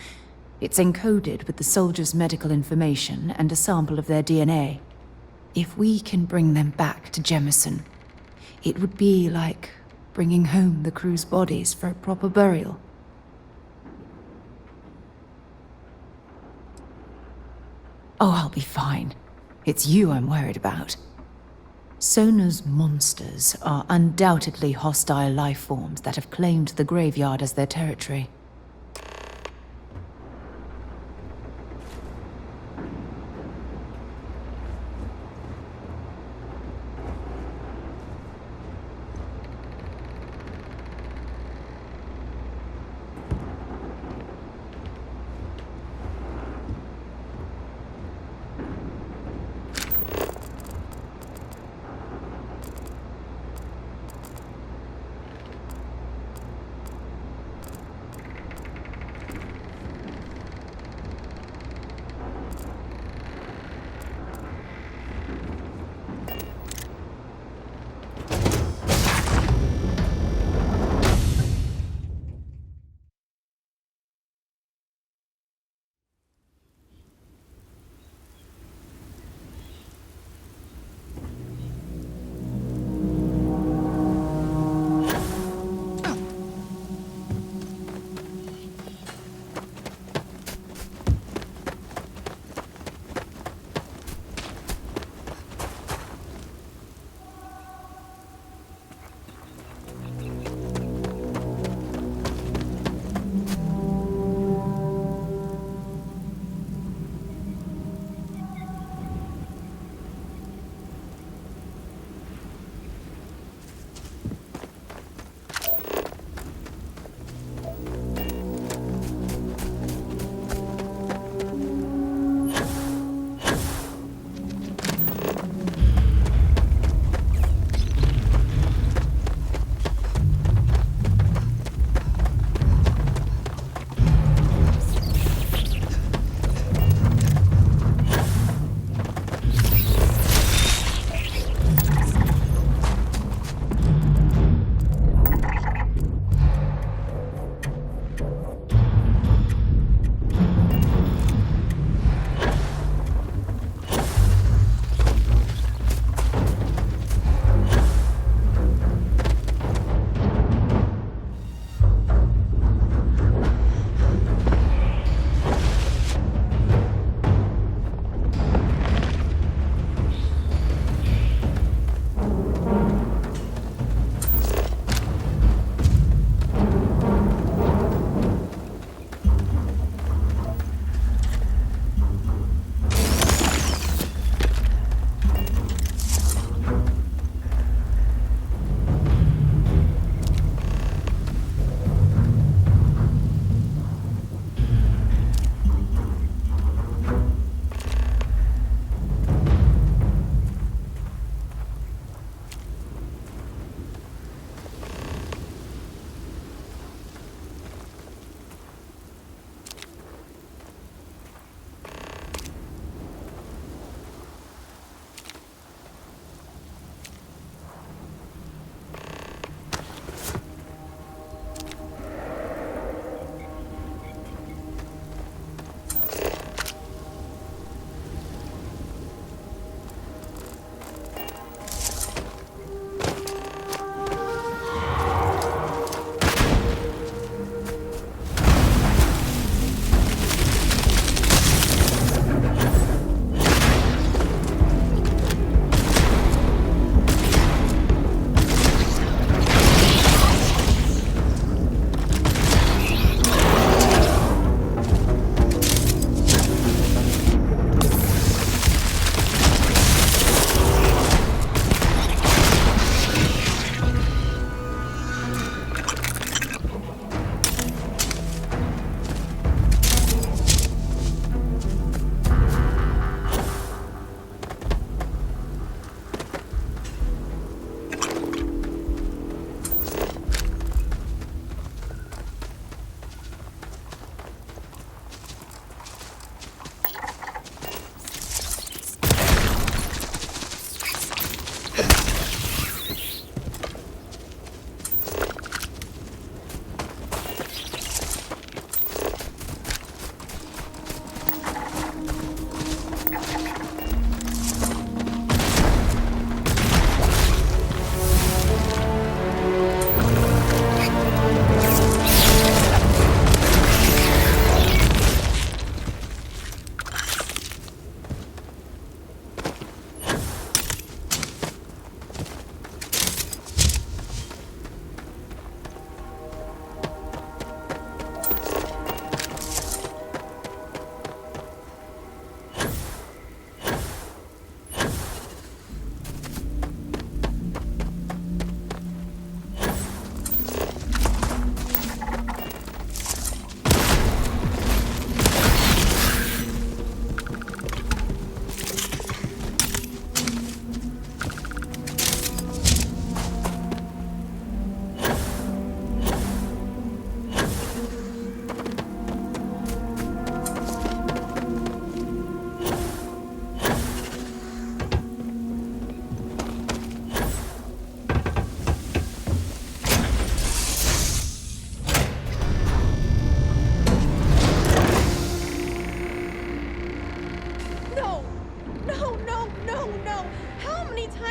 It's encoded with the soldiers' medical information and a sample of their DNA. If we can bring them back to Jemison, it would be like bringing home the crew's bodies for a proper burial. Oh, I'll be fine. It's you I'm worried about. Sona's monsters are undoubtedly hostile life forms that have claimed the graveyard as their territory.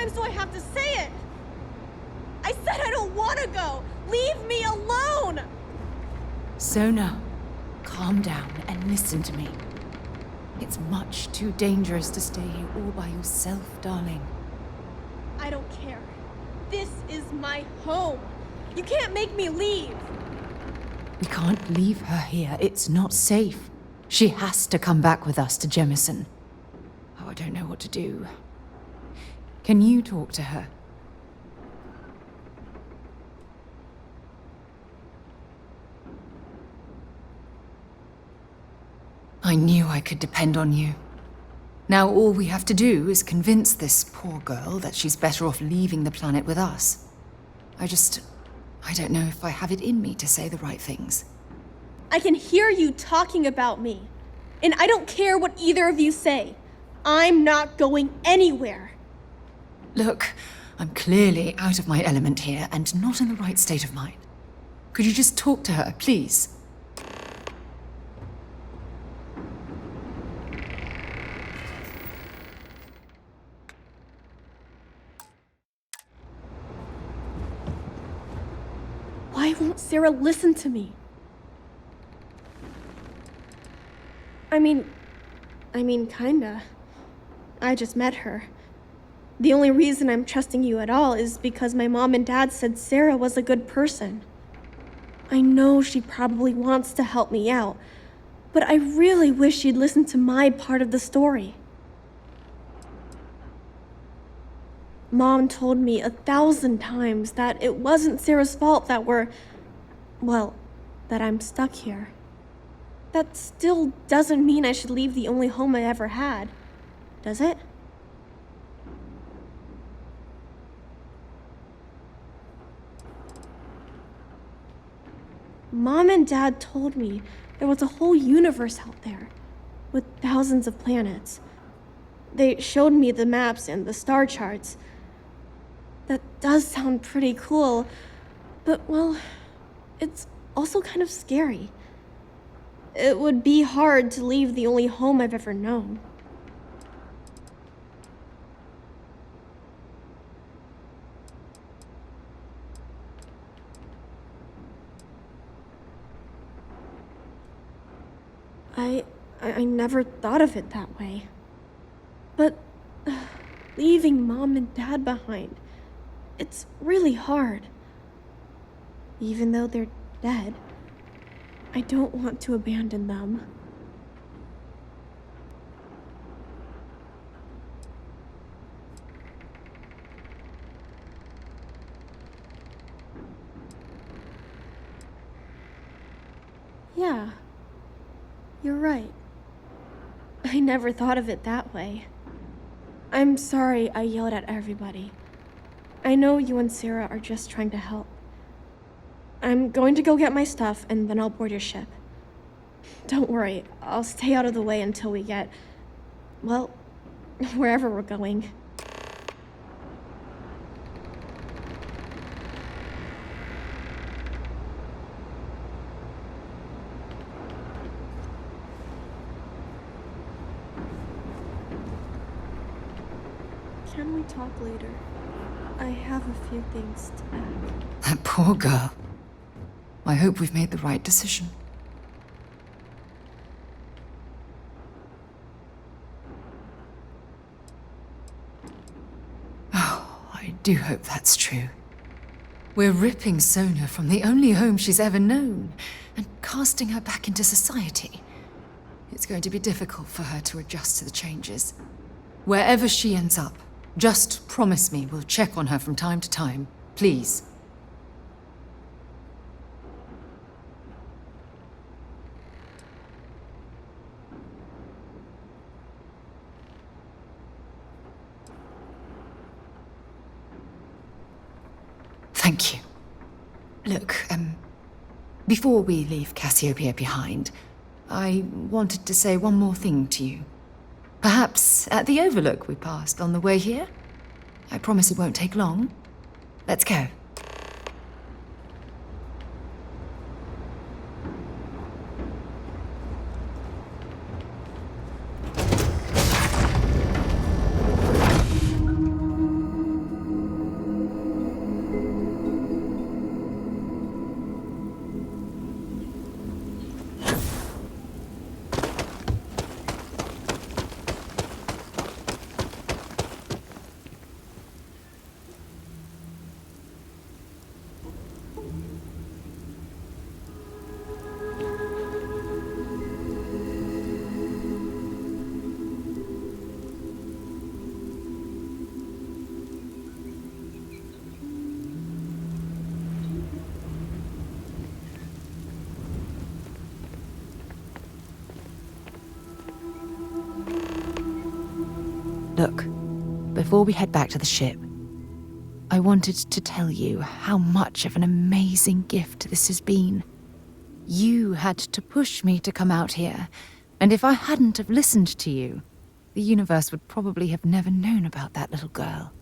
times do I have to say it? I said I don't want to go! Leave me alone! Sona, calm down and listen to me. It's much too dangerous to stay here all by yourself, darling. I don't care. This is my home. You can't make me leave. We can't leave her here. It's not safe. She has to come back with us to Jemison. Oh, I don't know what to do. Can you talk to her? I knew I could depend on you. Now all we have to do is convince this poor girl that she's better off leaving the planet with us. I don't know if I have it in me to say the right things. I can hear you talking about me. And I don't care what either of you say. I'm not going anywhere. Look, I'm clearly out of my element here and not in the right state of mind. Could you just talk to her, please? Why won't Sarah listen to me? I mean, kinda. I just met her. The only reason I'm trusting you at all is because my mom and dad said Sarah was a good person. I know she probably wants to help me out, but I really wish she'd listen to my part of the story. Mom told me 1,000 times that it wasn't Sarah's fault that that I'm stuck here. That still doesn't mean I should leave the only home I ever had, does it? Mom and Dad told me there was a whole universe out there, with thousands of planets. They showed me the maps and the star charts. That does sound pretty cool, but well, it's also kind of scary. It would be hard to leave the only home I've ever known. I never thought of it that way. But leaving Mom and Dad behind, it's really hard. Even though they're dead, I don't want to abandon them. Yeah, you're right. I never thought of it that way. I'm sorry I yelled at everybody. I know you and Sarah are just trying to help. I'm going to go get my stuff and then I'll board your ship. Don't worry, I'll stay out of the way until we get, well, wherever we're going. Can we talk later? I have a few things to add. That poor girl. I hope we've made the right decision. Oh, I do hope that's true. We're ripping Sona from the only home she's ever known and casting her back into society. It's going to be difficult for her to adjust to the changes. Wherever she ends up, just promise me we'll check on her from time to time, please. Thank you. Look, before we leave Cassiopeia behind, I wanted to say one more thing to you. Perhaps at the overlook we passed on the way here? I promise it won't take long. Let's go. Look, before we head back to the ship, I wanted to tell you how much of an amazing gift this has been. You had to push me to come out here, and if I hadn't have listened to you, the universe would probably have never known about that little girl.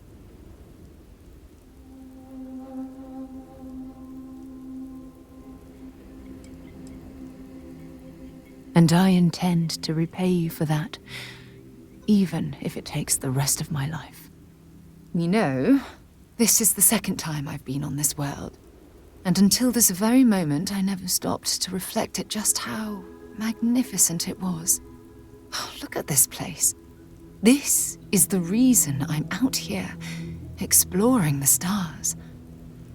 And I intend to repay you for that, even if it takes the rest of my life. You know, this is the second time I've been on this world, and until this very moment, I never stopped to reflect at just how magnificent it was. Oh, look at this place. This is the reason I'm out here, exploring the stars.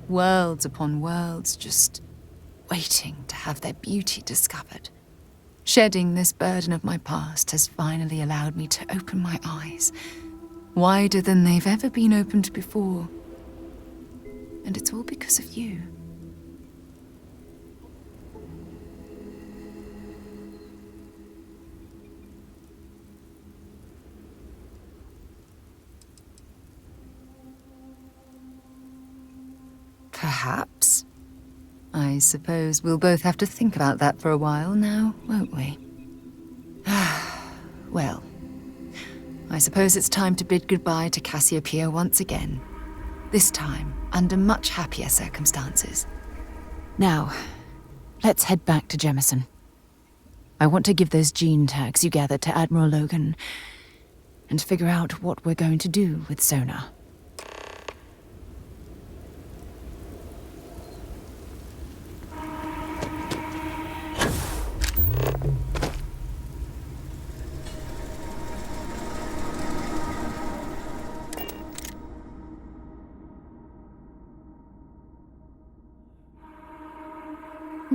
Worlds upon worlds, just waiting to have their beauty discovered. Shedding this burden of my past has finally allowed me to open my eyes, wider than they've ever been opened before. And it's all because of you. Perhaps. I suppose we'll both have to think about that for a while now, won't we? Well, I suppose it's time to bid goodbye to Cassiopeia once again. This time, under much happier circumstances. Now, let's head back to Jemison. I want to give those gene tags you gathered to Admiral Logan, and figure out what we're going to do with Sona.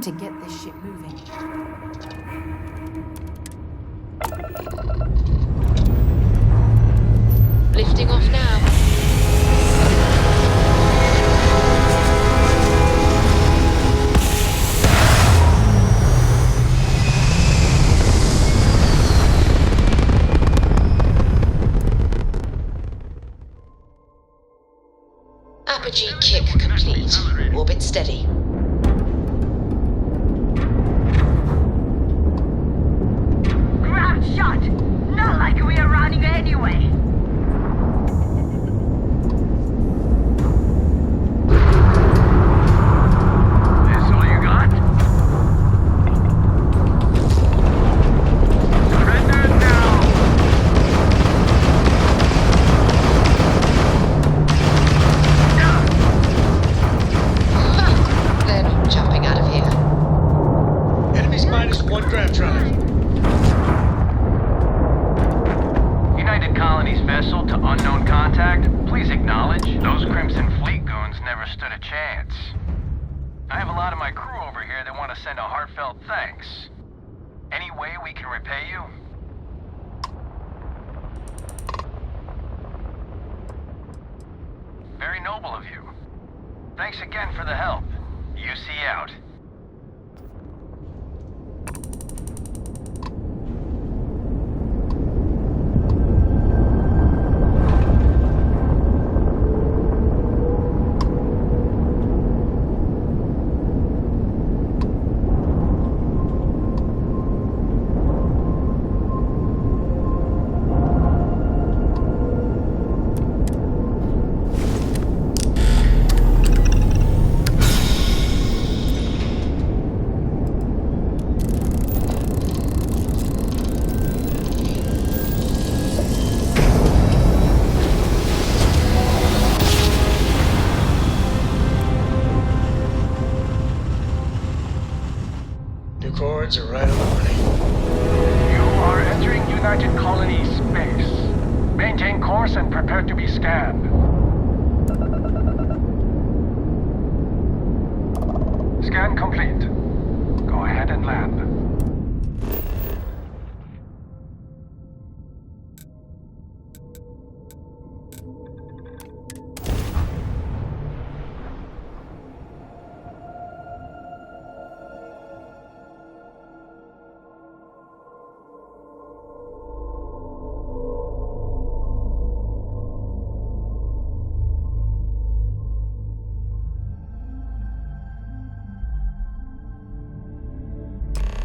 To get this ship moving. Lifting off now. Apogee kick complete. Orbit steady. Shot! Not like we are running anyway! This all you got? Surrender now! They're not jumping out of here. Enemies -1 grav drive. Colony's vessel to unknown contact, please acknowledge. Those Crimson Fleet goons never stood a chance. I have a lot of my crew over here that want to send a heartfelt thanks. Any way we can repay you? Very noble of you. Thanks again for the help. UC out. Cords are right on the money. You are entering United Colony space. Maintain course and prepare to be scanned. Scan complete. Go ahead and land.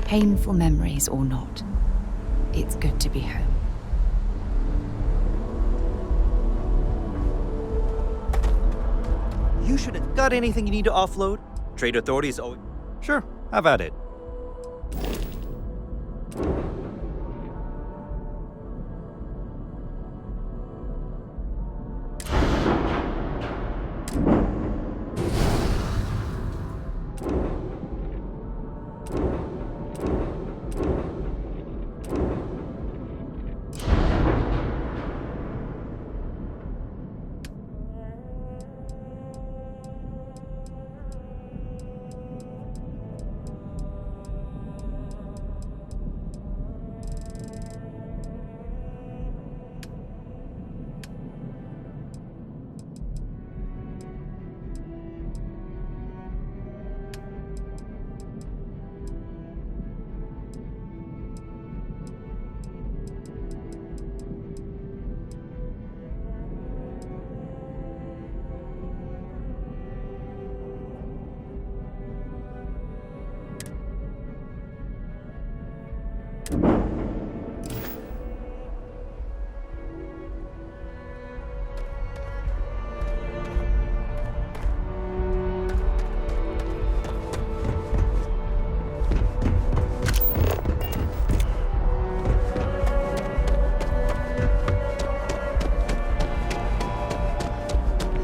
Painful memories or not, it's good to be home. You shouldn't. Got anything you need to offload? Trade authorities always... Sure, have at it.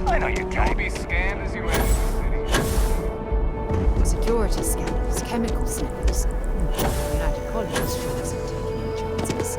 I know you don't be scanned as you enter the city. Security scanners, chemical sniffers. United Colleges sure isn't taking any chances.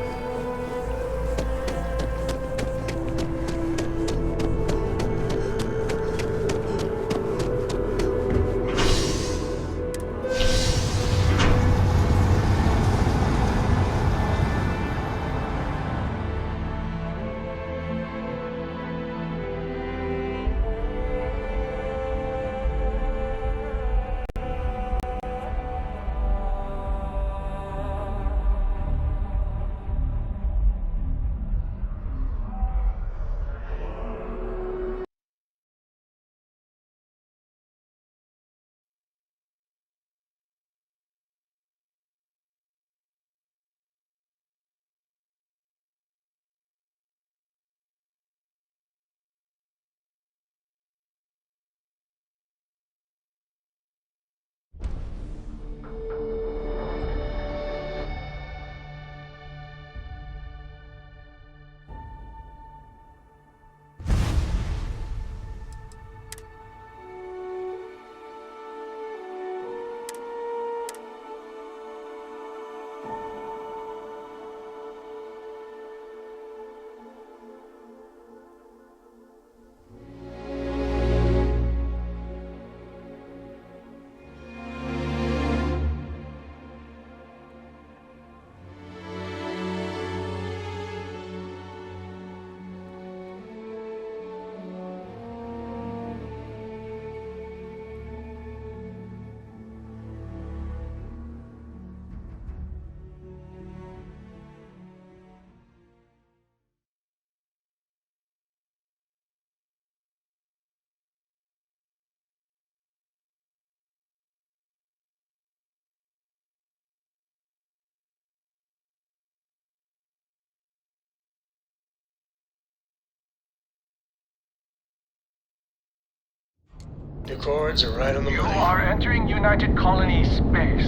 The coords are right on the You money. are entering United Colony space.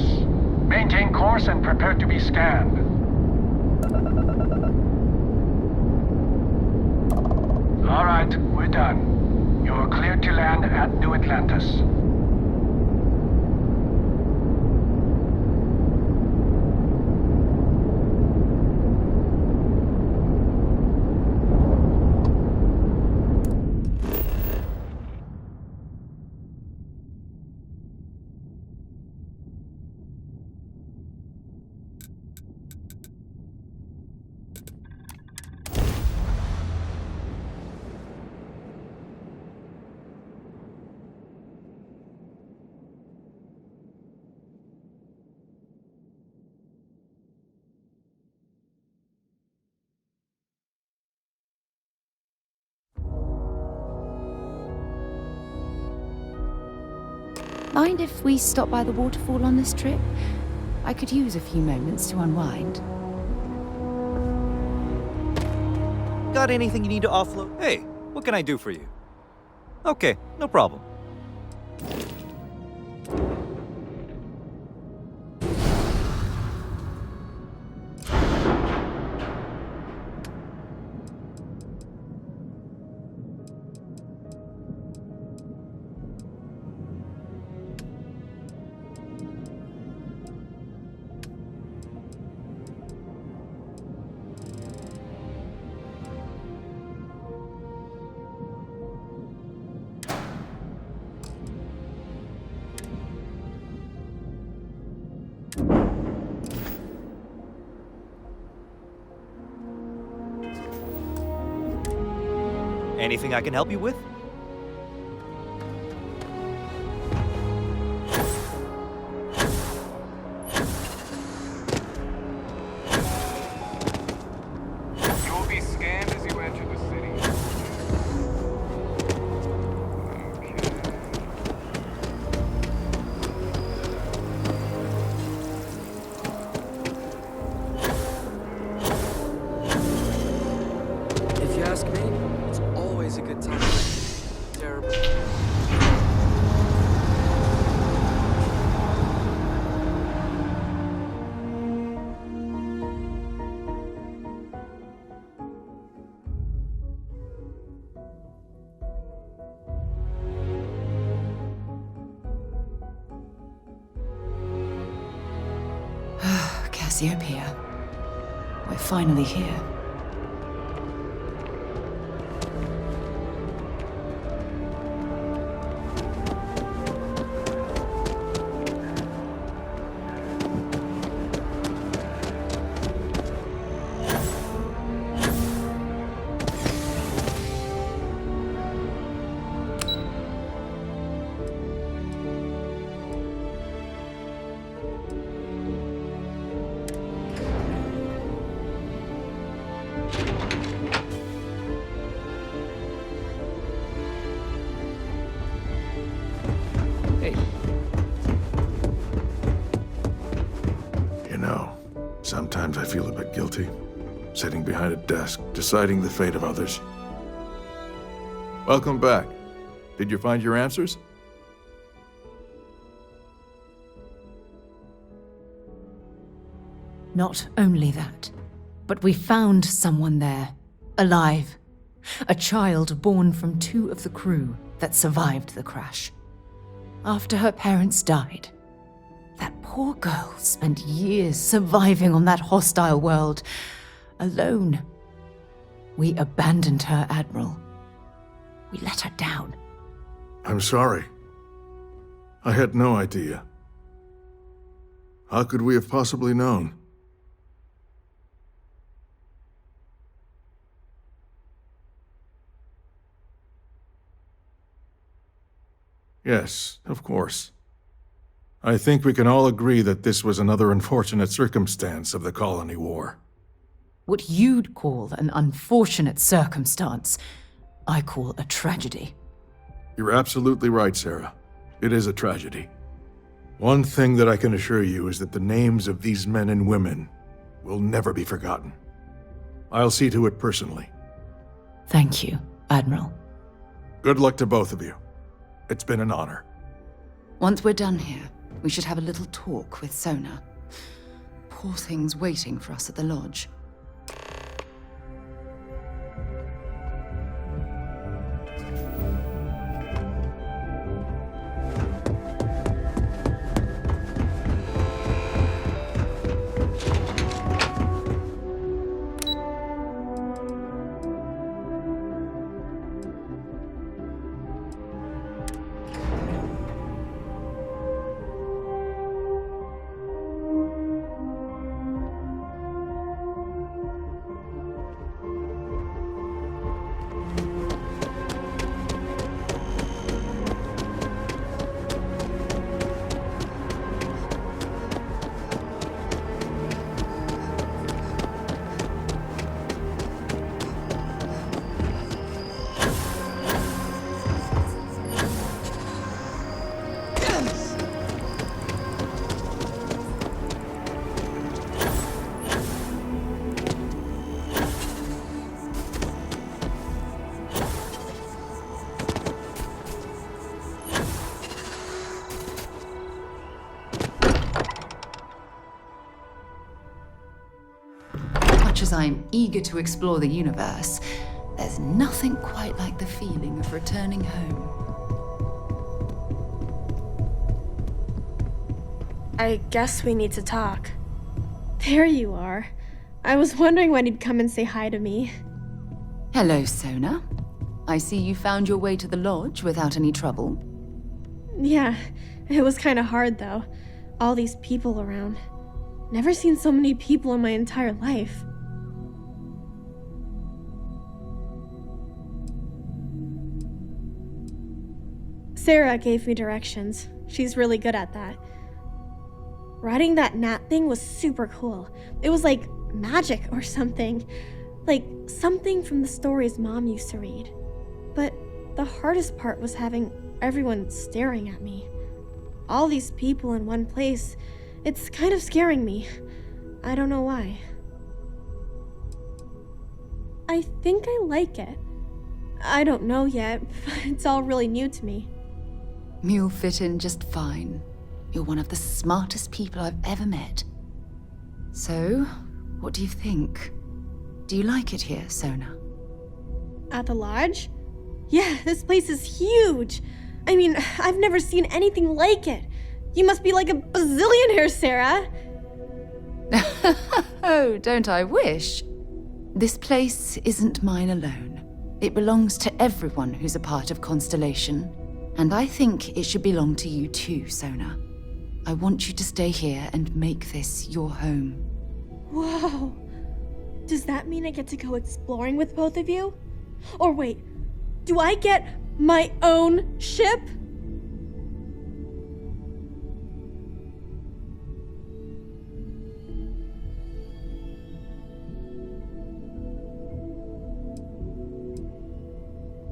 Maintain course and prepare to be scanned. All right, we're done. You are cleared to land at New Atlantis. Mind if we stop by the waterfall on this trip? I could use a few moments to unwind. Got anything you need to offload? Hey, what can I do for you? Okay, no problem. Anything I can help you with? You will be scanned as you enter the city. If you ask me, it's always a good time to terrible. Cassiopeia. We're finally here. You know, sometimes I feel a bit guilty, sitting behind a desk, deciding the fate of others. Welcome back. Did you find your answers? Not only that, but we found someone there, alive. A child born from 2 of the crew that survived the crash. After her parents died, that poor girl spent years surviving on that hostile world, alone. We abandoned her, Admiral. We let her down. I'm sorry. I had no idea. How could we have possibly known? Yes, of course. I think we can all agree that this was another unfortunate circumstance of the Colony War. What you'd call an unfortunate circumstance, I call a tragedy. You're absolutely right, Sarah. It is a tragedy. One thing that I can assure you is that the names of these men and women will never be forgotten. I'll see to it personally. Thank you, Admiral. Good luck to both of you. It's been an honor. Once we're done here, we should have a little talk with Sona. Poor thing's waiting for us at the lodge. I'm eager to explore the universe, there's nothing quite like the feeling of returning home. I guess we need to talk. There you are. I was wondering when you'd come and say hi to me. Hello, Sona. I see you found your way to the lodge without any trouble. Yeah, it was kind of hard though. All these people around. Never seen so many people in my entire life. Sarah gave me directions. She's really good at that. Riding that gnat thing was super cool. It was like magic or something. Like something from the stories Mom used to read. But the hardest part was having everyone staring at me. All these people in one place. It's kind of scaring me. I don't know why. I think I like it. I don't know yet, but it's all really new to me. You'll fit in just fine. You're one of the smartest people I've ever met. So, what do you think? Do you like it here, Sona? At the lodge? Yeah, this place is huge. I mean, I've never seen anything like it. You must be like a bazillionaire, Sarah. Oh, don't I wish? This place isn't mine alone. It belongs to everyone who's a part of Constellation. And I think it should belong to you too, Sona. I want you to stay here and make this your home. Whoa. Does that mean I get to go exploring with both of you? Or wait, do I get my own ship?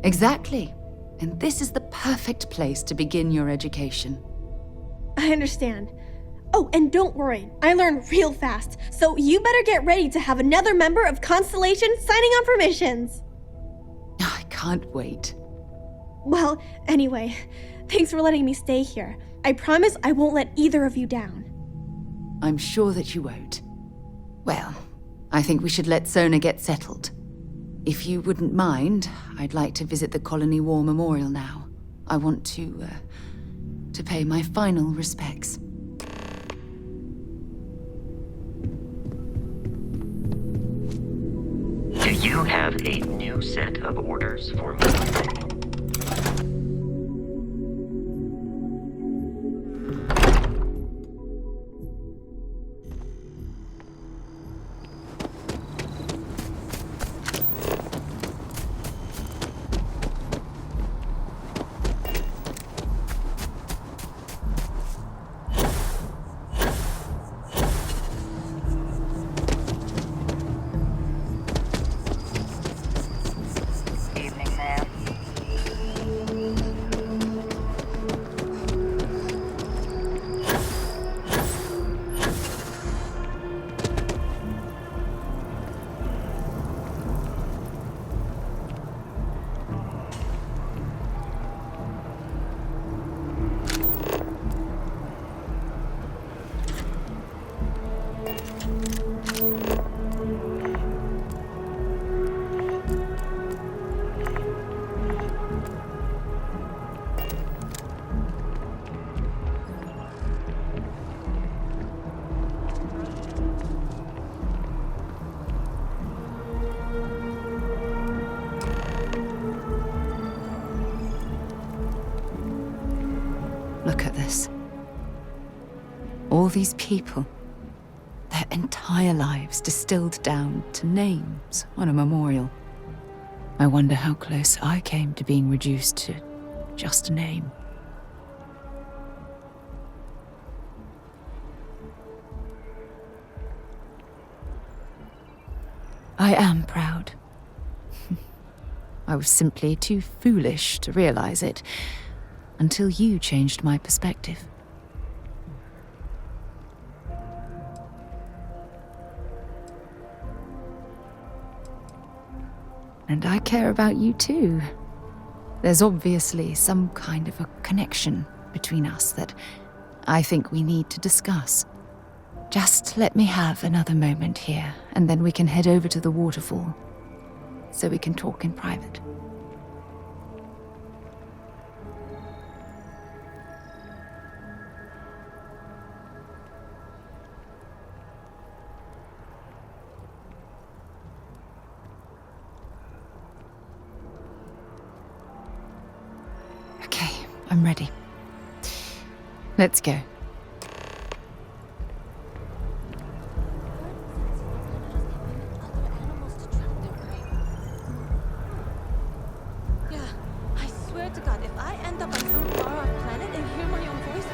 Exactly. And this is the perfect place to begin your education. I understand. Oh, and don't worry, I learn real fast, so you better get ready to have another member of Constellation signing on for missions. I can't wait. Well, anyway, thanks for letting me stay here. I promise I won't let either of you down. I'm sure that you won't. Well, I think we should let Sona get settled. If you wouldn't mind, I'd like to visit the Colony War Memorial now. I want to pay my final respects. Do you have a new set of orders for me? Look at this. All these people. Their entire lives distilled down to names on a memorial. I wonder how close I came to being reduced to just a name. I am proud. I was simply too foolish to realize it until you changed my perspective. And I care about you too. There's obviously some kind of a connection between us that I think we need to discuss. Just let me have another moment here, and then we can head over to the waterfall, so we can talk in private. Okay, I'm ready. Let's go. Yeah, I swear to God, if I end up on some far-off planet and hear my own voice...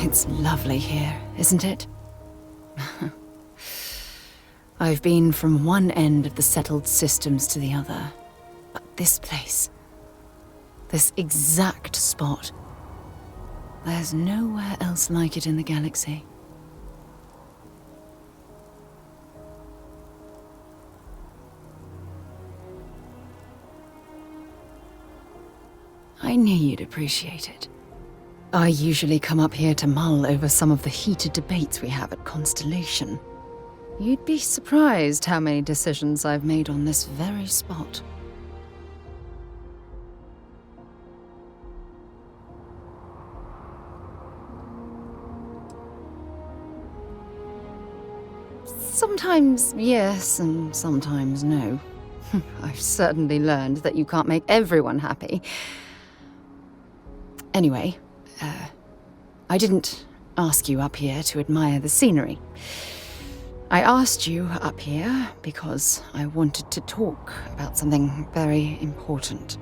It's lovely here, isn't it? I've been from one end of the settled systems to the other. But this place, this exact spot, there's nowhere else like it in the galaxy. I knew you'd appreciate it. I usually come up here to mull over some of the heated debates we have at Constellation. You'd be surprised how many decisions I've made on this very spot. Sometimes yes, and sometimes no. I've certainly learned that you can't make everyone happy. Anyway, I didn't ask you up here to admire the scenery. I asked you up here because I wanted to talk about something very important.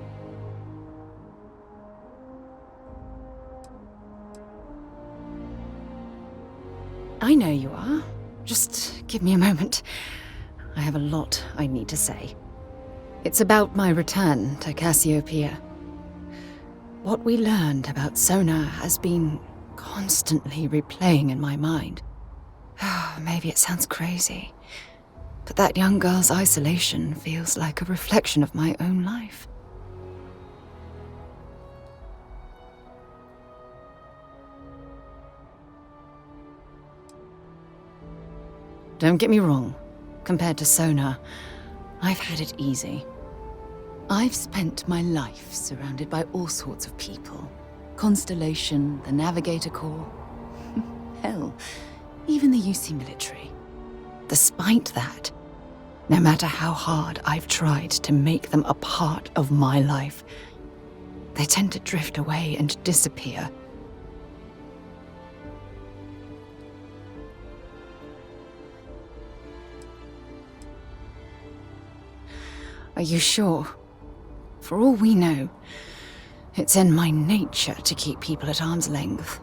I know you are. Just give me a moment. I have a lot I need to say. It's about my return to Cassiopeia. What we learned about Sona has been constantly replaying in my mind. Maybe it sounds crazy, but that young girl's isolation feels like a reflection of my own life. Don't get me wrong. Compared to Sona, I've had it easy. I've spent my life surrounded by all sorts of people. Constellation, the Navigator Corps. Hell, even the UC military. Despite that, No matter how hard I've tried to make them a part of my life, they tend to drift away and disappear. Are you sure? For all we know, it's in my nature to keep people at arm's length.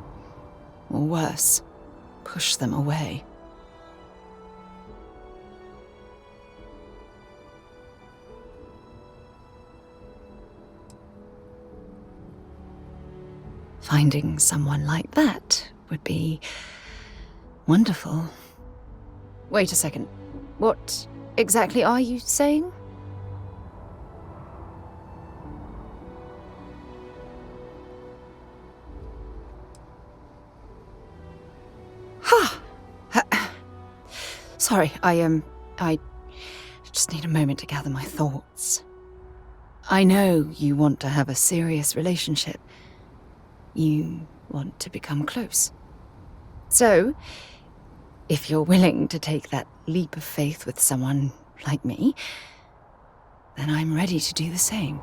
Or worse, push them away. Finding someone like that would be wonderful. Wait a second. What exactly are you saying? Sorry, I just need a moment to gather my thoughts. I know you want to have a serious relationship. You want to become close. So, if you're willing to take that leap of faith with someone like me, then I'm ready to do the same.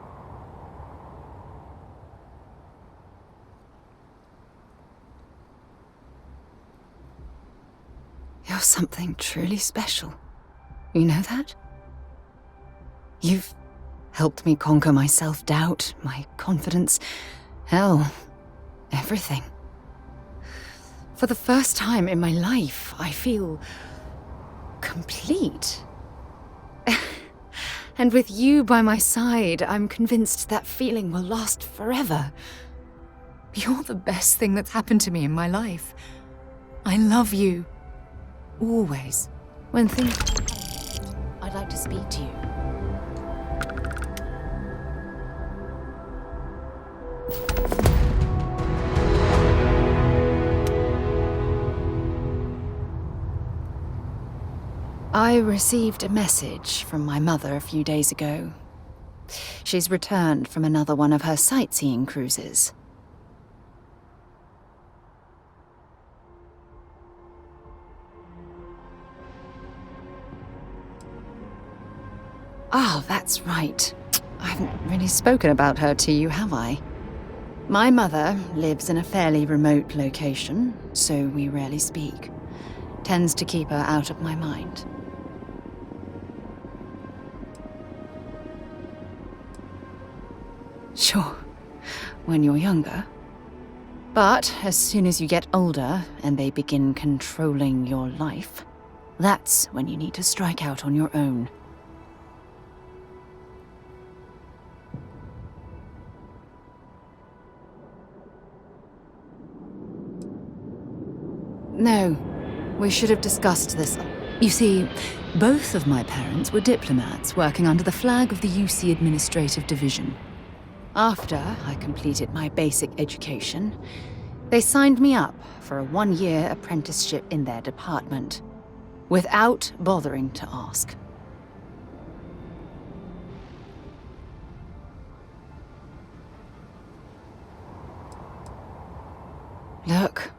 You're something truly special. You know that? You've helped me conquer my self-doubt, my confidence, hell, everything. For the first time in my life, I feel complete. And with you by my side, I'm convinced that feeling will last forever. You're the best thing that's happened to me in my life. I love you. Always. When things... I'd like to speak to you. I received a message from my mother a few days ago. She's returned from another one of her sightseeing cruises. Oh, that's right. I haven't really spoken about her to you, have I? My mother lives in a fairly remote location, so we rarely speak. Tends to keep her out of my mind. Sure, when you're younger. But as soon as you get older and they begin controlling your life, that's when you need to strike out on your own. No, we should have discussed this. You see, both of my parents were diplomats working under the flag of the UC Administrative Division. After I completed my basic education, they signed me up for a one-year apprenticeship in their department, without bothering to ask. Look,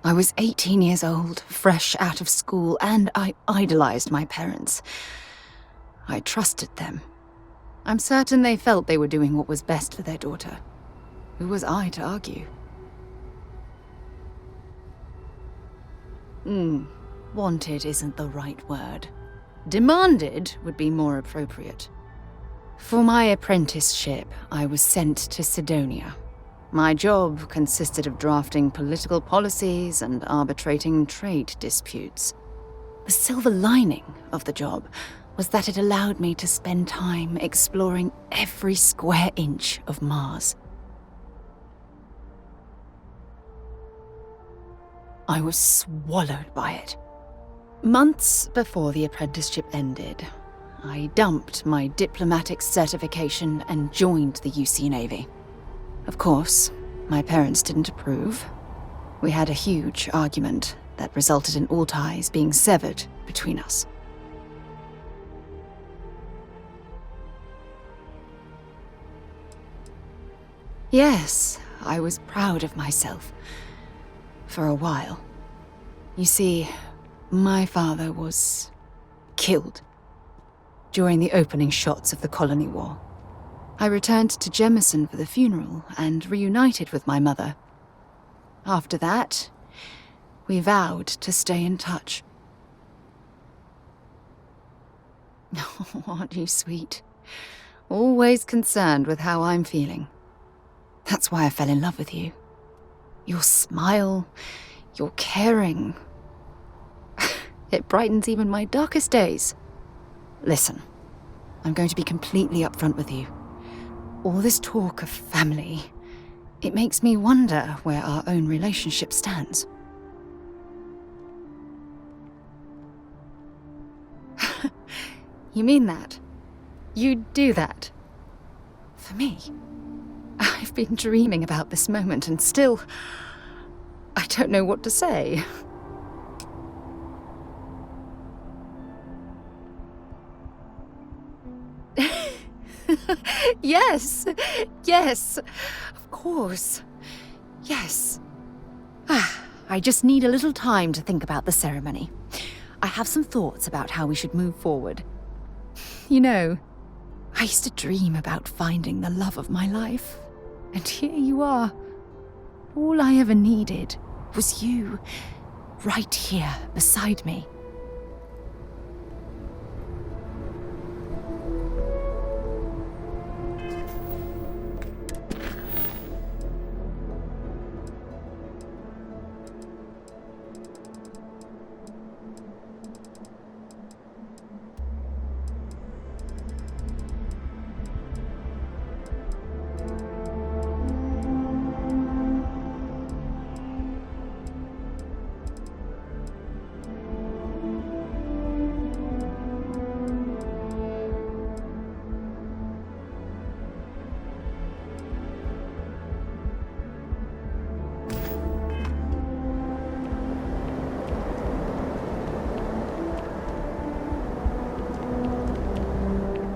I was 18 years old, fresh out of school, and I idolized my parents. I trusted them. I'm certain they felt they were doing what was best for their daughter. Who was I to argue? Wanted isn't the right word. Demanded would be more appropriate. For my apprenticeship, I was sent to Sidonia. My job consisted of drafting political policies and arbitrating trade disputes. The silver lining of the job was that it allowed me to spend time exploring every square inch of Mars. I was swallowed by it. Months before the apprenticeship ended, I dumped my diplomatic certification and joined the UC Navy. Of course, my parents didn't approve. We had a huge argument that resulted in all ties being severed between us. Yes, I was proud of myself. For a while. You see, my father was killed. during the opening shots of the Colony War. I returned to Jemison for the funeral and reunited with my mother. After that, we vowed to stay in touch. Oh, aren't you sweet? Always concerned with how I'm feeling. That's why I fell in love with you. Your smile, your caring. It brightens even my darkest days. Listen, I'm going to be completely upfront with you. All this talk of family, it makes me wonder where our own relationship stands. You mean that? You'd do that? For me? I've been dreaming about this moment and still... I don't know what to say. Yes! Yes! Of course. Yes. I just need a little time to think about the ceremony. I have some thoughts about how we should move forward. You know, I used to dream about finding the love of my life. And here you are. All I ever needed was you, right here beside me.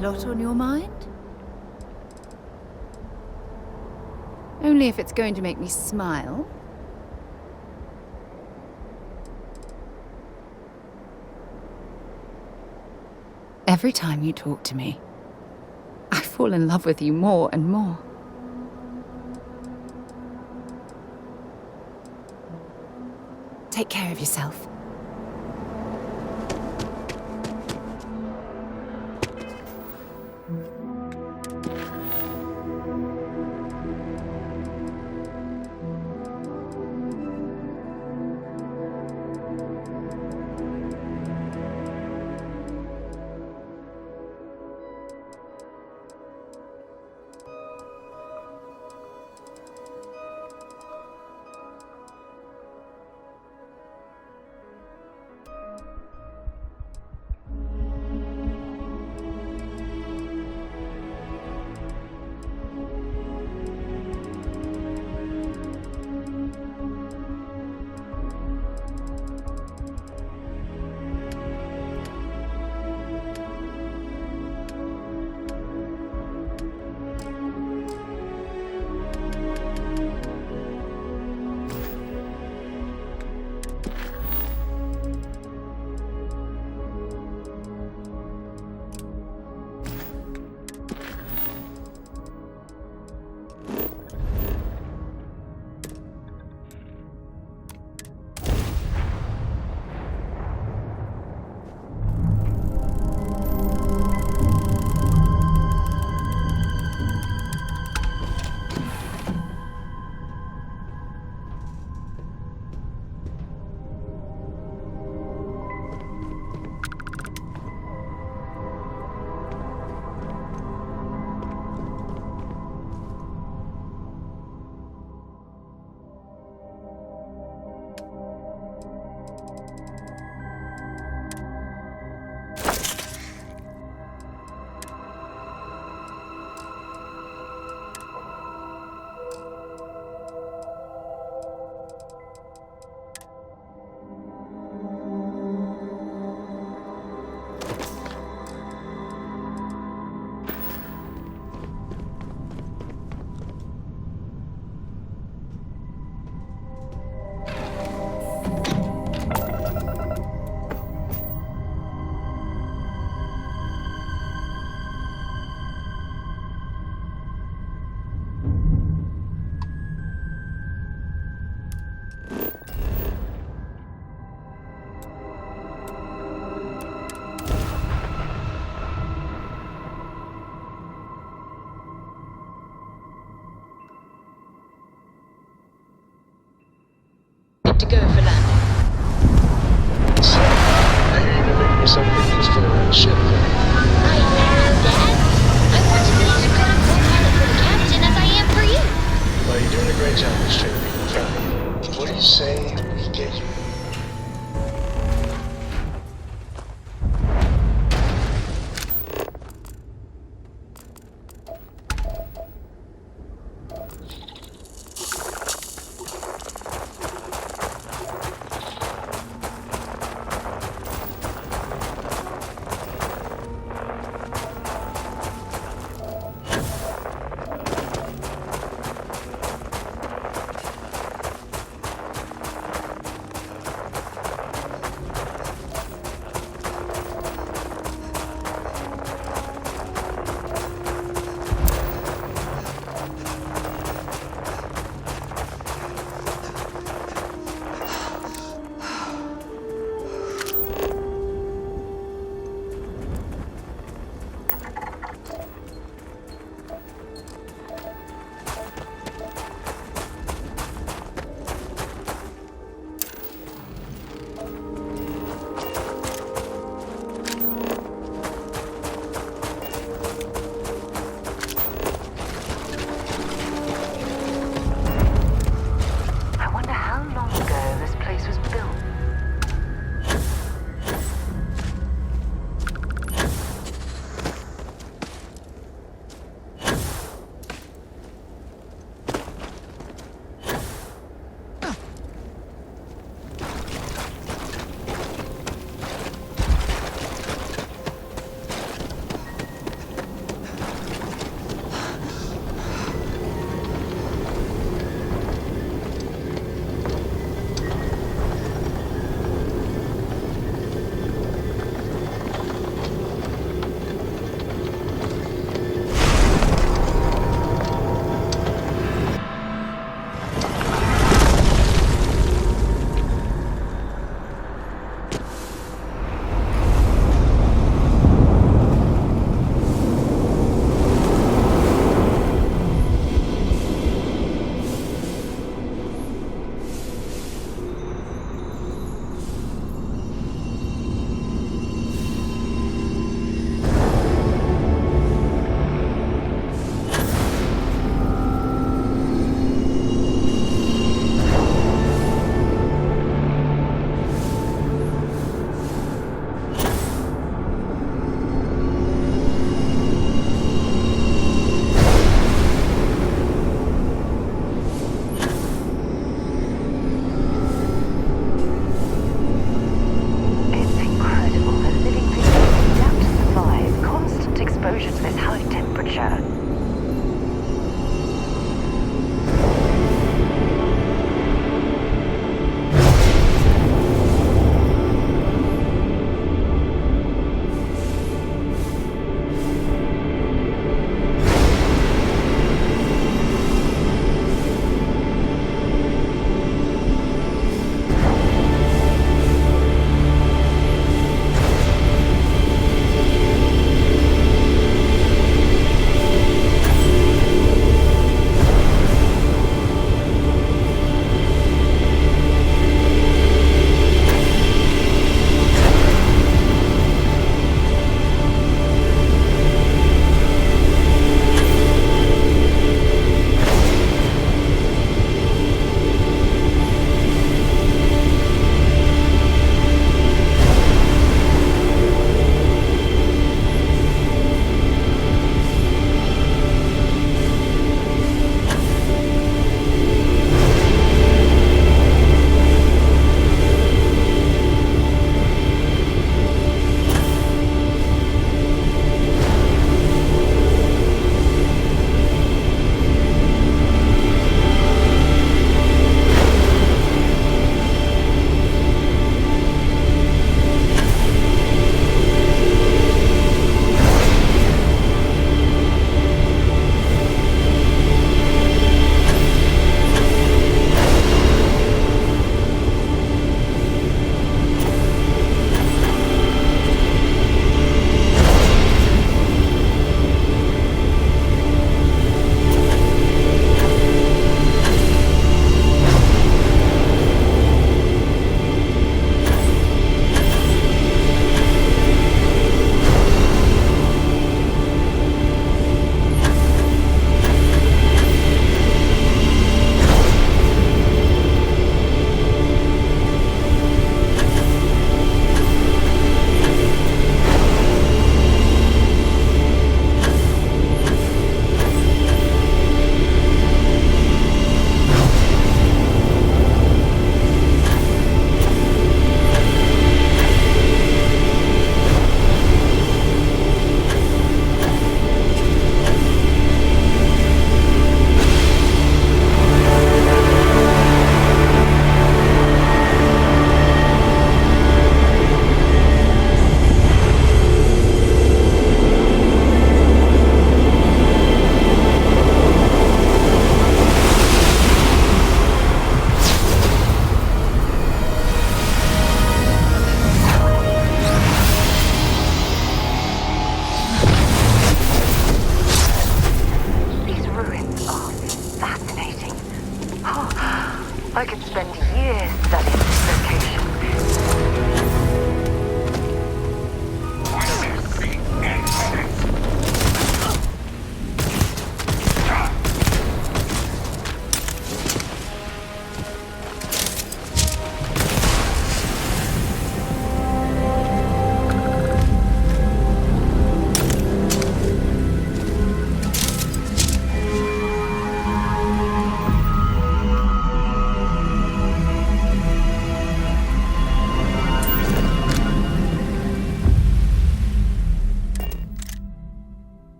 Lot on your mind? Only if it's going to make me smile. Every time you talk to me, I fall in love with you more and more. Take care of yourself.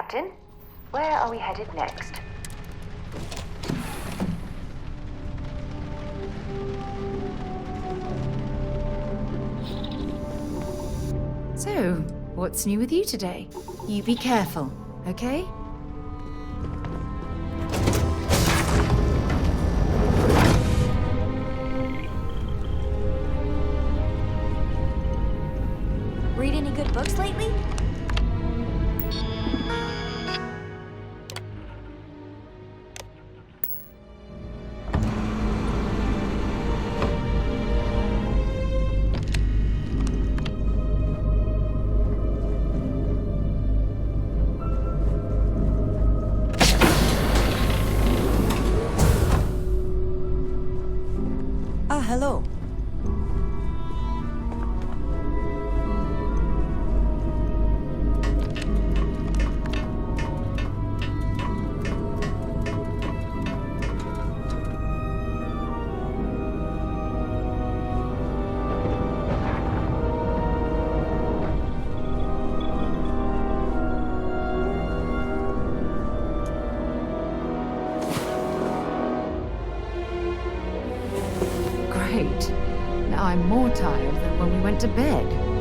Captain. Where are we headed next? So, what's new with you today? You be careful, okay? Read any good books lately? Hello. Great. Now I'm more tired than when we went to bed.